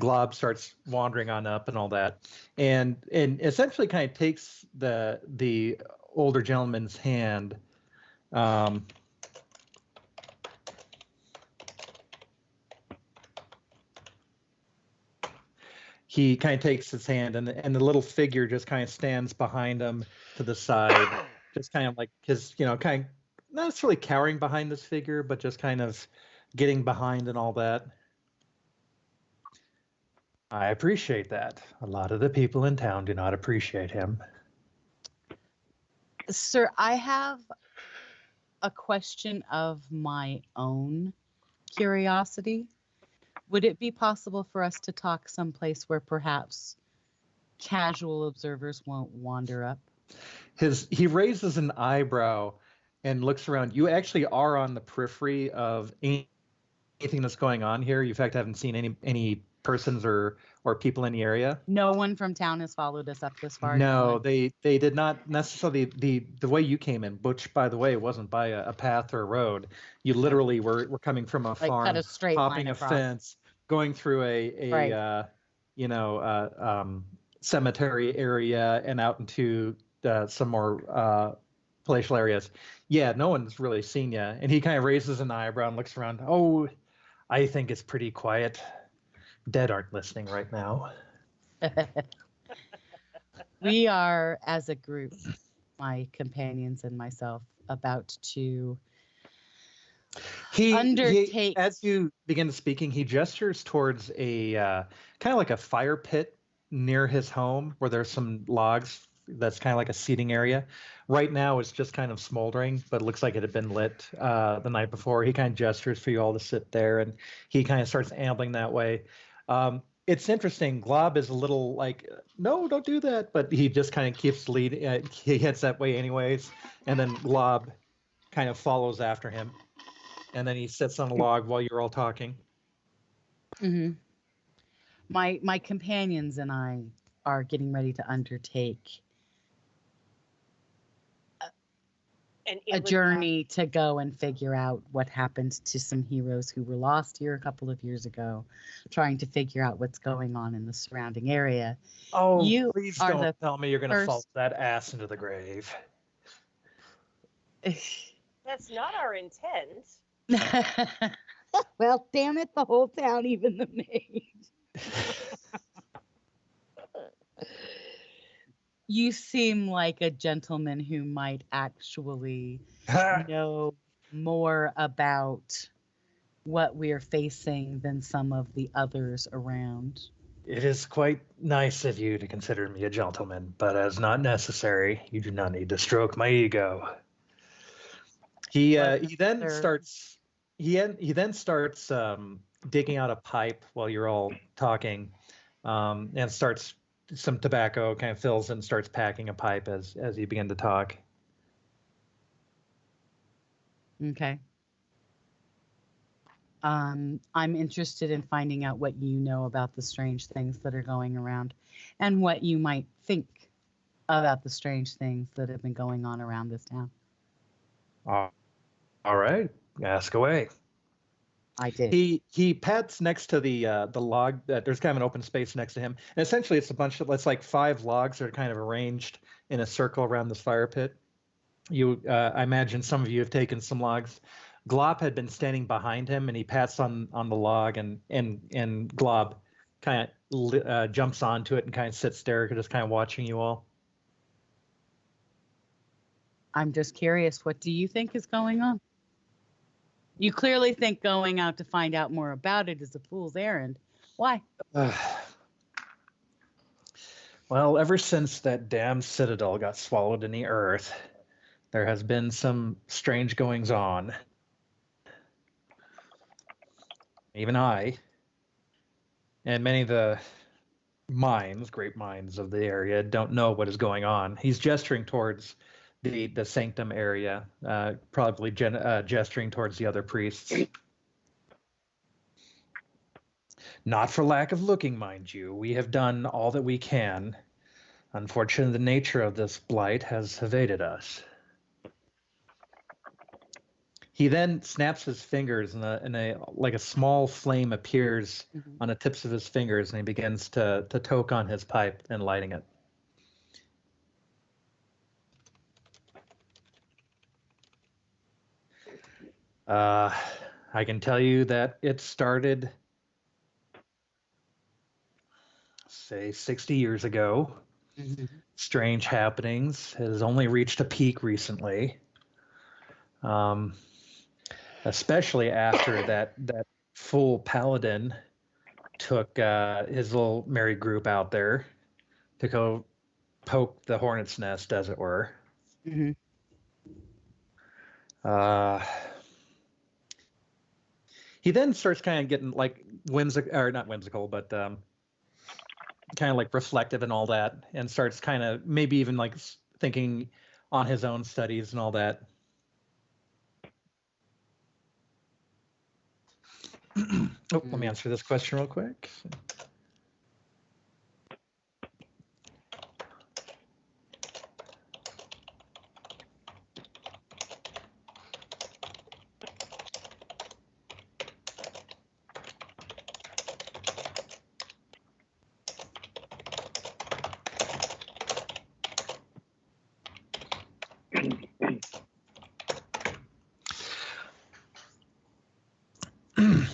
Glob starts wandering on up and all that. And essentially kind of takes the older gentleman's hand. He kind of takes his hand and the little figure just kind of stands behind him to the side, just kind of like his, kind of not necessarily cowering behind this figure, but just kind of getting behind and all that. I appreciate that. A lot of the people in town do not appreciate him. Sir, I have a question of my own curiosity. Would it be possible for us to talk someplace where perhaps casual observers won't wander up? He raises an eyebrow and looks around. You actually are on the periphery of anything that's going on here. You, in fact, haven't seen any persons or people in the area. No one from town has followed us up this far. No, they did not necessarily. The way you came in, which by the way wasn't by a path or a road. You literally were coming from a farm, cut a straight hopping line a across. fence, going through a cemetery area and out into some more palatial areas. Yeah, no one's really seen you. And he kind of raises an eyebrow and looks around. Oh, I think it's pretty quiet. Dead aren't listening right now. We are, as a group, my companions and myself, about to undertake. As you begin speaking, he gestures towards a kind of like a fire pit near his home where there's some logs. That's kind of like a seating area. Right now, it's just kind of smoldering, but it looks like it had been lit the night before. He kind of gestures for you all to sit there, and he kind of starts ambling that way. It's interesting. Glob is a little like, no, don't do that. But he just kind of keeps leading. He heads that way anyways. And then Glob kind of follows after him. And then he sits on a log while you're all talking. Mm-hmm. My companions and I are getting ready to undertake a journey to go and figure out what happened to some heroes who were lost here a couple of years ago, trying to figure out what's going on in the surrounding area. Oh, please don't tell me you're going to fall that ass into the grave. That's not our intent. Well, damn it, the whole town, even the maid. You seem like a gentleman who might actually know more about what we're facing than some of the others around. It is quite nice of you to consider me a gentleman, but as not necessary, you do not need to stroke my ego. He then starts digging out a pipe while you're all talking, and starts some tobacco, kind of fills and starts packing a pipe as you begin to talk. Okay. I'm interested in finding out what you know about the strange things that are going around and what you might think about the strange things that have been going on around this town. All right, ask away. I did. He pats next to the log. There's kind of an open space next to him, and essentially it's like 5 logs that are kind of arranged in a circle around this fire pit. I imagine some of you have taken some logs. Glop had been standing behind him, and he pats on the log, and Glob kind of jumps onto it and kind of sits there, just kind of watching you all. I'm just curious, what do you think is going on? You clearly think going out to find out more about it is a fool's errand. Why? Well, ever since that damn citadel got swallowed in the earth, there has been some strange goings on. Even I and many of the great minds of the area, don't know what is going on. He's gesturing towards the sanctum area, probably gesturing towards the other priests. Not for lack of looking, mind you. We have done all that we can. Unfortunately, the nature of this blight has evaded us. He then snaps his fingers, and a small flame appears on the tips of his fingers, and he begins to toke on his pipe and lighting it. I can tell you that it started, say, 60 years ago. Strange happenings. It has only reached a peak recently. Especially after that full paladin took his little merry group out there to go poke the hornet's nest, as it were. He then starts kind of getting like whimsical, or not whimsical, but kind of like reflective and all that, and starts kind of maybe even like thinking on his own studies and all that. Let me answer this question real quick.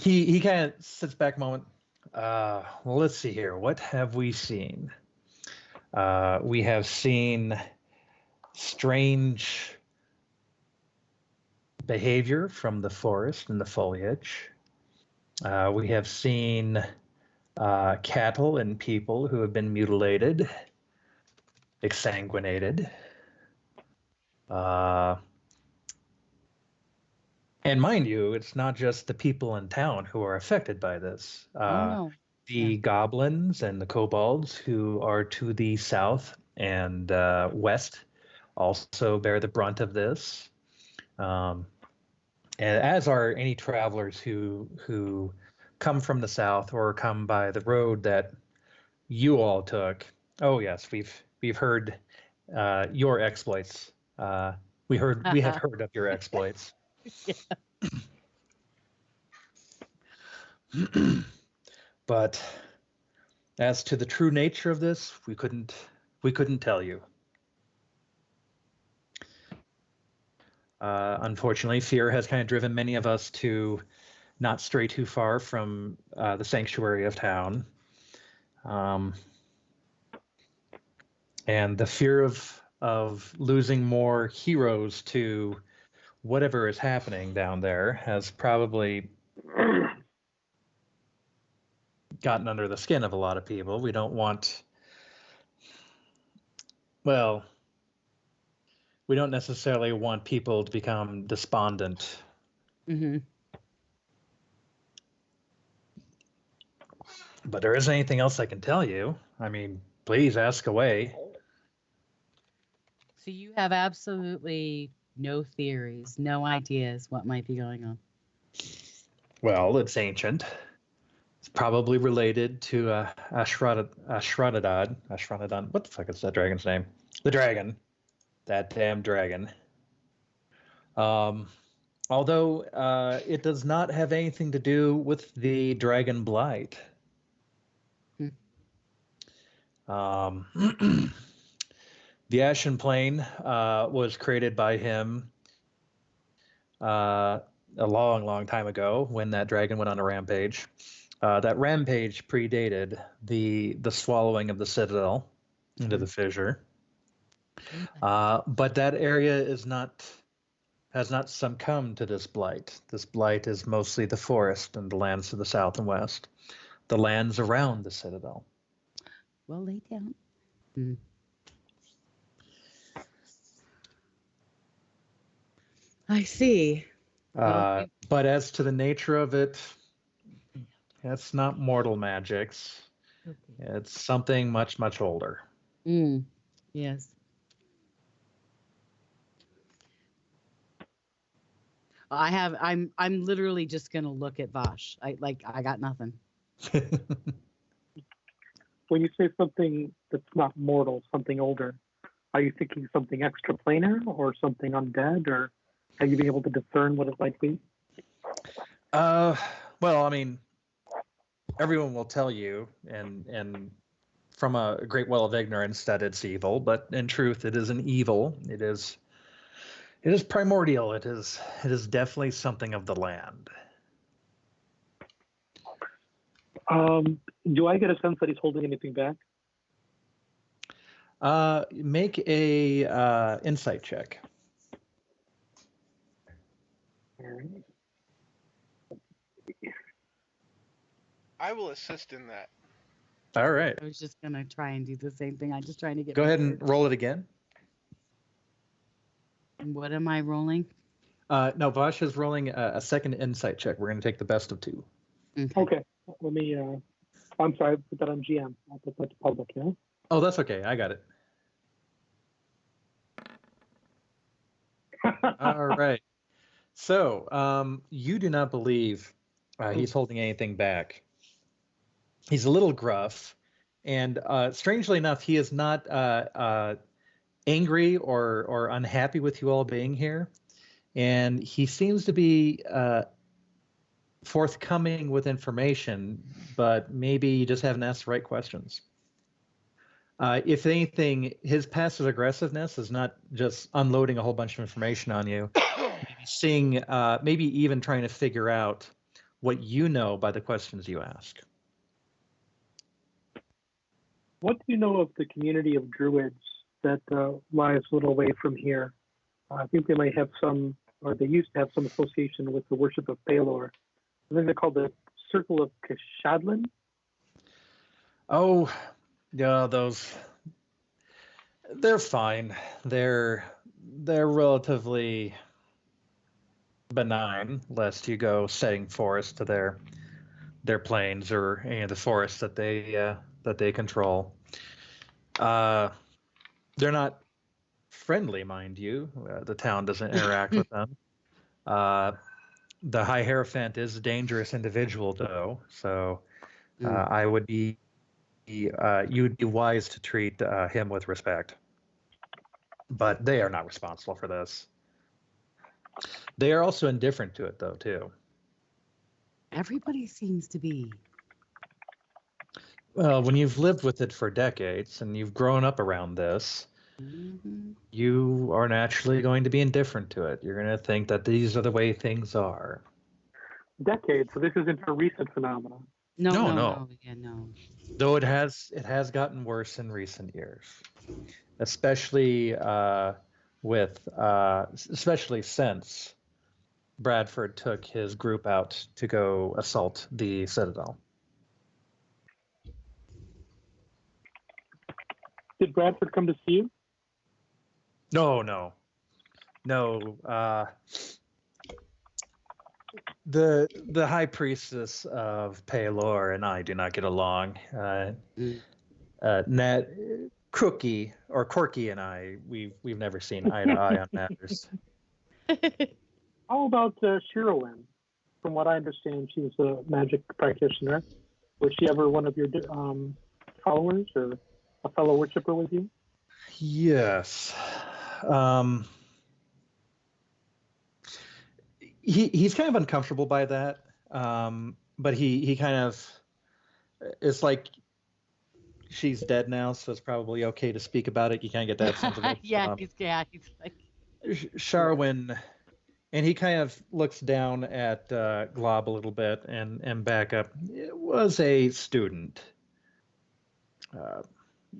He kind of sits back a moment. Well, let's see here. What have we seen? We have seen strange behavior from the forest and the foliage. We have seen cattle and people who have been mutilated, exsanguinated. And mind you, it's not just the people in town who are affected by this. The goblins and the kobolds who are to the south and west also bear the brunt of this. And as are any travelers who come from the south or come by the road that you all took. Oh yes, we've heard your exploits. We have heard of your exploits. But as to the true nature of this, we couldn't tell you. Unfortunately, fear has kind of driven many of us to not stray too far from the sanctuary of town. And the fear of losing more heroes to whatever is happening down there has probably gotten under the skin of a lot of people. We don't necessarily want people to become despondent. But there isn't anything else I can tell you. I mean, please ask away. So you have absolutely no theories, no ideas what might be going on? Well, it's ancient. It's probably related to Ashranadon. What the fuck is that dragon's name? The dragon. That damn dragon. Although it does not have anything to do with the dragon blight. The Ashen Plain was created by him a long, long time ago when that dragon went on a rampage. That rampage predated the swallowing of the Citadel into the fissure. But that area has not succumbed to this blight. This blight is mostly the forest and the lands to the south and west, the lands around the Citadel. Well, lay down. I see. But as to the nature of it, It's not mortal magics. Okay. It's something much, much older. Yes. I'm literally just gonna look at Vosh. I got nothing. When you say something that's not mortal, something older, are you thinking something extraplanar or something undead, or have you been able to discern what it might be? Well, I mean, everyone will tell you, and from a great well of ignorance, that it's evil, but in truth, it isn't evil. It is primordial. It is definitely something of the land. Do I get a sense that he's holding anything back? Make a insight check. All right. I will assist in that. All right. I was just gonna try and do the same thing. I'm just trying to get. Go ahead and roll it again. What am I rolling? No, Vosh is rolling a second insight check. We're going to take the best of two. Okay. Let me. I'm sorry. I put that on GM. I'll put that to public. Yeah. Oh, that's okay. I got it. All right. So, you do not believe he's holding anything back. He's a little gruff, and strangely enough, he is not angry or unhappy with you all being here. And he seems to be forthcoming with information, but maybe you just haven't asked the right questions. If anything, his passive aggressiveness is not just unloading a whole bunch of information on you, maybe even trying to figure out what you know by the questions you ask. What do you know of the community of druids that lies a little away from here? I think they might have some, or they used to have some association with the worship of Baelor. I think they're called the Circle of Kashadlin. Oh, yeah, they're fine. They're relatively benign, lest you go setting forest to their plains or any of the forests that they control. They're not friendly, mind you. The town doesn't interact with them. The High Hierophant is a dangerous individual, though, so I would be you would be wise to treat him with respect. But they are not responsible for this. They are also indifferent to it, though, too. Everybody seems to be. Well, when you've lived with it for decades and you've grown up around this, you are naturally going to be indifferent to it. You're going to think that these are the way things are. Decades, so this isn't a recent phenomenon. No. Yeah, no. Though it has gotten worse in recent years, especially especially since Bradford took his group out to go assault the Citadel. Did Bradford come to see you? No. The high priestess of Paelor and I do not get along. Nat, Crookie or Corky and I, we've never seen eye to eye on matters. How about Shirowin? From what I understand, she was a magic practitioner. Was she ever one of your followers or a fellow worshiper with you? Yes. He's kind of uncomfortable by that, but he kind of, it's like she's dead now, so it's probably okay to speak about it. You kind of get that sense of it. He's like Sharwin, and he kind of looks down at Glob a little bit and back up. It was a student,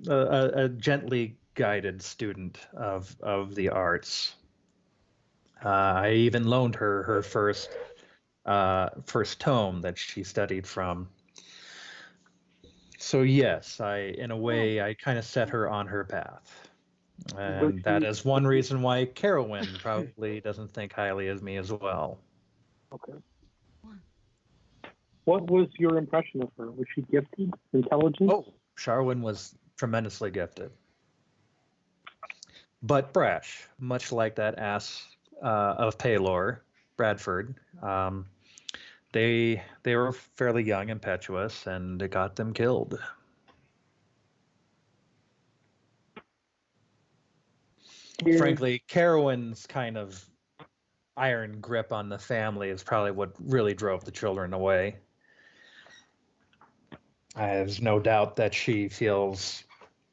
a gently guided student of the arts. I even loaned her first tome that she studied from. So yes, in a way, I kind of set her on her path. And that is one reason why Carowin probably doesn't think highly of me as well. Okay. What was your impression of her? Was she gifted, intelligent? Oh, Sharwin was tremendously gifted, but brash, much like that ass of Paylor, Bradford. They were fairly young, impetuous, and it got them killed. Frankly, Carowin's kind of iron grip on the family is probably what really drove the children away. There's no doubt that she feels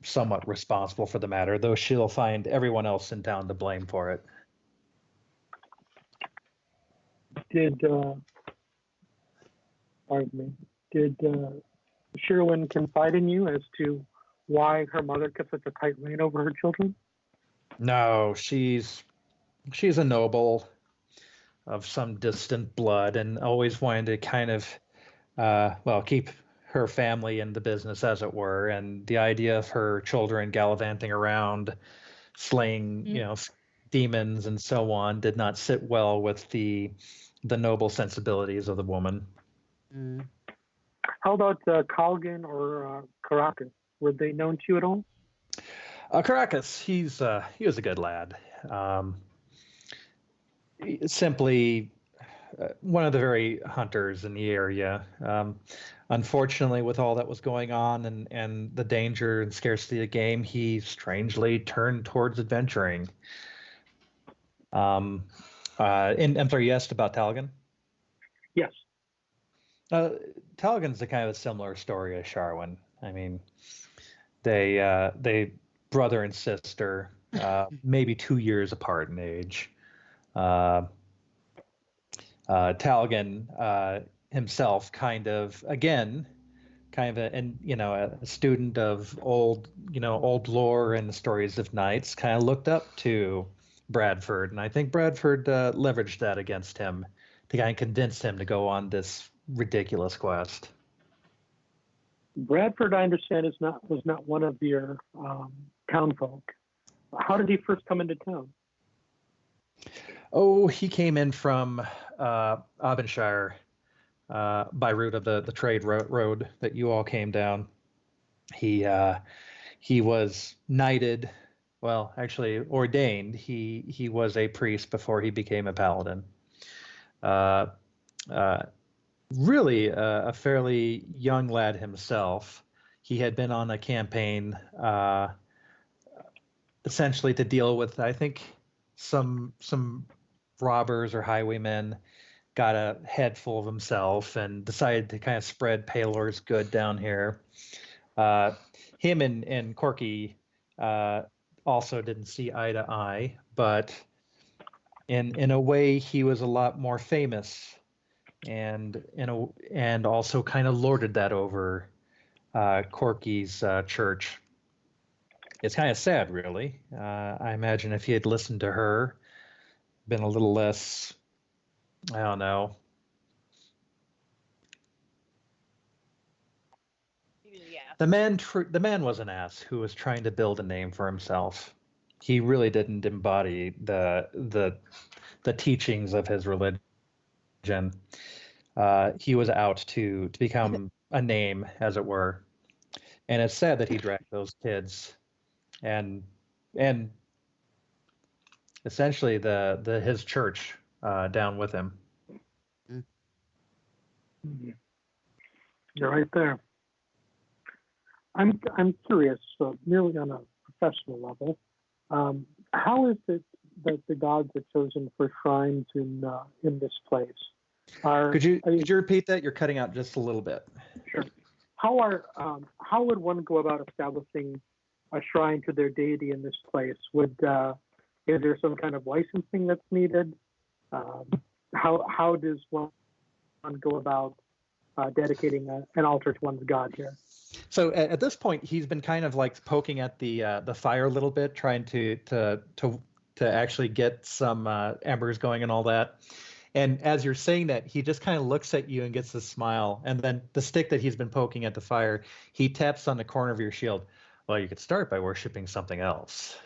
somewhat responsible for the matter, though she'll find everyone else in town to blame for it. Did pardon me? Did Sherwin confide in you as to why her mother kept such a tight rein over her children? No, she's a noble of some distant blood and always wanted to kind of keep her family in the business, as it were. And the idea of her children gallivanting around, slaying, demons and so on, did not sit well with the noble sensibilities of the woman. Mm. How about Colgan or Caracas? Were they known to you at all? Caracas, he was a good lad. Simply one of the very hunters in the area. Unfortunately, with all that was going on and the danger and scarcity of game, he strangely turned towards adventuring. And I'm sorry, you asked about Talgan? Yes. Talgan's a kind of a similar story as Sharwin. I mean, they brother and sister, maybe 2 years apart in age. Talgan himself a student of old lore and the stories of knights, kind of looked up to Bradford, and I think Bradford leveraged that against him to kind of convince him to go on this ridiculous quest. Bradford, I understand, was not one of your townfolk. How did he first come into town? Oh, he came in from Abinshire by route of the trade road that you all came down. He was knighted, well, actually ordained. He was a priest before he became a paladin. Really a fairly young lad himself. He had been on a campaign essentially to deal with, I think, some robbers or highwaymen, got a head full of himself and decided to kind of spread Paylor's good down here. Him and Corky also didn't see eye to eye, but in a way he was a lot more famous and also kind of lorded that over Corky's church. It's kind of sad, really. I imagine if he had listened to her, been a little less, I don't know. Yeah. The man was an ass who was trying to build a name for himself. He really didn't embody the teachings of his religion. He was out to become a name, as it were. And it's sad that he dragged those kids and essentially his church down with him. You're right there. I'm curious, merely on a professional level, how is it that the gods are chosen for shrines in this place? Could you repeat that? You're cutting out just a little bit. Sure. How would one go about establishing a shrine to their deity in this place? Is there some kind of licensing that's needed? How does one go about dedicating an altar to one's god here? So at this point, he's been kind of like poking at the fire a little bit, trying to actually get some embers going and all that. And as you're saying that, he just kind of looks at you and gets a smile. And then the stick that he's been poking at the fire, he taps on the corner of your shield. Well, you could start by worshiping something else.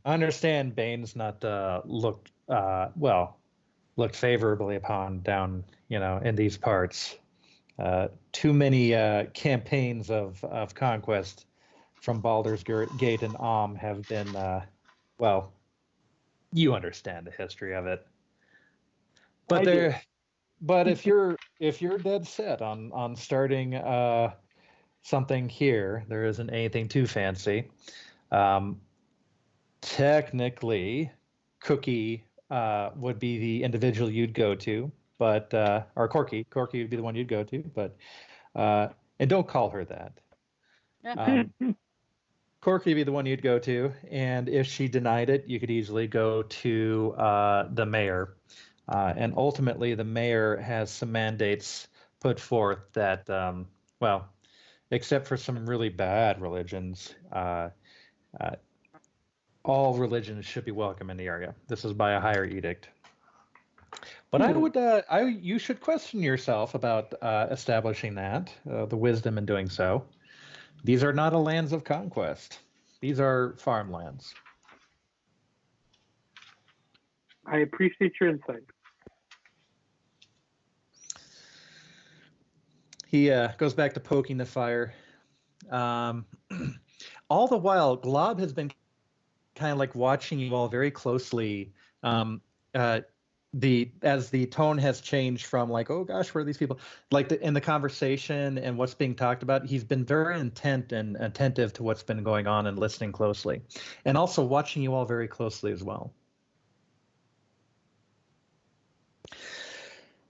I understand Bane's not looked looked favorably upon down, in these parts. Too many campaigns of conquest from Baldur's Gate and have been, well, you understand the history of it. But I do. there, but if you're dead set on starting something here, there isn't anything too fancy. Um, Technically, Cookie would be the individual you'd go to, but or Corky would be the one you'd go to, but and don't call her that. Um, Corky would be the one you'd go to, and if she denied it, you could easily go to the mayor, and ultimately the mayor has some mandates put forth that, well, except for some really bad religions. Uh, all religions should be welcome in the area. This is by a higher edict. But you should question yourself about establishing that, the wisdom in doing so. These are not a lands of conquest. These are farmlands. I appreciate your insight. He goes back to poking the fire. All the while, Glob has been kind of like watching you all very closely. As the tone has changed from like, oh gosh, where are these people? Like in the conversation and what's being talked about, he's been very intent and attentive to what's been going on and listening closely, and also watching you all very closely as well.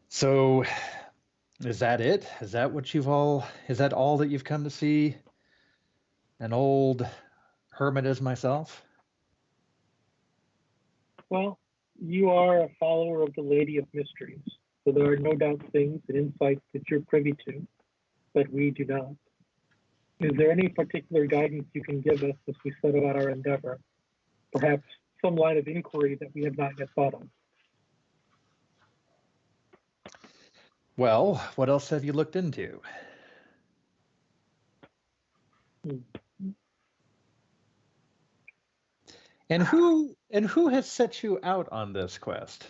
So, is that it? Is that what is that all that you've come to see? An old hermit as myself? Well, you are a follower of the Lady of Mysteries, so there are no doubt things and insights that you're privy to that we do not. Is there any particular guidance you can give us as we set about our endeavor? Perhaps some line of inquiry that we have not yet thought of? Well, what else have you looked into? And who has set you out on this quest?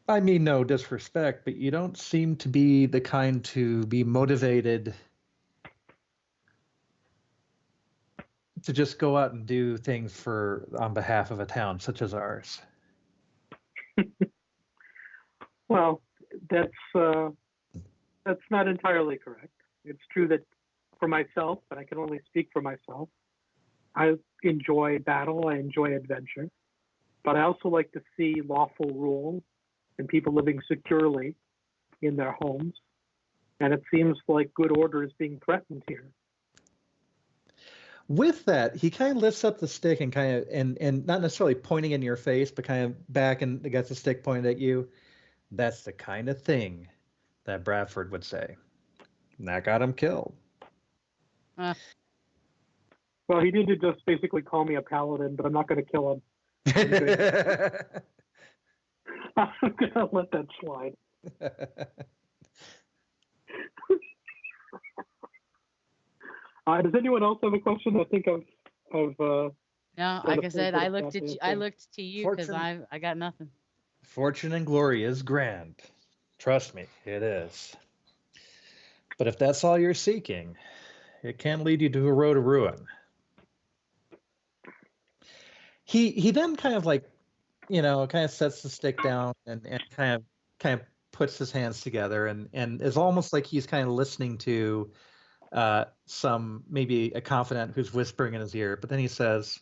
I mean no disrespect, but you don't seem to be the kind to be motivated to just go out and do things on behalf of a town such as ours. Well, that's not entirely correct. It's true that for myself, and I can only speak for myself, I enjoy battle, I enjoy adventure, but I also like to see lawful rule and people living securely in their homes. And it seems like good order is being threatened here. With that, he kind of lifts up the stick and kind of and not necessarily pointing in your face, but kind of back and gets the stick pointed at you. That's the kind of thing that Bradford would say. And that got him killed. Well, he did just basically call me a paladin, but I'm not going to kill him. I'm going to let that slide. Does anyone else have a question? I think I've No, like I said, I looked to you because Fortune. I got nothing. Fortune and glory is grand. Trust me, it is. But if that's all you're seeking, it can lead you to a road of ruin. He then kind of like, kind of sets the stick down and kind of puts his hands together and is almost like he's kind of listening to maybe a confidant who's whispering in his ear. But then he says,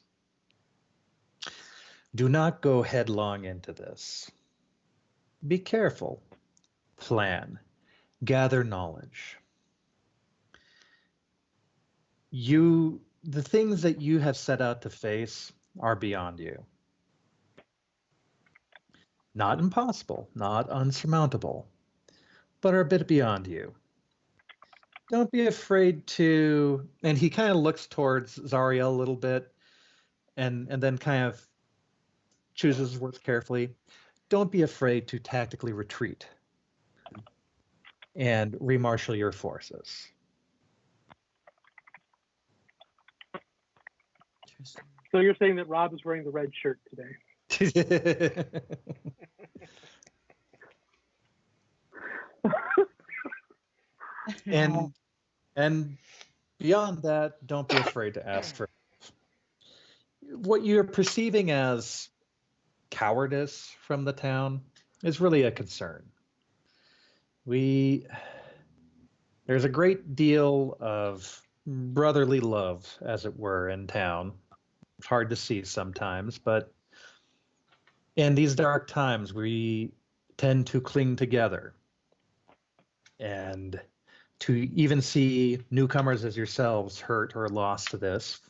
do not go headlong into this. Be careful. Plan. Gather knowledge. The things that you have set out to face are beyond you. Not impossible, not unsurmountable, but are a bit beyond you. Don't be afraid to, and he kind of looks towards Zariel a little bit and then kind of chooses his words carefully. Don't be afraid to tactically retreat and remarshal your forces. Interesting. So you're saying that Rob is wearing the red shirt today? and beyond that, don't be afraid to ask for what you're perceiving as cowardice from the town is really a concern. There's a great deal of brotherly love, as it were, in town. It's hard to see sometimes, but in these dark times, we tend to cling together. And to even see newcomers as yourselves hurt or lost to this,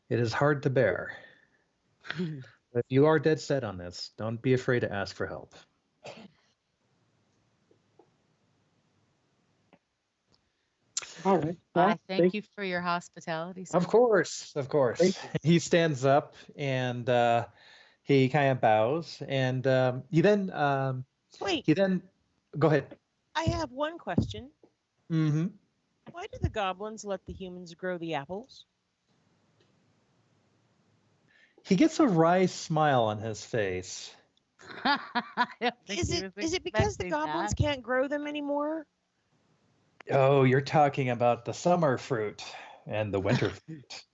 it is hard to bear. If you are dead set on this, don't be afraid to ask for help. All right. Well, I thank you for your hospitality. Sir. Of course, of course. Thank He stands up and he kind of bows, and Wait, he then go ahead. I have one question. Mm-hmm. Why do the goblins let the humans grow the apples? He gets a wry smile on his face. I don't think Is he it was because the expecting goblins that. can't grow them anymore? Oh, you're talking about the summer fruit and the winter fruit.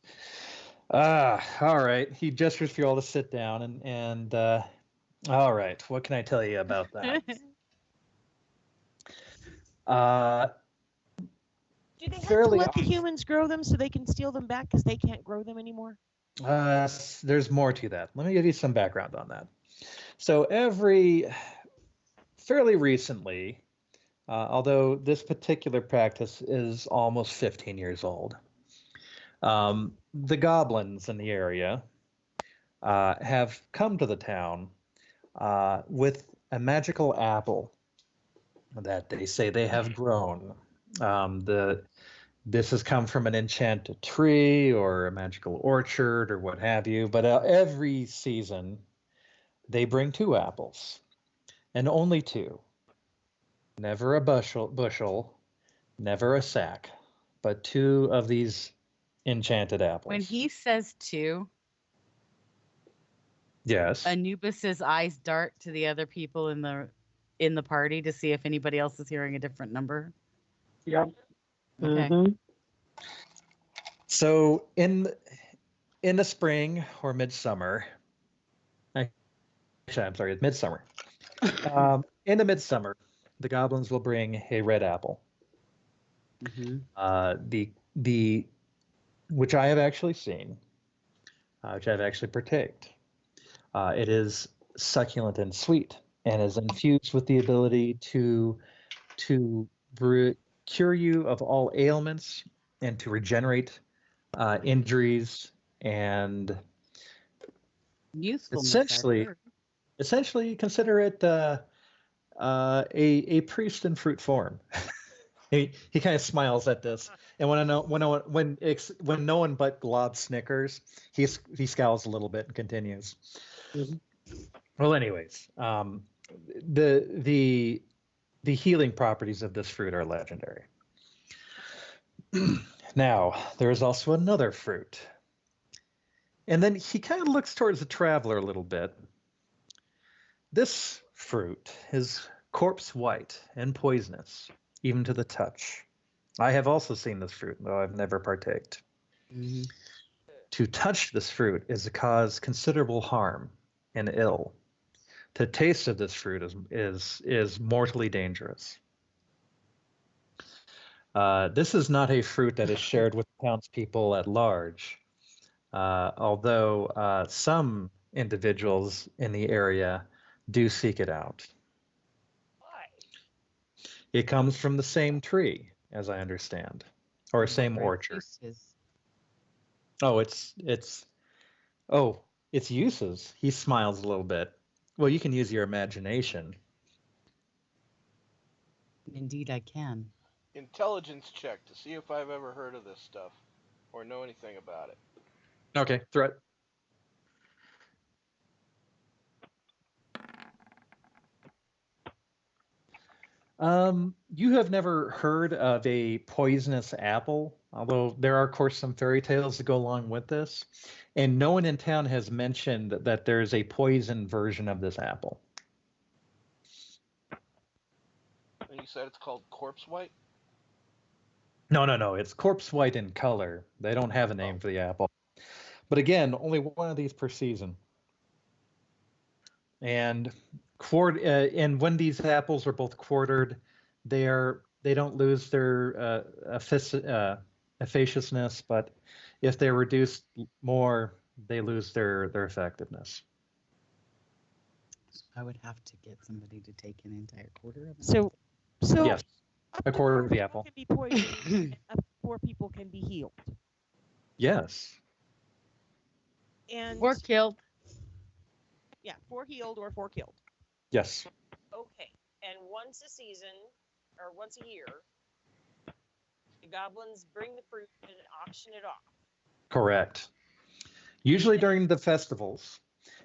All right. He gestures for you all to sit down, and all right. What can I tell you about that? Do they have to Fairly. let the humans grow them so they can steal them back because they can't grow them anymore? There's more to that. Let me give you some background on that. So fairly recently, although this particular practice is almost 15 years old, the goblins in the area have come to the town with a magical apple that they say they have grown. This has come from an enchanted tree or a magical orchard or what have you, but every season they bring 2 apples, and only 2. Never a bushel, never a sack, but 2 of these enchanted apples. When he says two, Yes. Anubis's eyes dart to the other people in the party to see if anybody else is hearing a different number. Yep. Okay. Mhm. So in the spring or midsummer, actually, I'm sorry, it's midsummer. In the midsummer, the goblins will bring a red apple. The which I have actually seen, which I've actually partaked. It is succulent and sweet, and is infused with the ability to cure you of all ailments and to regenerate injuries and Usefulness. essentially consider it a priest in fruit form. He kind of smiles at this, and when no one but Glob snickers, he scowls a little bit and continues. Mhm. Well, anyways, the healing properties of this fruit are legendary. Now, there is also another fruit. And then he kind of looks towards the traveler a little bit. This fruit is corpse white and poisonous, even to the touch. I have also seen this fruit, though I've never partaked. Mhm. To touch this fruit is to cause considerable harm and ill. The taste of this fruit is mortally dangerous. This is not a fruit that is shared with townspeople at large, although some individuals in the area do seek it out. Why? It comes from the same tree, as I understand, or same Great orchard. uses. Oh, its uses. He smiles a little bit. Well, you can use your imagination. Indeed, I can. Intelligence check to see if I've ever heard of this stuff or know anything about it. Okay, threat. You have never heard of a poisonous apple, although there are, of course, some fairy tales that go along with this. And no one in town has mentioned that there's a poison version of this apple. And you said it's called corpse white? No, no, no. It's corpse white in color. They don't have a name for the apple. But again, only one of these per season. And and when these apples are both quartered, they don't lose their efficaciousness, but if they're reduced more, they lose their effectiveness. I would have to get somebody to take an entire quarter of it. So Yes, a quarter of the apple. Can be poisoned, and up to 4 people can be healed. Yes. And Or killed. yeah, 4 healed or 4 killed. Yes. Okay. And once a season, or once a year, the goblins bring the fruit and auction it off. Correct. Usually during the festivals.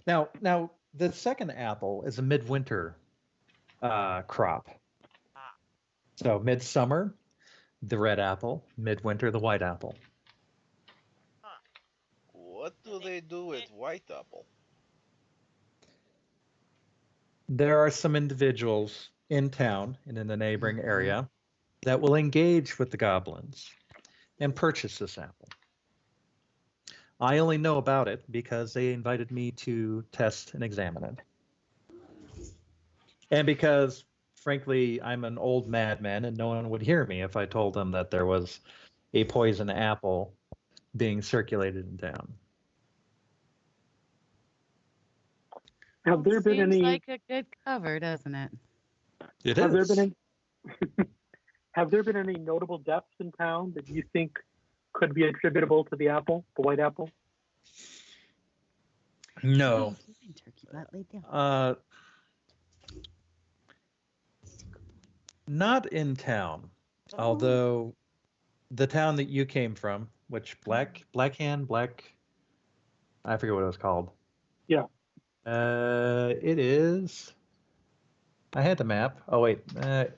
Now, the second apple is a midwinter crop. So midsummer, the red apple. Midwinter, the white apple. What do they do with white apple? There are some individuals in town and in the neighboring area that will engage with the goblins and purchase this apple. I only know about it because they invited me to test and examine it. And because, frankly, I'm an old madman and no one would hear me if I told them that there was a poison apple being circulated in town. Have there been Seems any? like a good cover, doesn't it? It Have is. there been any? Have there been any notable deaths in town that you think could be attributable to the apple, the white apple? No. Turkey butt laid down. Not in town. Although the town that you came from, which I forget what it was called. Yeah. It is. I had the map. Oh wait. Where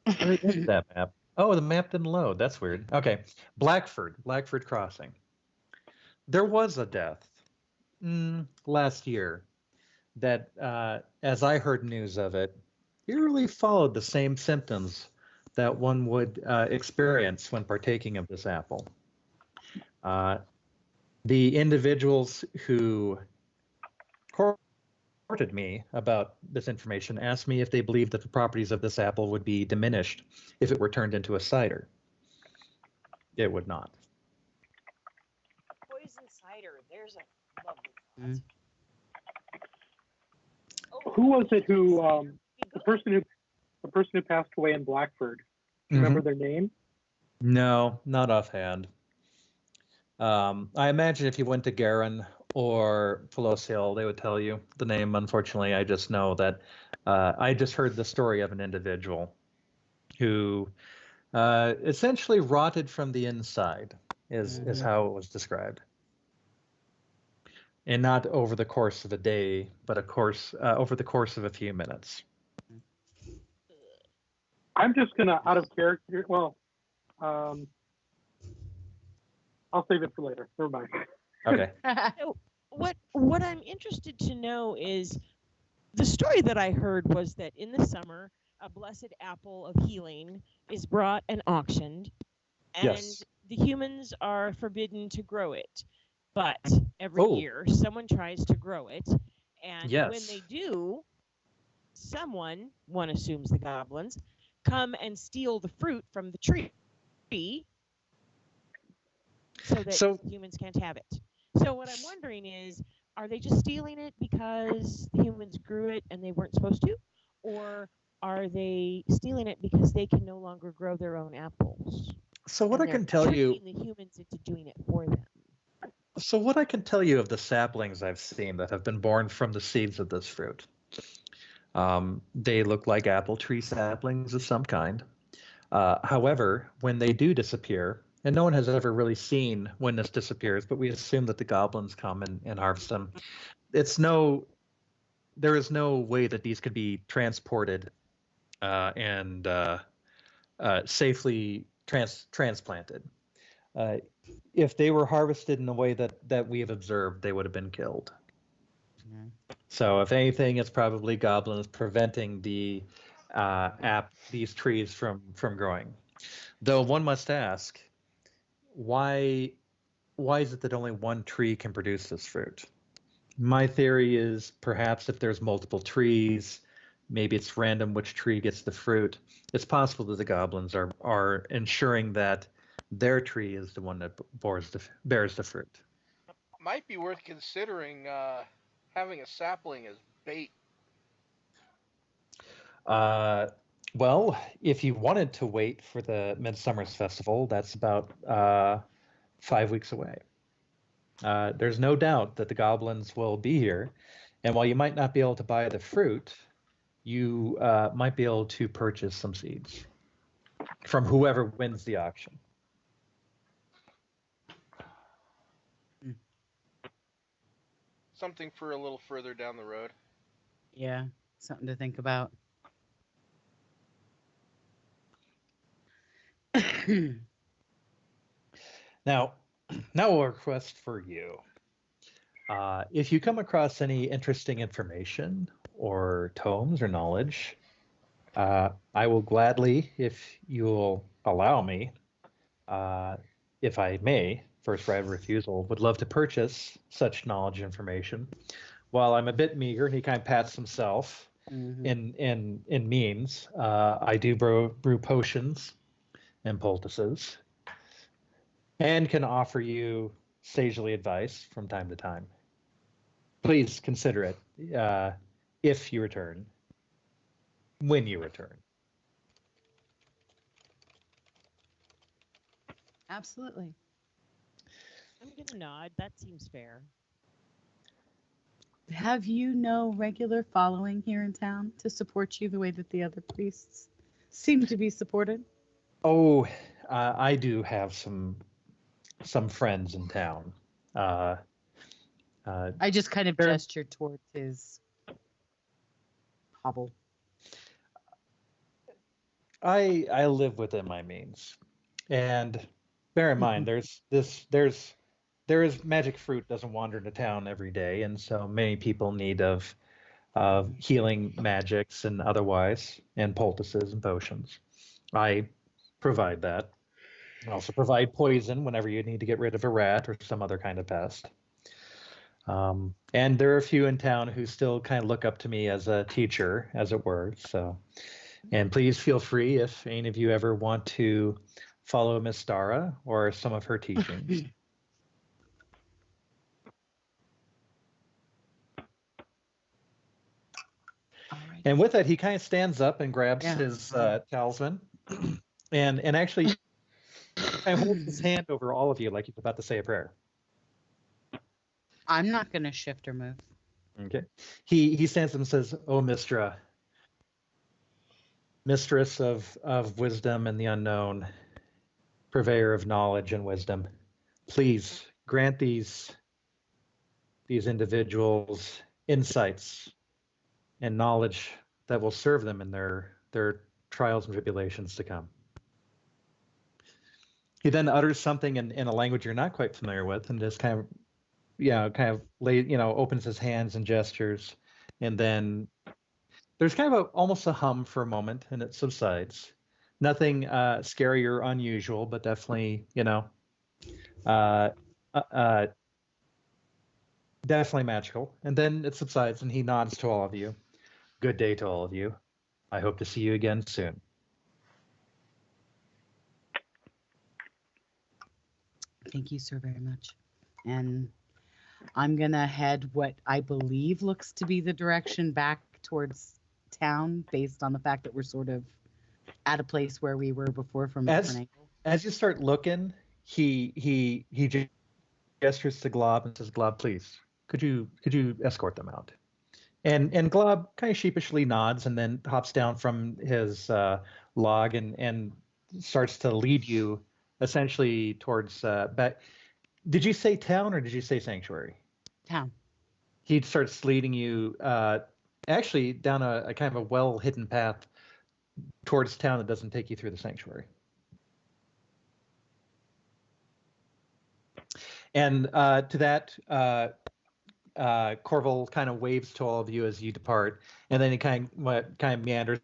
is that map? Oh, the map didn't load. That's weird. Okay. Blackford Crossing. There was a death last year that, as I heard news of it, eerily followed the same symptoms that one would experience when partaking of this apple. The individuals who courted me about this information asked me if they believed that the properties of this apple would be diminished if it were turned into a cider. It would not. Poison cider. There's a lovely thought. Who was it who the person who passed away in Blackford? Remember their name? No, not offhand. I imagine if you went to Garin or Pelos Hill, they would tell you the name. Unfortunately, I just know that I just heard the story of an individual who essentially rotted from the inside, is how it was described. And not over the course of a day, but over the course of a few minutes. I'm just gonna, out of character. Well, I'll save it for later. Never mind. Okay. So what I'm interested to know is the story that I heard was that in the summer, a blessed apple of healing is brought and auctioned, and Yes. the humans are forbidden to grow it. But every year, someone tries to grow it, and when they do, one assumes the goblins, come and steal the fruit from the tree so that humans can't have it. So what I'm wondering is, are they just stealing it because the humans grew it and they weren't supposed to? Or are they stealing it because they can no longer grow their own apples? So what I can tell you, the humans into doing it for them. So what I can tell you of the saplings I've seen that have been born from the seeds of this fruit, they look like apple tree saplings of some kind. However, when they do disappear, and no one has ever really seen when this disappears, but we assume that the goblins come and harvest them. It's no there is no way that these could be transported and safely transplanted. Uh, if they were harvested in the way that we have observed, they would have been killed. Yeah. So if anything, it's probably goblins preventing these trees from growing. Though one must ask, why is it that only one tree can produce this fruit? My theory is perhaps if there's multiple trees, maybe it's random which tree gets the fruit. It's possible that the goblins are ensuring that their tree is the one that bears the fruit. Might be worth considering having a sapling as bait. Well, if you wanted to wait for the Midsummer's Festival, that's about 5 weeks away. There's no doubt that the goblins will be here, and while you might not be able to buy the fruit, you might be able to purchase some seeds from whoever wins the auction. Something for a little further down the road. Yeah, something to think about. Now a request for you. If you come across any interesting information or tomes or knowledge, I will gladly, if you'll allow me, if I may, first right of refusal, would love to purchase such knowledge information. While I'm a bit meager, and he kind of pats himself in means, I do brew potions and poultices, and can offer you sagely advice from time to time. Please consider it if you return, when you return. Absolutely. I'm gonna nod. That seems fair. Have you no regular following here in town to support you the way that the other priests seem to be supported? Oh, I do have some friends in town. I just kind of gestured towards his hovel. I live within my means, and bear in mind there is magic fruit doesn't wander into town every day, and so many people need of healing magics and otherwise, and poultices and potions. I provide that. I also provide poison whenever you need to get rid of a rat or some other kind of pest. And there are a few in town who still kind of look up to me as a teacher, as it were. So, and please feel free if any of you ever want to follow Miss Dara or some of her teachings. And with that, he kind of stands up and grabs his talisman, and actually kind of holds his hand over all of you like he's about to say a prayer. I'm not going to shift or move. Okay. He stands up and says, "Oh, Mistra, mistress of wisdom and the unknown, purveyor of knowledge and wisdom, please grant these individuals insights and knowledge that will serve them in their trials and tribulations to come." He then utters something in a language you're not quite familiar with, and just kind of opens his hands and gestures, and then there's kind of almost a hum for a moment, and it subsides. Nothing scary or unusual, but definitely definitely magical. And then it subsides, and he nods to all of you. Good day to all of you. I hope to see you again soon. Thank you, sir, very much. And I'm going to head what I believe looks to be the direction back towards town, based on the fact that we're sort of at a place where we were before from a different angle. As you start looking, he gestures to Glob and says, "Glob, please, could you escort them out?" And Glob kind of sheepishly nods and then hops down from his log and starts to lead you essentially towards back. Did you say town or did you say sanctuary? Town. He starts leading you actually down a kind of a well-hidden path towards town that doesn't take you through the sanctuary. And to that, Corval kind of waves to all of you as you depart, and then he kind of meanders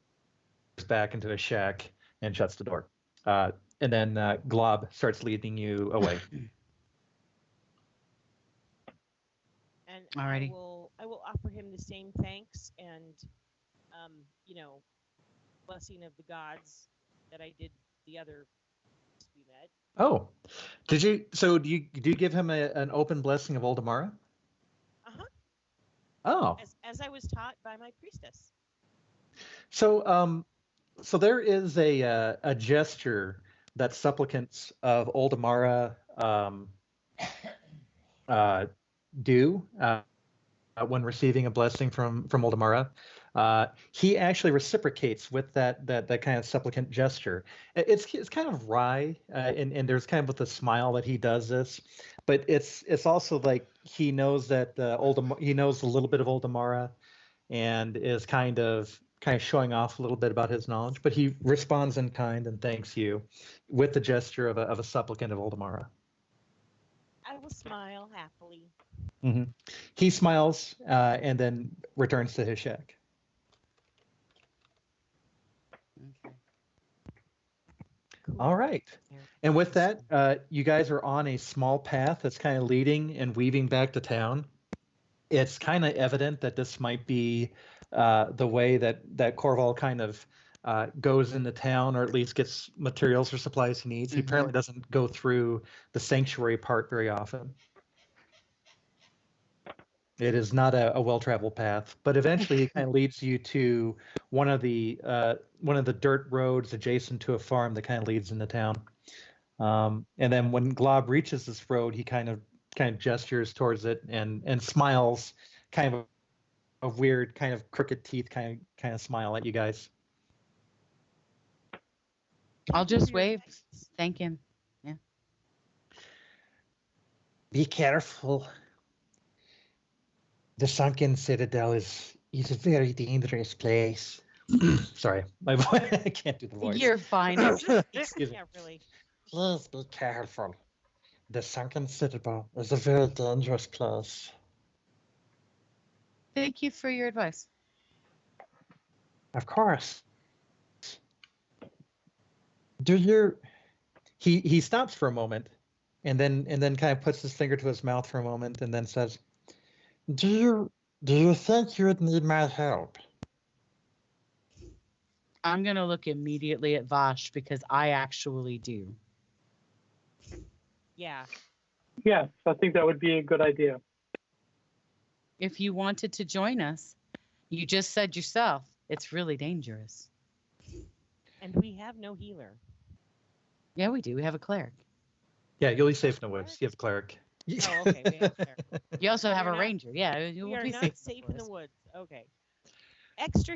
back into his shack and shuts the door. And then Glob starts leading you away. And Alrighty. I will offer him the same thanks and, blessing of the gods that I did the other we met. Oh, did you? So do you give him an open blessing of Oldamara? Uh-huh. Oh, As I was taught by my priestess. so so there is a gesture that supplicants of Oldamara do when receiving a blessing from Oldamara. He actually reciprocates with that kind of supplicant gesture. It's kind of wry, and there's kind of with a smile that he does this, but it's also like he knows that he knows a little bit of Oldamara, and is kind of showing off a little bit about his knowledge. But he responds in kind and thanks you with the gesture of a supplicant of Oldamara. I will smile happily. Mm-hmm. He smiles and then returns to his shack. Okay. Cool. All right. And with that, you guys are on a small path that's kind of leading and weaving back to town. It's kind of evident that this might be the way that Corval kind of goes into town, or at least gets materials or supplies he needs. He apparently doesn't go through the sanctuary part very often. It is not a well-traveled path, but eventually it kind of leads you to one of the dirt roads adjacent to a farm that kind of leads into town. And then when Glob reaches this road, he kind of gestures towards it and smiles, kind of a weird, kind of crooked teeth, kind of smile at you guys. I'll just wave. Thank him. Yeah. Be careful. The sunken citadel is a very dangerous place. Sorry, my voice. I can't do the voice. You're fine. Excuse me. Yeah, really. Please be careful. The sunken citadel is a very dangerous place. Thank you for your advice. Of course. Do you? He stops for a moment, and then kind of puts his finger to his mouth for a moment, and then says, Do you think you would need my help? I'm going to look immediately at Vosh because I actually do. Yeah. Yes, I think that would be a good idea. If you wanted to join us, you just said yourself, it's really dangerous. And we have no healer. Yeah, we do. We have a cleric. "Yeah, you'll be safe in the woods. You have a cleric." Oh, okay. We have a cleric. You also have We're a not- ranger. Yeah, you We will are be not safe in the forest. woods. Okay. Extra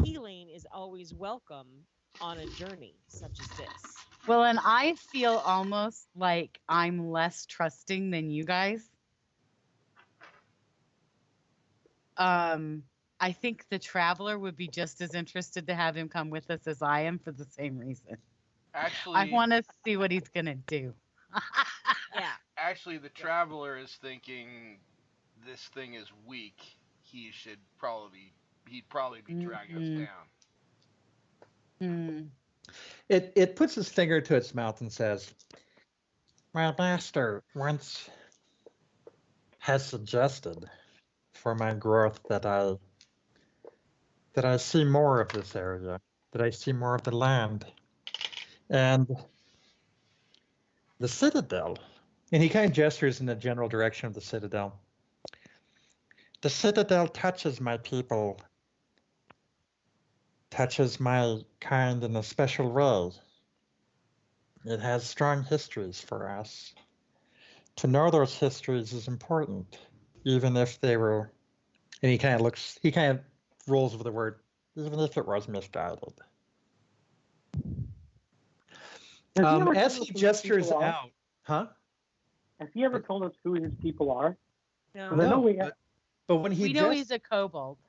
healing is always welcome on a journey such as this. Well, and I feel almost like I'm less trusting than you guys. I think the traveler would be just as interested to have him come with us as I am for the same reason. Actually, I want to see what he's gonna do. Yeah. actually, the traveler is thinking this thing is weak. He'd probably be dragging us down. It puts his finger to its mouth and says, My master once has suggested for my growth that I see more of this area, that I see more of the land. And the citadel, and he kind of gestures in the general direction of the citadel. the citadel touches my people, touches my kind in a special way. It has strong histories for us. To know those histories is important, even if they were, And he kind of rolls with the word, even if it was misguided. Has he ever as told he us who his gestures people are? out, huh? Has he ever told us who his people are? No. 'Cause I know No, we but But when he We know he's a kobold.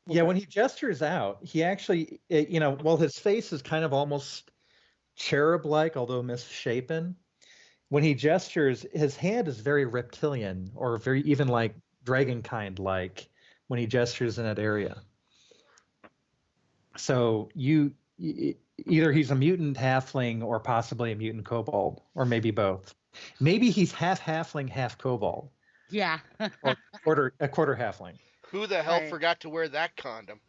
yeah, when he gestures out, he actually, well, his face is kind of almost cherub-like, although misshapen. When he gestures, his hand is very reptilian, or very even like dragon kind-like when he gestures in that area. So either he's a mutant halfling or possibly a mutant kobold, or maybe both. Maybe he's half halfling, half kobold, Yeah. or a quarter halfling. Who the hell Right. forgot to wear that condom?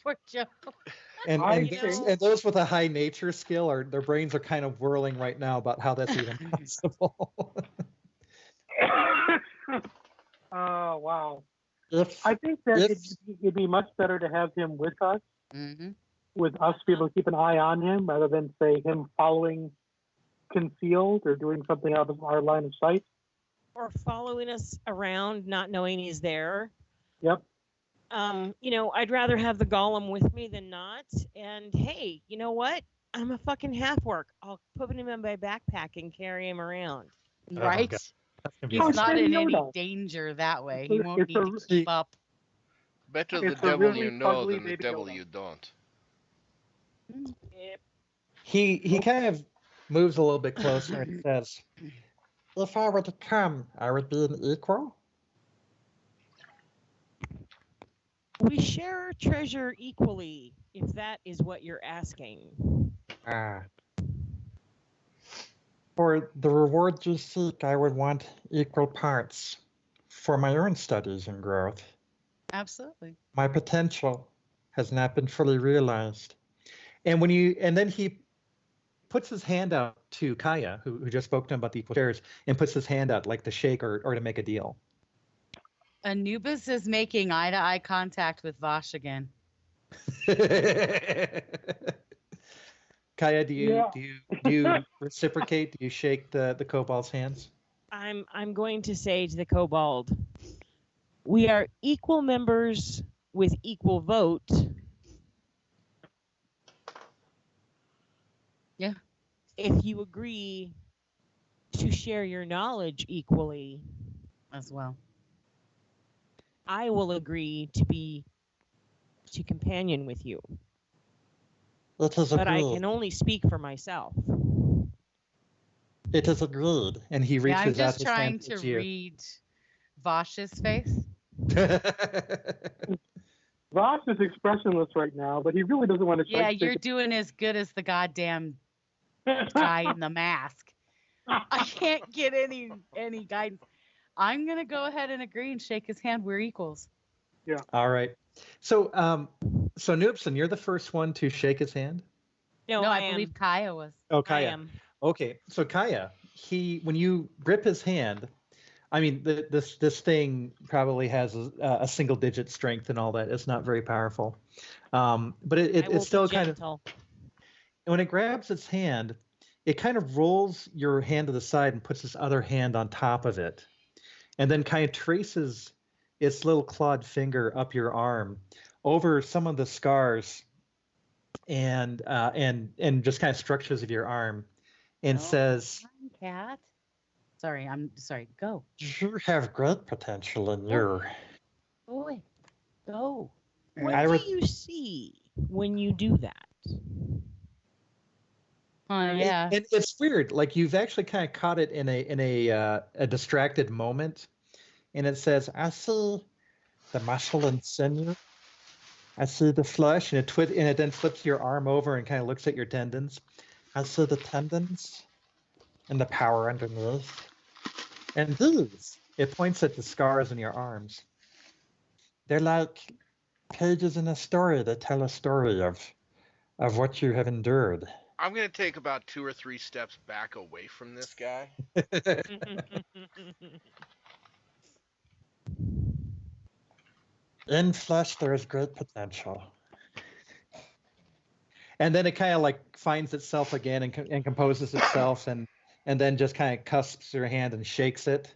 Poor Joe. And I and, think- and those with a high nature skill are their brains are kind of whirling right now about how that's even possible. Oh, wow. If I think that If- it'd be much better to have him with us, Mm-hmm. with us be able to keep an eye on him, rather than, say, him following concealed or doing something out of our line of sight. Or following us around, not knowing he's there. Yep. I'd rather have the golem with me than not. And hey, you know what? I'm a fucking half orc. I'll put him in my backpack and carry him around. Right? God. That's gonna be He's Oh, awesome. not in any Yoda. danger that way. He It's won't need to keep up. Better the It's a devil really you know ugly than the baby devil Yoda. you don't. Yep. He kind of moves a little bit closer and says, if I were to come, I would be an equal. We share treasure equally, if that is what you're asking. Ah. For the reward you seek, I would want equal parts for my own studies and growth. Absolutely. My potential has not been fully realized. and then he puts his hand out to Kaya, who just spoke to him about the equal shares, and puts his hand out like to shake or to make a deal. Anubis is making eye-to-eye contact with Vosh again. Kaya, do Yeah. you reciprocate? Do you shake the kobold's hands? I'm going to say to the kobold, we are equal members with equal vote. Yeah. If you agree to share your knowledge equally, As well. I will agree to companion with you. It is But I agreed. can only speak for myself. It is agreed. And he Yeah, I'm reaches out just his trying hand to towards you. read Vosh's face. Ross is expressionless right now, but he really doesn't want to. Yeah, you're doing as good as the goddamn guy in the mask. I can't get any guidance. I'm gonna go ahead and agree and shake his hand. We're equals. All right. So Noobson, you're the first one to shake his hand. No, No, I I am. believe Kaya was. Oh, I Kaya. am. Okay, so Kaya, when you grip his hand, I mean, this thing probably has a single digit strength and all that. It's not very powerful, but I will it's still be kind of. gentle. When it grabs its hand, it kind of rolls your hand to the side and puts its other hand on top of it, and then kind of traces its little clawed finger up your arm, over some of the scars, and just kind of structures of your arm, and Oh, says, come on, Cat. Sorry, I'm sorry. Go. You have great potential in your. Go away. Go. What I do would- you see when you do that? Yeah. And it's weird. Like you've actually kind of caught it in a distracted moment, and it says, I see the muscle and sinew. I see the "Flush," and it then flips your arm over and kind of looks at your tendons. I see the tendons and the power underneath. And these, It points at the scars in your arms. they're like pages in a story that tell a story of what you have endured. I'm gonna take about 2 or 3 steps back away from this guy. In flesh, there is great potential. And then it kind of like finds itself again and composes itself, and then just kind of cusps your hand and shakes it,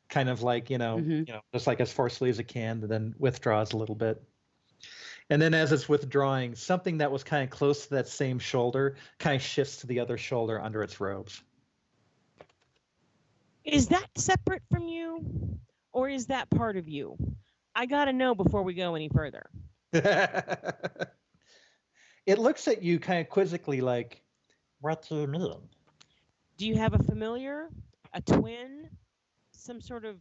kind of like Mhm. just like as forcefully as it can, and then withdraws a little bit. And then as it's withdrawing, something that was kind of close to that same shoulder kind of shifts to the other shoulder under its robes. Is that separate from you, or is that part of you? I gotta know before we go any further. It looks at you kind of quizzically like, What do you mean? Do you have a familiar, a twin, some sort of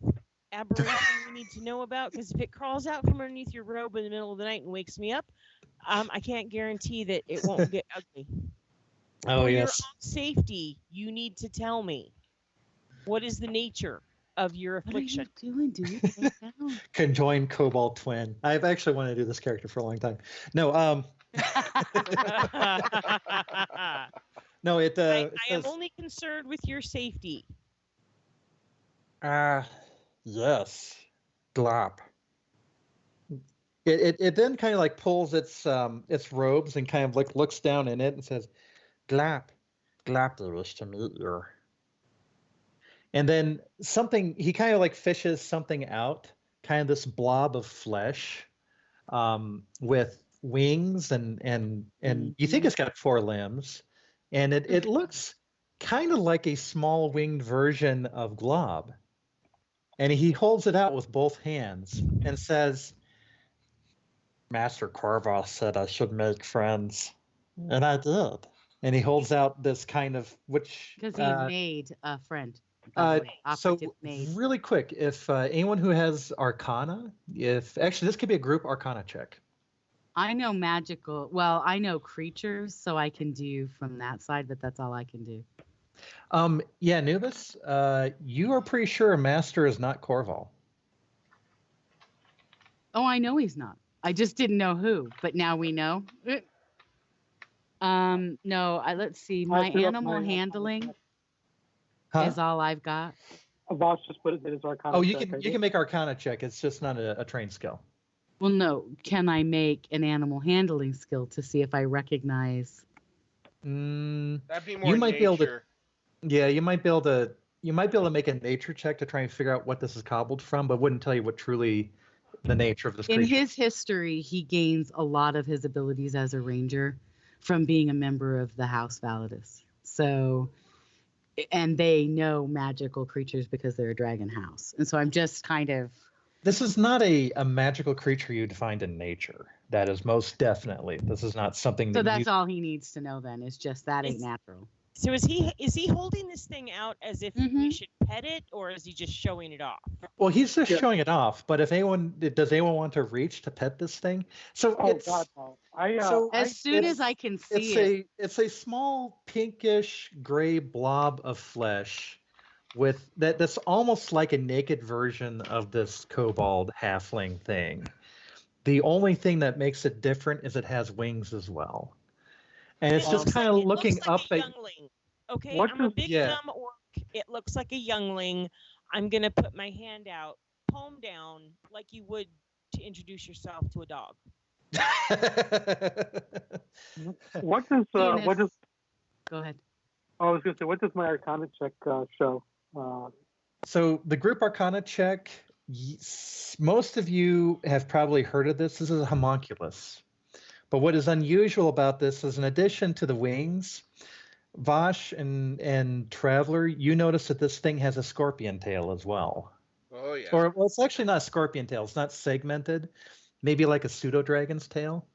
aberration we need to know about? Because if it crawls out from underneath your robe in the middle of the night and wakes me up, I can't guarantee that it won't get ugly. oh, For your yes. own safety, you need to tell me. What is the nature of your What are you affliction? doing, dude? Take down. Conjoined cobalt twin. I've actually wanted to do this character for a long time. No, no, it, I it am says, only concerned with your safety. Yes. Glop. it then kind of like pulls its robes and kind of like looks down in it and says, Glop. Glop, I wish to meet you. and then something, he kind of like fishes something out, kind of this blob of flesh, with wings and you think it's got 4 limbs, and it looks kind of like a small winged version of Glob. And he holds it out with both hands and says, Master Corval said I should make friends. And I did. and he holds out this kind of, which Because he made a friend. so Operative made. really quick, if anyone who has Arcana, if actually this could be a group Arcana check. I know magical. Well, I know creatures, so I can do from that side, but that's all I can do. Yeah, Nubis, you are pretty sure a master is not Corval. Oh, I know he's not. I just didn't know who, but now we know. No, let's see. My threw up animal my- handling Huh? is all I've got. Voss just put it in his Arcana. Oh, you check, I can think. make Arcana check. It's just not a trained skill. Well, no. Can I make an animal handling skill to see if I recognize? That'd be more You might be able to- nature. Yeah, you might be able to make a nature check to try and figure out what this is cobbled from, but wouldn't tell you what truly the nature of this In creature. his history, he gains a lot of his abilities as a ranger from being a member of the House Validus. So, and they know magical creatures because they're a dragon house. And so I'm just kind of. This is not a magical creature you'd find in nature. That is most definitely. This is not something So that that's all he needs to know then is just that ain't Is- natural. So is he holding this thing out as if we Mhm. should pet it, or is he just showing it off? Well, he's just Yeah. showing it off. But if does anyone want to reach to pet this thing? So Oh it's God, no! As soon as I can see it. it's a small pinkish gray blob of flesh with that's almost like a naked version of this kobold halfling thing. The only thing that makes it different is it has wings as well. And it's It just looks kind of like- it looking looks up like at a youngling. Okay, What I'm a does- big yeah. dumb orc. It looks like a youngling. I'm gonna put my hand out, palm down, like you would to introduce yourself to a dog. what does Ian, what does Go ahead. I was going to say, what does my Arcana check show? So the group Arcana check, most of you have probably heard of this. This is a homunculus. But what is unusual about this is in addition to the wings, Vosh and Traveler, you notice that this thing has a scorpion tail as well. Oh yeah. Or, well, it's actually not a scorpion tail. It's not segmented. Maybe like a pseudo-dragon's tail.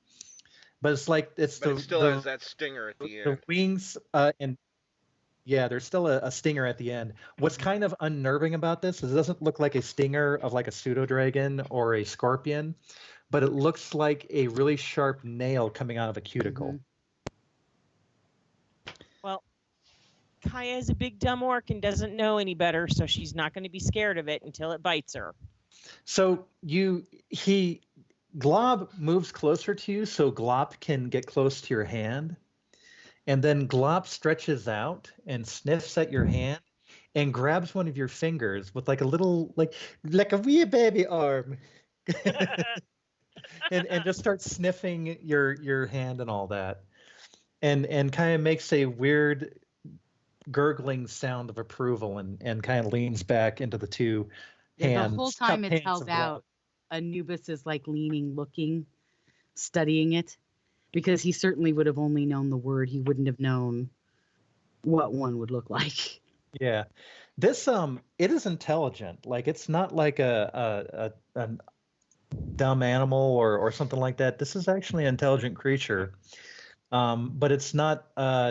But it's like, but it still has that stinger at the the end. wings, and yeah, there's still a stinger at the end. What's kind of unnerving about this is it doesn't look like a stinger of like a pseudo-dragon or a scorpion, but it looks like a really sharp nail coming out of a cuticle. Well, Kaya is a big dumb orc and doesn't know any better, so she's not going to be scared of it until it bites her. So Glob moves closer to you, so Glop can get close to your hand. And then Glop stretches out and sniffs at your hand and grabs one of your fingers with like a little, like a wee baby arm. and just starts sniffing your hand and all that. And kind of makes a weird gurgling sound of approval and kind of leans back into the two hands. The whole time cupped it's hands held of Glop. out, Anubis is like leaning, looking. studying it, because he certainly would have only known the word. He wouldn't have known what one would look like. Yeah. This it is intelligent. Like it's not like a dumb animal or something like that. This is actually an intelligent creature. But it's not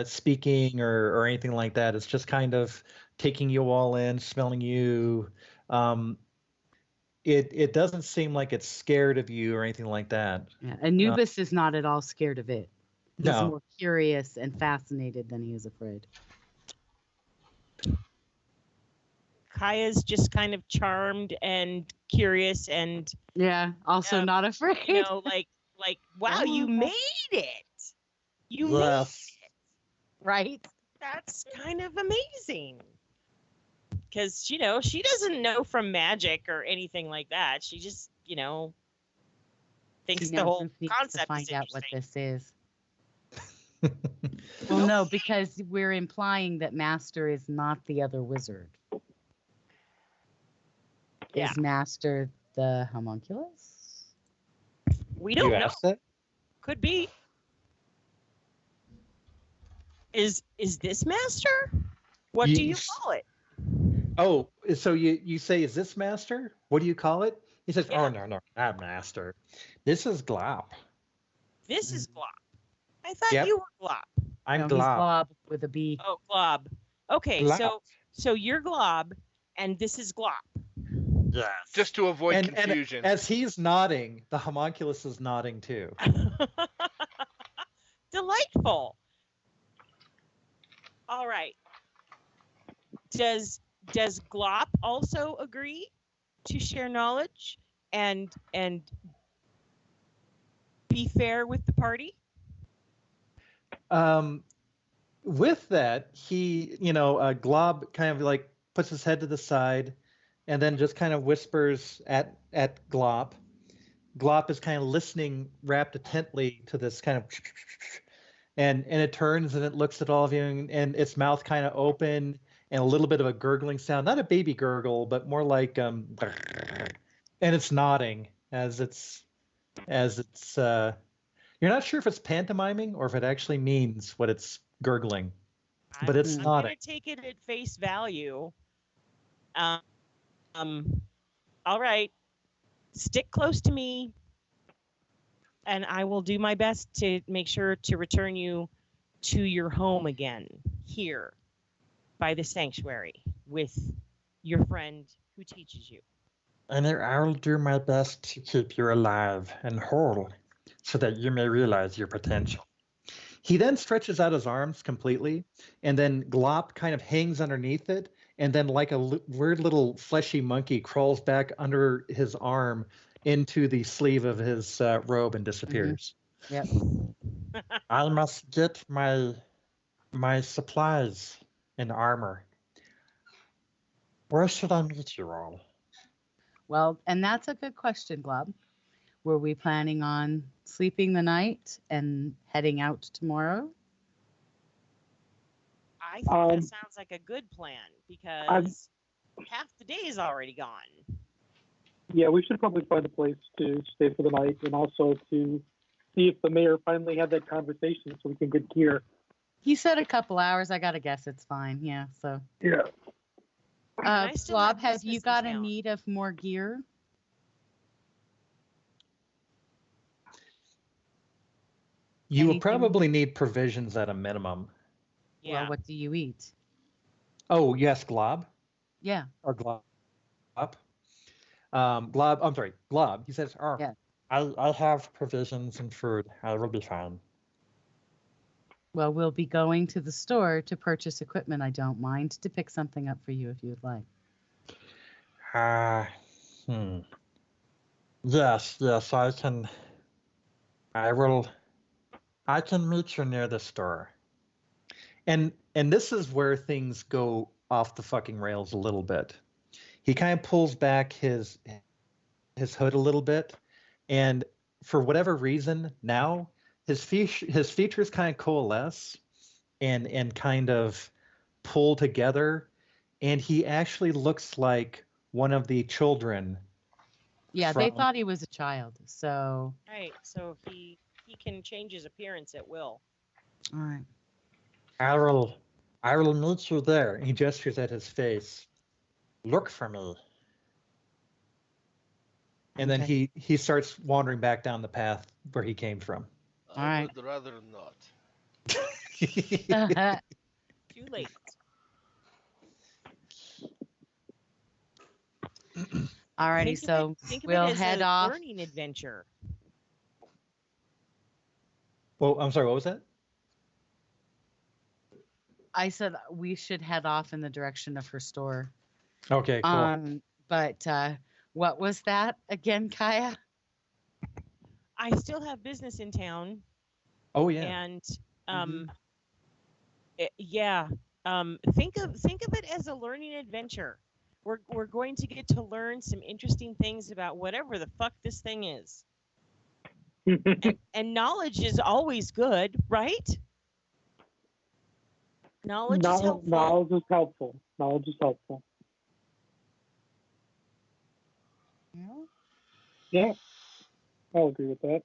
speaking or anything like that. It's just kind of taking you all in, smelling you. It doesn't seem like it's scared of you or anything like that. Yeah, Anubis is not at all scared of it. He's No. more curious and fascinated than he is afraid. Kaya's just kind of charmed and curious and Yeah, also not afraid. like wow, you made it. You made Yes. it. Right? That's kind of amazing. Because, she doesn't know from magic or anything like that. She just, thinks She the knows whole and needs concept to find is out what interesting. this is. Well, no, because we're implying that Master is not the other wizard. Yeah. Is Master the homunculus? We don't You know. asked that? Could be. Is this Master? What do you call it? Oh, so you say, is this Master? What do you call it? He says, Yeah. oh, no, not Master. This is Glop. This is Glob. I thought Yep. you were Glob. I'm No, he's Glop. Glob with a B. Oh, Glob. Okay, Glop. so you're Glob, and this is Glop. Yes. Just to avoid And confusion. as he's nodding, the homunculus is nodding too. Delightful. All right. Does Glop also agree to share knowledge and be fair with the party? With that, he, Glob kind of like puts his head to the side and then just kind of whispers at Glop. Glop is kind of listening, wrapped intently to this kind of, and it turns and it looks at all of you, and its mouth kind of open and a little bit of a gurgling sound, not a baby gurgle, but more like and it's nodding as it's you're not sure if it's pantomiming or if it actually means what it's gurgling, but it's I'm nodding. going to take it at face value. All right. Stick close to me, and I will do my best to make sure to return you to your home again, here by the sanctuary with your friend who teaches you. And I'll do my best to keep you alive and whole so that you may realize your potential. He then stretches out his arms completely, and then Glop kind of hangs underneath it, and then like a weird little fleshy monkey crawls back under his arm into the sleeve of his robe and disappears. Yep. I must get my supplies and armor. Where should I meet you all? Well, and that's a good question, Glob. Were we planning on sleeping the night and heading out tomorrow? I think that sounds like a good plan because half the day is already gone. Yeah, we should probably find a place to stay for the night and also to see if the mayor finally had that conversation so we can get gear. He said a couple hours. I gotta guess it's fine. Yeah. So, Yeah. I still have Glob, have Christmas you in got a town. need of more gear? You will Anything? probably need provisions at a minimum. Yeah. Well, what do you eat? Oh, yes, Glob Yeah. or Glop. Glob. I'm sorry, Glob. He says, "Oh, Yeah. I have provisions and food. I will be fine. Well, we'll be going to the store to purchase equipment. I don't mind to pick something up for you if you'd like. Yes, I can meet you near the store. And this is where things go off the fucking rails a little bit. He kind of pulls back his hood a little bit, and for whatever reason, now his features kind of coalesce and kind of pull together, and he actually looks like one of the children Yeah, they from. thought he was a child. So, Right. So he can change his appearance at will. all right. I will meet you there. He gestures at his face. Look for me. And then Okay. he starts wandering back down the path where he came from. All I right. would rather not. Too late. All righty. So Think of we'll it as head a off. learning adventure. Well, I'm sorry, what was that? I said we should head off in the direction of her store. Okay, cool. But what was that again, Kaya? I still have business in town, Oh yeah. and Mhm. yeah. Think of it as a learning adventure. We're going to get to learn some interesting things about whatever the fuck this thing is. And knowledge is always good, right? Knowledge is helpful. Knowledge is helpful. Knowledge is helpful. Yeah, I'll agree with that.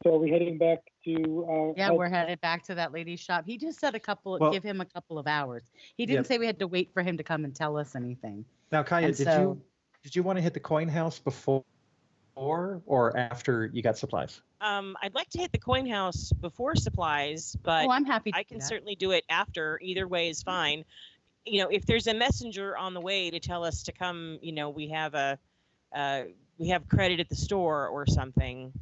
So are we heading back to? Yeah, we're headed back to that lady's shop. He just said Well- give him a couple of hours. He didn't Yep. say we had to wait for him to come and tell us anything. Now, Kaya, And did so- you want to hit the coin house before or after you got supplies? I'd like to hit the coin house before supplies, but Oh, I'm happy to I do can that. certainly do it after. Either way is fine. You know, if there's a messenger on the way to tell us to come, you know, we have credit at the store or something.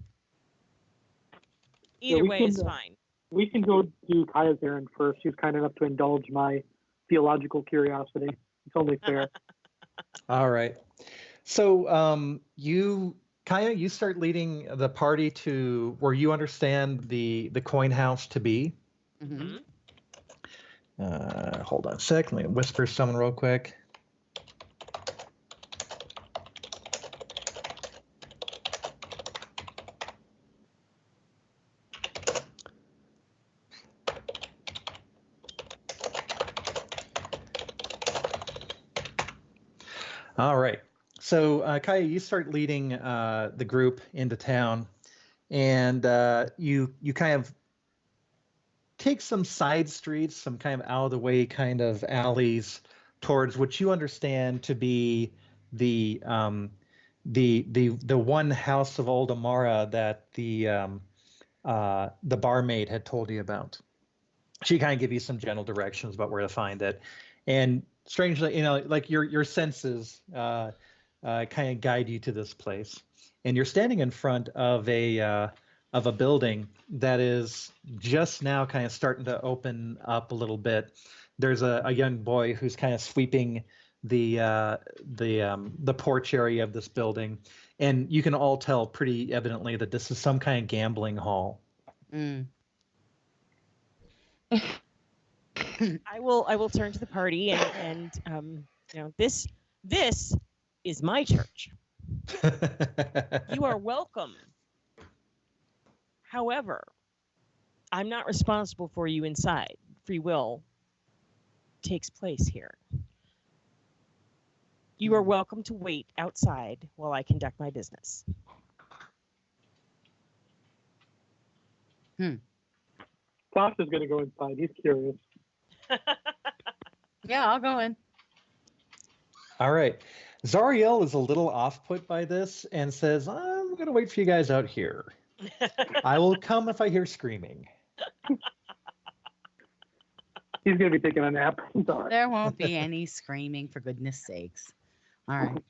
Either we way can, is fine. We can go do Kaya's errand first. She's kind enough to indulge my theological curiosity. It's only fair. All right. So Kaya, you start leading the party to where you understand the coin house to be. Mhm. Hold on a sec. Let me whisper someone real quick. All right. So, Kaya, you start leading the group into town, and you kind of take some side streets, some kind of out of the way kind of alleys towards what you understand to be the one house of old Amara that the barmaid had told you about. She kind of give you some general directions about where to find it, and strangely, like your senses kind of guide you to this place, and you're standing in front of a building that is just now kind of starting to open up a little bit. There's a young boy who's kind of sweeping the porch area of this building, and you can all tell pretty evidently that this is some kind of gambling hall. Mm. I will turn to the party and you know, this is my church. You are welcome. However, I'm not responsible for you inside. Free will takes place here. You are welcome to wait outside while I conduct my business. Sasha's going to go inside. He's curious. Yeah, I'll go in. All right. Zariel is a little off-put by this and says, I'm going to wait for you guys out here. I will come if I hear screaming. He's going to be taking a nap. It's all right. There won't be any screaming, for goodness sakes. All right.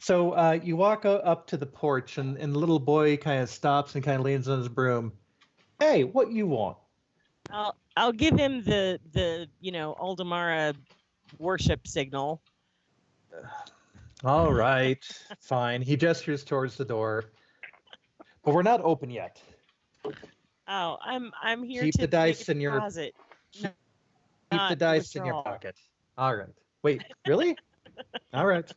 So you walk up to the porch, and the little boy kind of stops and kind of leans on his broom. Hey, what you want? I'll give him the you know, Aldemara worship signal. All right, fine. He gestures towards the door, but we're not open yet. Oh, I'm here Keep to the dice make a in your- deposit. Keep Not the dice in your withdrawal. pocket. All right. Wait, really? All right.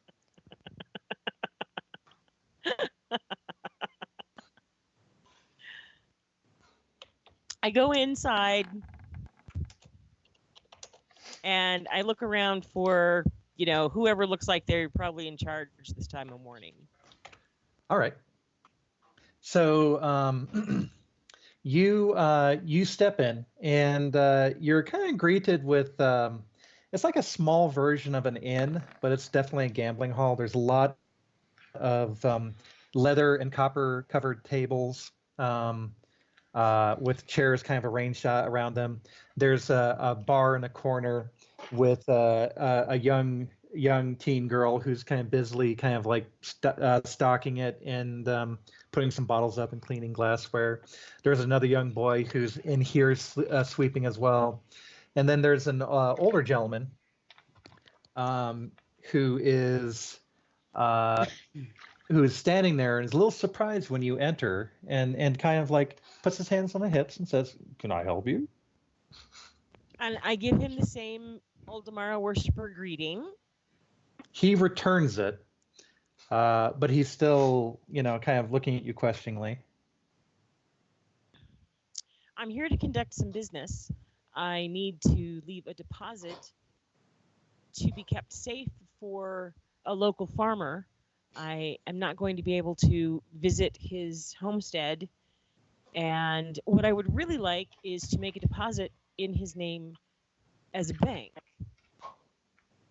I go inside and I look around for whoever looks like they're probably in charge this time of morning. All right. So you step in, and you're kind of greeted with it's like a small version of an inn, but it's definitely a gambling hall. There's a lot of leather and copper covered tables with chairs kind of arranged around them. There's a bar in a corner with a young teen girl who's kind of busily kind of like stocking it and putting some bottles up and cleaning glassware. There's another young boy who's in here sweeping as well. And then there's an older gentleman who is standing there and is a little surprised when you enter, and kind of like puts his hands on the hips and says, "Can I help you?" And I give him the same Oldamara worshiper greeting. He returns it, but he's still, kind of looking at you questioningly. I'm here to conduct some business. I need to leave a deposit to be kept safe for a local farmer. I am not going to be able to visit his homestead. And what I would really like is to make a deposit in his name as a bank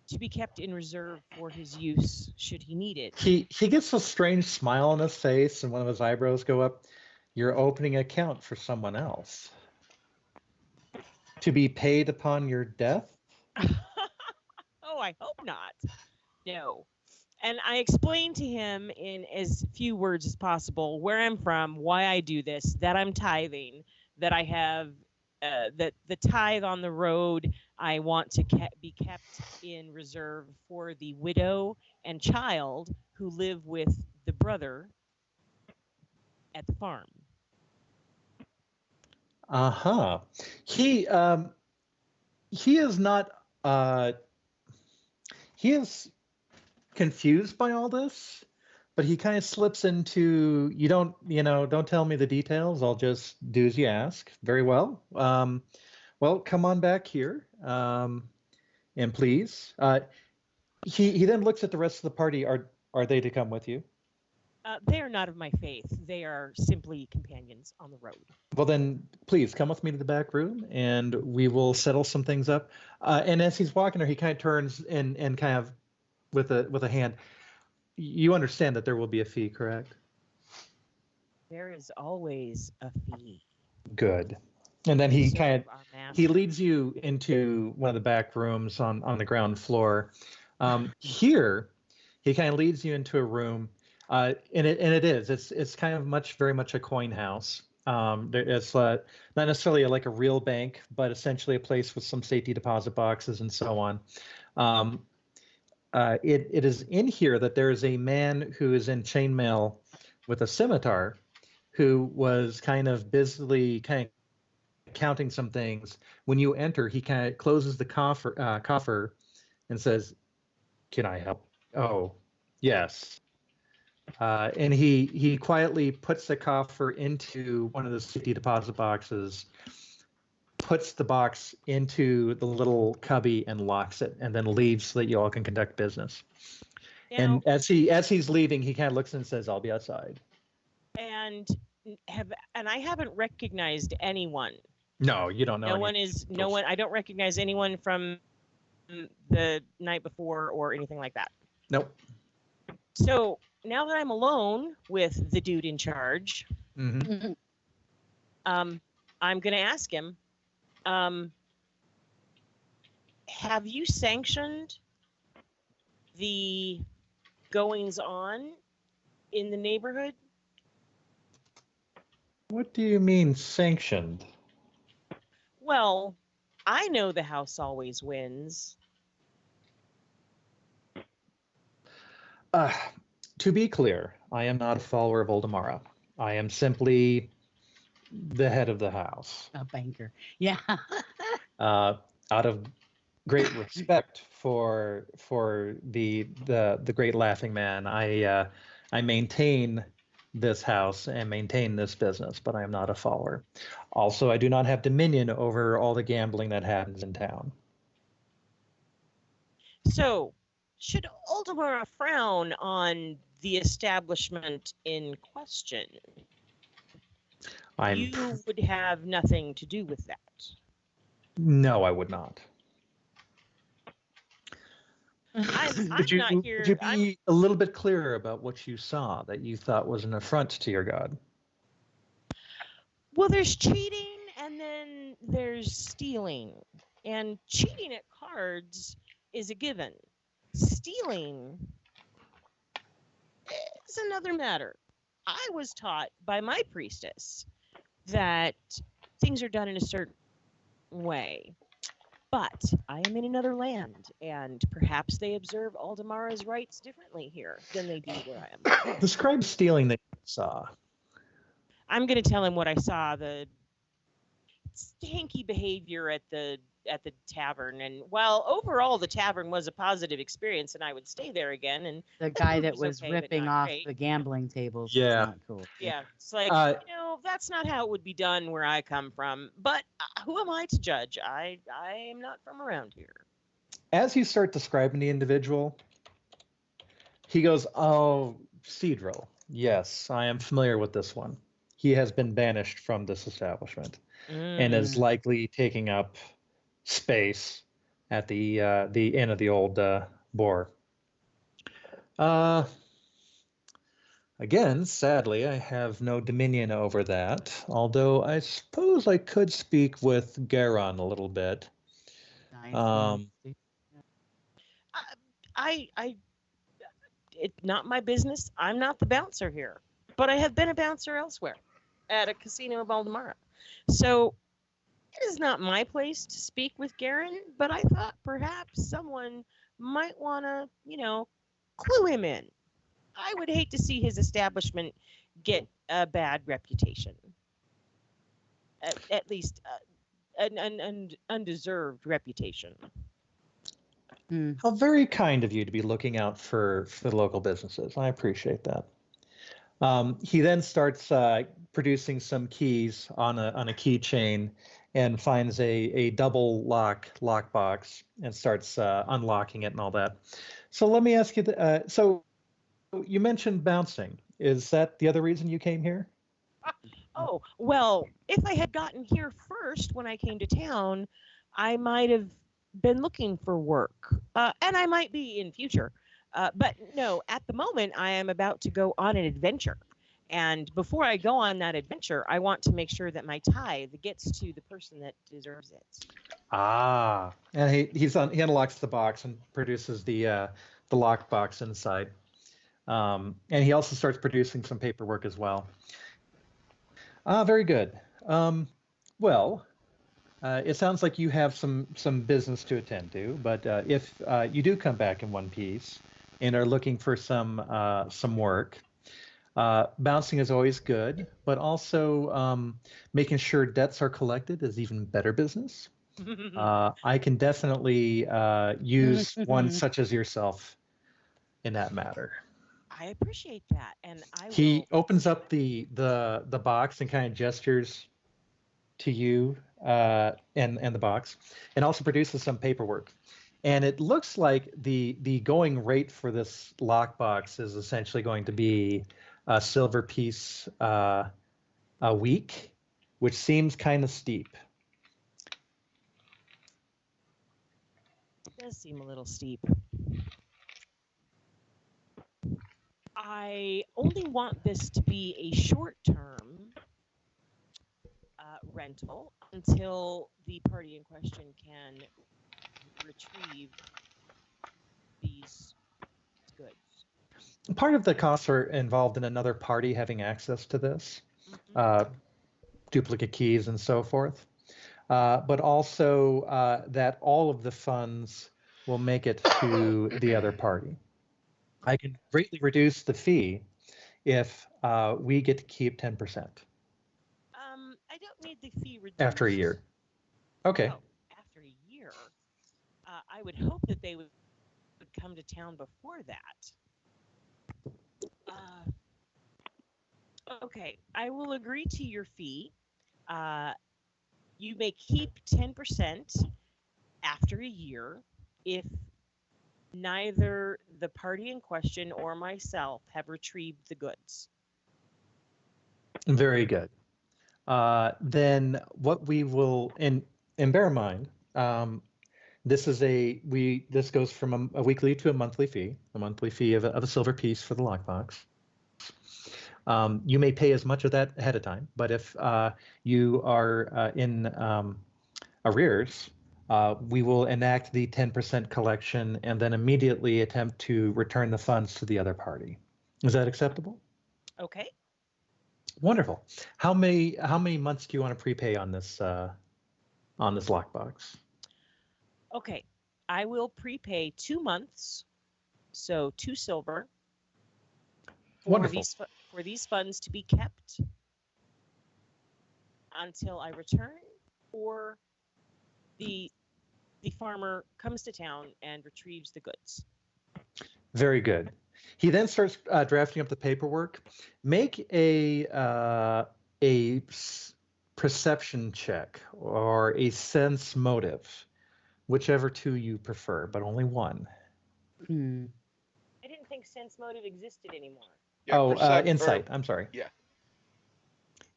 to be kept in reserve for his use should he need it. He gets a strange smile on his face, and one of his eyebrows go up. You're opening an account for someone else to be paid upon your death? Oh, I hope not. No. And I explained to him in as few words as possible where I'm from, why I do this, that I'm tithing, that I have that the tithe on the road I want to be kept in reserve for the widow and child who live with the brother at the farm. Uh-huh. He is not he is confused by all this, but he kind of slips into, don't tell me the details, I'll just do as you ask. Very well. Well, come on back here, and please. He then looks at the rest of the party. Are they to come with you? They are not of my faith. They are simply companions on the road. Well, then, please come with me to the back room, and we will settle some things up. And as he's walking there, he kind of turns and kind of with a hand. You understand that there will be a fee, correct? There is always a fee. Good. And then he he leads. leads you into one of the back rooms on the ground floor. Here, he kind of leads you into a room. And it's kind of very much a coin house. It's not necessarily like a real bank, but essentially a place with some safety deposit boxes and so on. It is in here that there is a man who is in chainmail with a scimitar, who was kind of busily kind of counting some things. When you enter, he kind of closes the coffer and says, "Can I help?" "Oh, yes." And he quietly puts the coffer into one of the safety deposit boxes, puts the box into the little cubby and locks it, and then leaves so that you all can conduct business. Now, And as he's leaving, he kind of looks and says, "I'll be outside." and I haven't recognized anyone. No, you don't know. No one. I don't recognize anyone from the night before or anything like that. Nope. So now that I'm alone with the dude in charge, Mm-hmm. I'm going to ask him, have you sanctioned the goings on in the neighborhood? What do you mean sanctioned? Well, I know the house always wins. To be clear, I am not a follower of Oldamara. I am simply the head of the house. A banker. Yeah. Out of great respect for the great laughing man, I maintain this house and maintain this business, but I am not a follower. Also, I do not have dominion over all the gambling that happens in town. So, should Aldemar frown on the establishment in question, I'm you would have nothing to do with that. no, I would not. I'm Would you not would here. you be a little bit clearer about what you saw that you thought was an affront to your god? Well, there's cheating and then there's stealing. And cheating at cards is a given. Stealing is another matter. I was taught by my priestess that things are done in a certain way. But I am in another land, and perhaps they observe Aldemara's rights differently here than they do where I am. Describe stealing that you saw. I'm going to tell him what I saw, the stanky behavior at the tavern, and while overall the tavern was a positive experience and I would stay there again, and The guy food that was was okay, but ripping not off great. the gambling tables Yeah. was not cool. Yeah, it's like, that's not how it would be done where I come from, but who am I to judge? I am not from around here. As you start describing the individual, he goes, "Oh, Cedral. Yes, I am familiar with this one. He has been banished from this establishment and is likely taking up space at the inn of the old boar." Again, sadly, I have no dominion over that, although I suppose I could speak with Garon a little bit. Nice. It's not my business. I'm not the bouncer here, but I have been a bouncer elsewhere at a casino of Aldemara. So it is not my place to speak with Garen, but I thought perhaps someone might want to, clue him in. I would hate to see his establishment get a bad reputation. At least an undeserved reputation. How very kind of you to be looking out for the local businesses. I appreciate that. He then starts producing some keys on a keychain and finds a double lockbox and starts unlocking it and all that. So let me ask you, so you mentioned bouncing. Is that the other reason you came here? Oh, well, if I had gotten here first when I came to town, I might have been looking for work, and I might be in future. But no, at the moment, I am about to go on an adventure. And before I go on that adventure, I want to make sure that my tithe gets to the person that deserves it. Ah, and he unlocks the box and produces the lockbox inside. And he also starts producing some paperwork as well. Very good. Well, it sounds like you have some business to attend to, but if you do come back in one piece and are looking for some work, bouncing is always good, but also making sure debts are collected is even better business. I can definitely use one such as yourself in that matter. I appreciate that, and He opens up the box and kind of gestures to you and the box, and also produces some paperwork. And it looks like the going rate for this lockbox is essentially going to be a silver piece a week, which seems kind of steep. It does seem a little steep. I only want this to be a short-term rental until the party in question can retrieve these goods. Part of the costs are involved in another party having access to this, duplicate keys and so forth, but also that all of the funds will make it to the other party. I can greatly reduce the fee if we get to keep 10%. I don't need the fee reduced. After a year. Okay. Oh, after a year. I would hope that they would come to town before that. Okay, I will agree to your fee. You may keep 10% after a year if neither the party in question or myself have retrieved the goods. Very good. Then what we will, and bear in mind, this goes from a weekly to a monthly fee of a silver piece for the lockbox. You may pay as much of that ahead of time, but if you are in arrears, we will enact the 10% collection and then immediately attempt to return the funds to the other party. Is that acceptable? Okay. Wonderful. How many months do you want to prepay on this lockbox? Okay. I will prepay 2 months, so 2 silver. Wonderful. For these funds to be kept until I return, or the farmer comes to town and retrieves the goods. Very good. He then starts drafting up the paperwork. Make a perception check or a sense motive, whichever two you prefer, but only one. I didn't think sense motive existed anymore. Yeah, insight. I'm sorry. Yeah.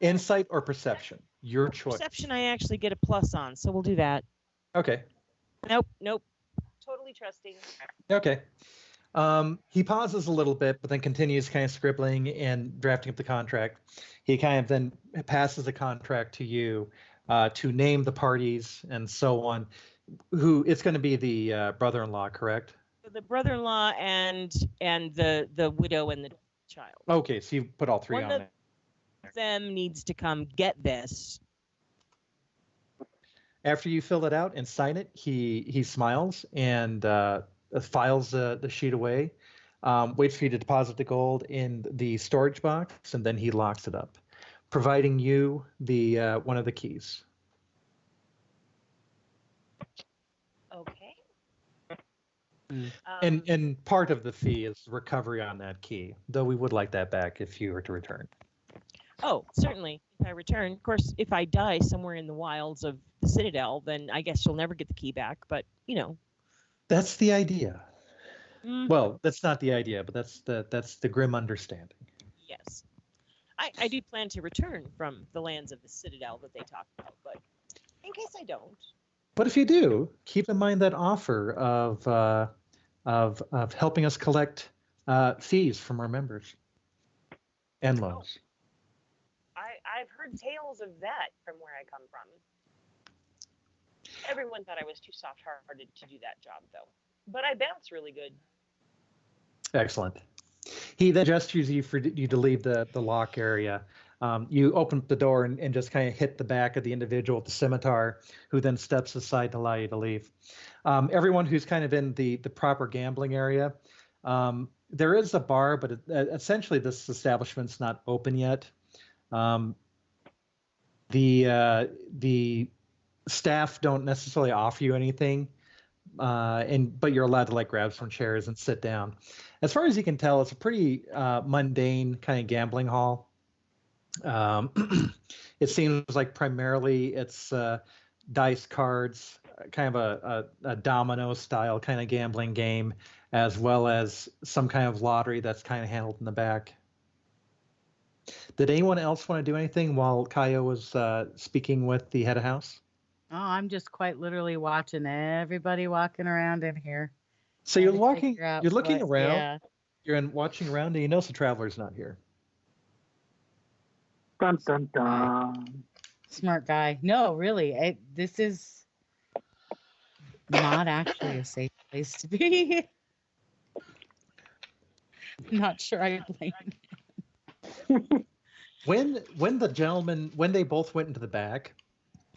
Insight or perception, your choice. Perception I actually get a plus on, so we'll do that. Okay. Nope. Totally trusting. Okay. He pauses a little bit, but then continues kind of scribbling and drafting up the contract. He kind of then passes the contract to you to name the parties and so on. Who it's going to be the brother-in-law, correct? The brother-in-law and the widow and the child. Okay, so you put all three One on of there. them needs to come get this. After you fill it out and sign it, he smiles and files the sheet away, waits for you to deposit the gold in the storage box, and then he locks it up, providing you the one of the keys. Okay. And part of the fee is recovery on that key, though we would like that back if you were to return. Oh, certainly. If I return, of course, if I die somewhere in the wilds of the Citadel, then I guess you'll never get the key back. But That's the idea. Well, that's not the idea, but that's the grim understanding. Yes, I do plan to return from the lands of the Citadel that they talk about, but in case I don't. But if you do, keep in mind that offer of helping us collect fees from our members and loans. I've heard tales of that from where I come from. Everyone thought I was too soft-hearted to do that job, though. But I bounce really good. Excellent. He then gestures you for you to leave the lock area. You open the door and just kind of hit the back of the individual with the scimitar, who then steps aside to allow you to leave. Everyone who's kind of in the proper gambling area, there is a bar, but essentially this establishment's not open yet. The staff don't necessarily offer you anything, but you're allowed to grab some chairs and sit down. As far as you can tell, it's a pretty mundane kind of gambling hall. It seems like primarily it's dice, cards, kind of a domino style kind of gambling game, as well as some kind of lottery that's kind of handled in the back. Did anyone else want to do anything while Kaya was speaking with the head of house? Oh, I'm just quite literally watching everybody walking around in here. So you're looking around, Yeah. you're watching around, and you notice the traveler's not here. Dun, dun, dun. Smart guy. No, really. This is not actually a safe place to be. Not sure I blame him. When they both went into the back,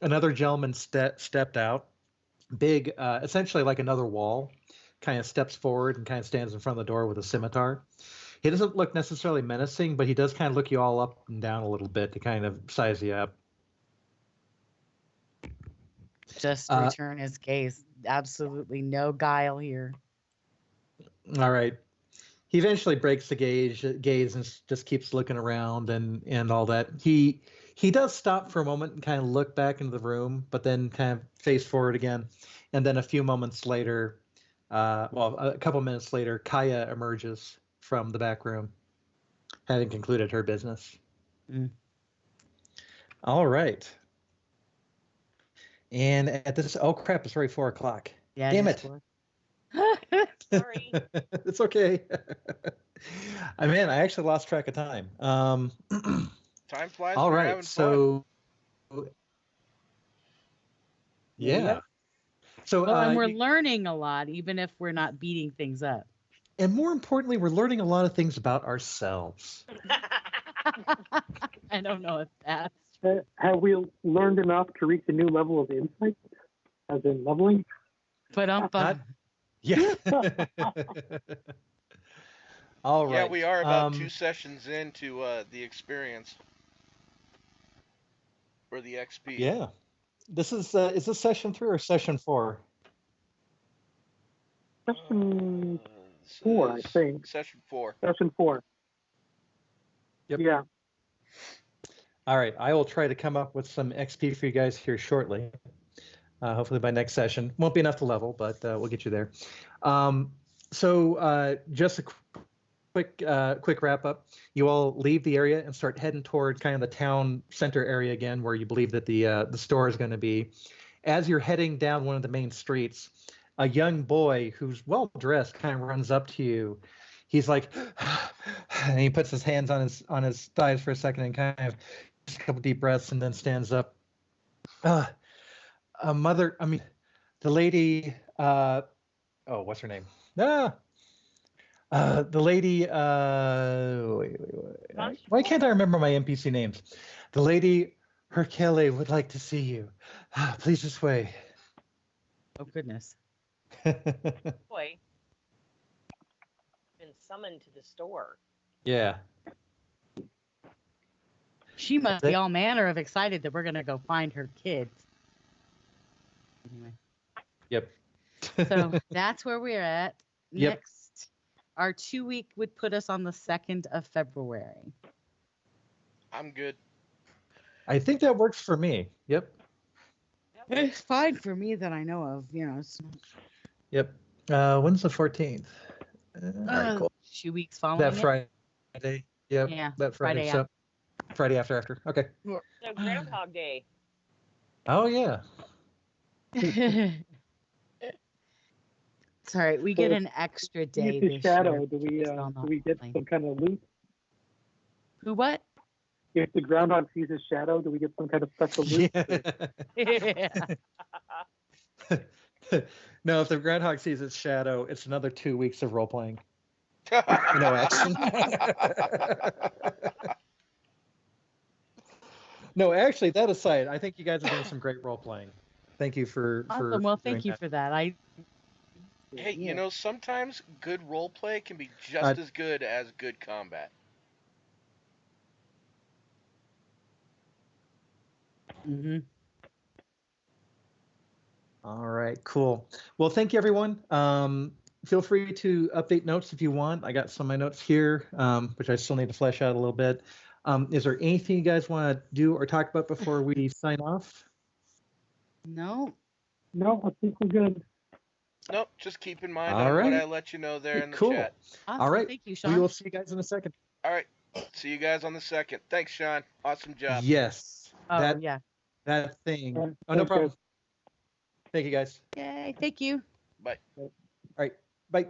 another gentleman stepped out, big, essentially like another wall, kind of steps forward and kind of stands in front of the door with a scimitar. He doesn't look necessarily menacing, but he does kind of look you all up and down a little bit to kind of size you up. Just return his gaze. Absolutely no guile here. All right. He eventually breaks the gaze and just keeps looking around and all that. He does stop for a moment and kind of look back into the room, but then kind of face forward again. And then a few moments later, well, a couple minutes later, Kaya emerges from the back room, having concluded her business. Mm. All right. And at this, oh crap, it's already 4 o'clock. Yeah. Damn just it. for- Sorry. It's okay. Man, I actually lost track of time. Time flies All when you're right. having fun. So, yeah. So, Well, and we're learning a lot, even if we're not beating things up. and more importantly, we're learning a lot of things about ourselves. I don't know if that's Have we learned enough to reach a new level of insight, as in leveling? but Not- Yeah. All right. Yeah, we are about 2 sessions into the experience. Or the XP. Yeah. This is this session 3 or session 4? Session This 4, I is think. Session 4. Session 4. Yep. Yeah. All right. I will try to come up with some XP for you guys here shortly. Hopefully by next session. Won't be enough to level, but we'll get you there. So just a quick wrap up. You all leave the area and start heading toward kind of the town center area again, where you believe that the store is going to be. As you're heading down one of the main streets, a young boy who's well dressed kind of runs up to you. He's like, and he puts his hands on his thighs for a second and kind of takes a couple deep breaths and then stands up. Mother, I mean, the lady. What's her name? The lady. Wait. Why can't I remember my NPC names? The lady Hercule would like to see you. Please this way. oh goodness. Boy, been summoned to the store. Yeah. She must be all manner of excited that we're gonna go find her kids. Anyway, Yep. so that's where we're at. Yep. Next, our 2-week would put us on the 2nd of February. I'm good. I think that works for me. Yep. It's fine for me that I know of. You know, it's Yep. When's the 14th? All right, cool. 2 weeks following That it. Friday. Yep. Yeah, That Friday. Friday So Friday after. Okay. So Groundhog Day. Oh yeah. Sorry, we get an extra day Use the this shadow. year. Do we It's all not do we get playing. some kind of loot? Who what? If the groundhog sees his shadow, do we get some kind of special loot? Yeah. No, if the groundhog sees its shadow, it's another 2 weeks of role playing. No action. No, actually, that aside, I think you guys are doing some great role playing. Thank you for Awesome. Well, thank doing you that. for that. Hey, Yeah. you know, sometimes good role play can be just as good as good combat. Mm-hmm. All right, cool. Well, thank you, everyone. Feel free to update notes if you want. I got some of my notes here, which I still need to flesh out a little bit. Is there anything you guys want to do or talk about before we sign off? No. No, I think we're good. Nope, just keep in mind All on what right. I let you know there in the Cool. chat. Awesome. All right. Thank you, We Sean. will see you guys in a second. All right, see you guys on the 2nd. Thanks, Sean. Awesome job. Yes. Oh, yeah. That thing. Yeah, Oh, no thanks, problem. Thank you, guys. Yay. Thank you. Bye. All right. Bye.